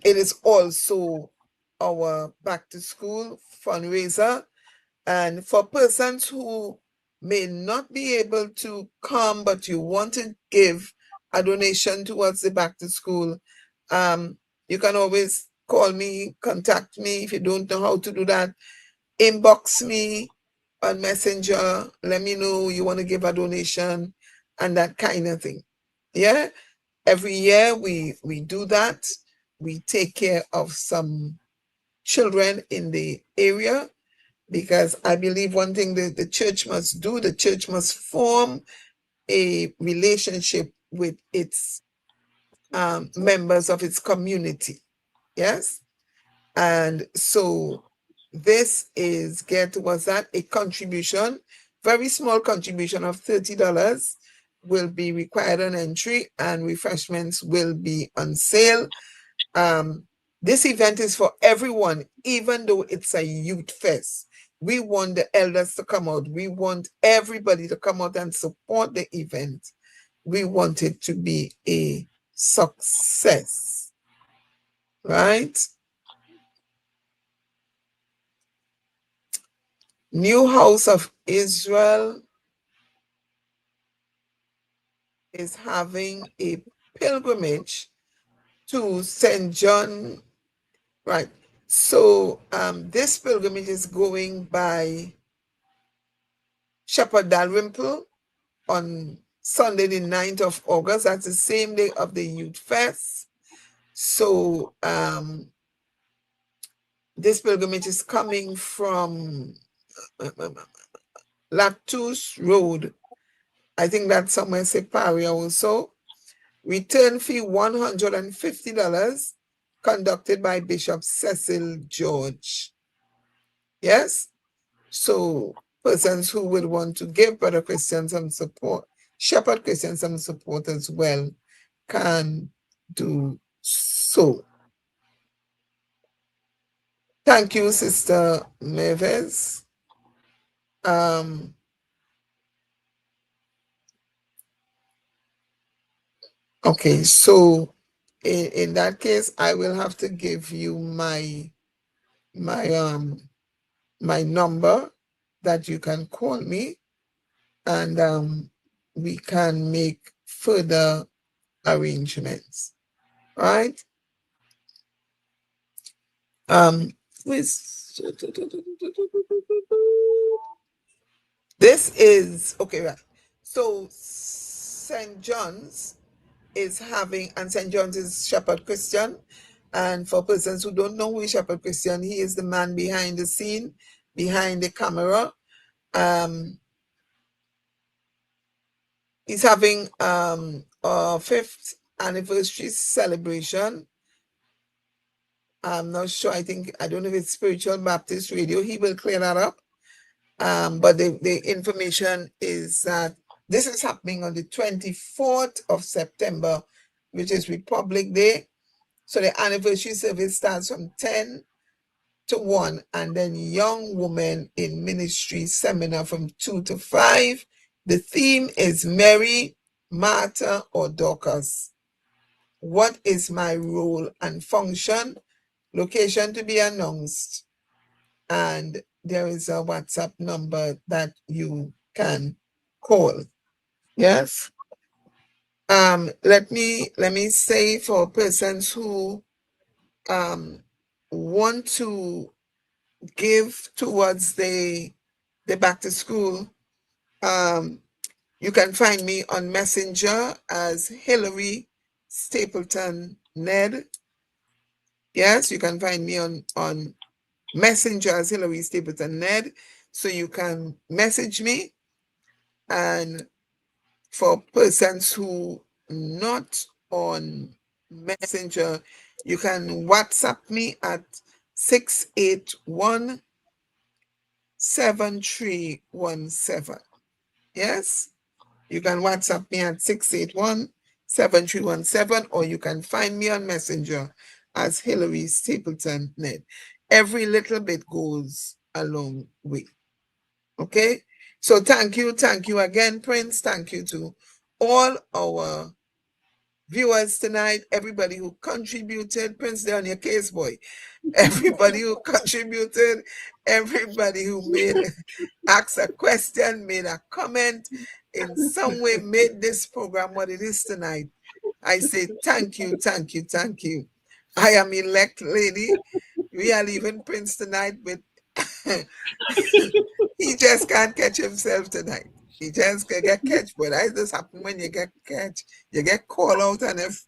is also our back to school fundraiser. And for persons who may not be able to come, but you want to give a donation towards the back to school, you can always call me, contact me. If you don't know how to do that, inbox me on Messenger. Let me know you want to give a donation and that kind of thing. Yeah. Every year we do that. We take care of some children in the area, because I believe one thing that the church must do, the church must form a relationship with its members of its community. Yes. And so this is, was that a contribution, very small contribution of $30 will be required on entry, and refreshments will be on sale. This event is for everyone, even though it's a youth fest. We want the elders to come out. We want everybody to come out and support the event. We want it to be a success, right? New House of Israel is having a pilgrimage to St. John, right? So this pilgrimage is going by Shepherd Dalrymple on Sunday, the 9th of August. That's the same day of the Youth Fest. So this pilgrimage is coming from Lactus Road. I think that's somewhere Separia also. Return fee $150, conducted by Bishop Cecil George. Yes? So persons who would want to give Brother Christian some support, Shepherd Christian some support as well, can do so. Thank you, Sister Neves. Okay, so in that case, I will have to give you my number that you can call me, and we can make further arrangements, right? This is okay, right? So St. John's is having, and St. John's is Shepherd Christian. And for persons who don't know who is Shepherd Christian, he is the man behind the scene, behind the camera. He's having a 5th anniversary celebration. I'm not sure. I don't know if it's Spiritual Baptist Radio. He will clear that up. But the information is that this is happening on the 24th of September, which is Republic Day. So the anniversary service starts from 10 to 1, and then Young Women in Ministry seminar from 2 to 5. The theme is Mary, Martha, or Dorcas. What is my role and function? Location to be announced. And there is a WhatsApp number that you can call. Yes. Let me say, for persons who want to give towards the back to school, you can find me on Messenger as Hilary Stapleton Ned. Yes, you can find me on Messenger as Hilary Stapleton Ned. So you can message me. And for persons who not on Messenger, you can WhatsApp me at 681-7317. Yes, you can WhatsApp me at 681-7317, or you can find me on Messenger as Hilary Stapleton Ned. Every little bit goes a long way. Okay, so thank you again, Prince. Thank you to all our viewers tonight, everybody who contributed. Prince, they're on your case, boy. Everybody who contributed, everybody who asked a question, made a comment, in some way made this program what it is tonight. I say thank you. I am elect lady. We are leaving Prince tonight with he just can't catch himself tonight. He just can get catch, but that just happen when you get catch. You get called out and if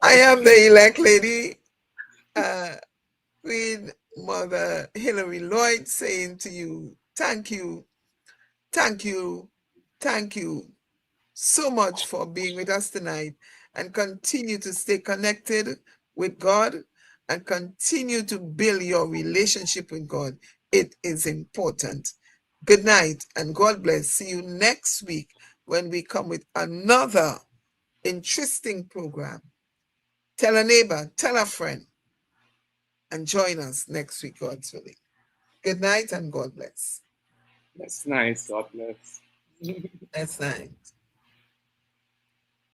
I am the elect lady, uh, Queen Mother Hilary Lloyd saying to you, thank you, thank you, thank you so much for being with us tonight and continue to stay connected with God and continue to build your relationship with God. It is important. Good night and God bless. See you next week when we come with another interesting program. Tell a neighbor, tell a friend, and join us next week, God's willing. Good night and God bless. That's nice. God bless. That's nice.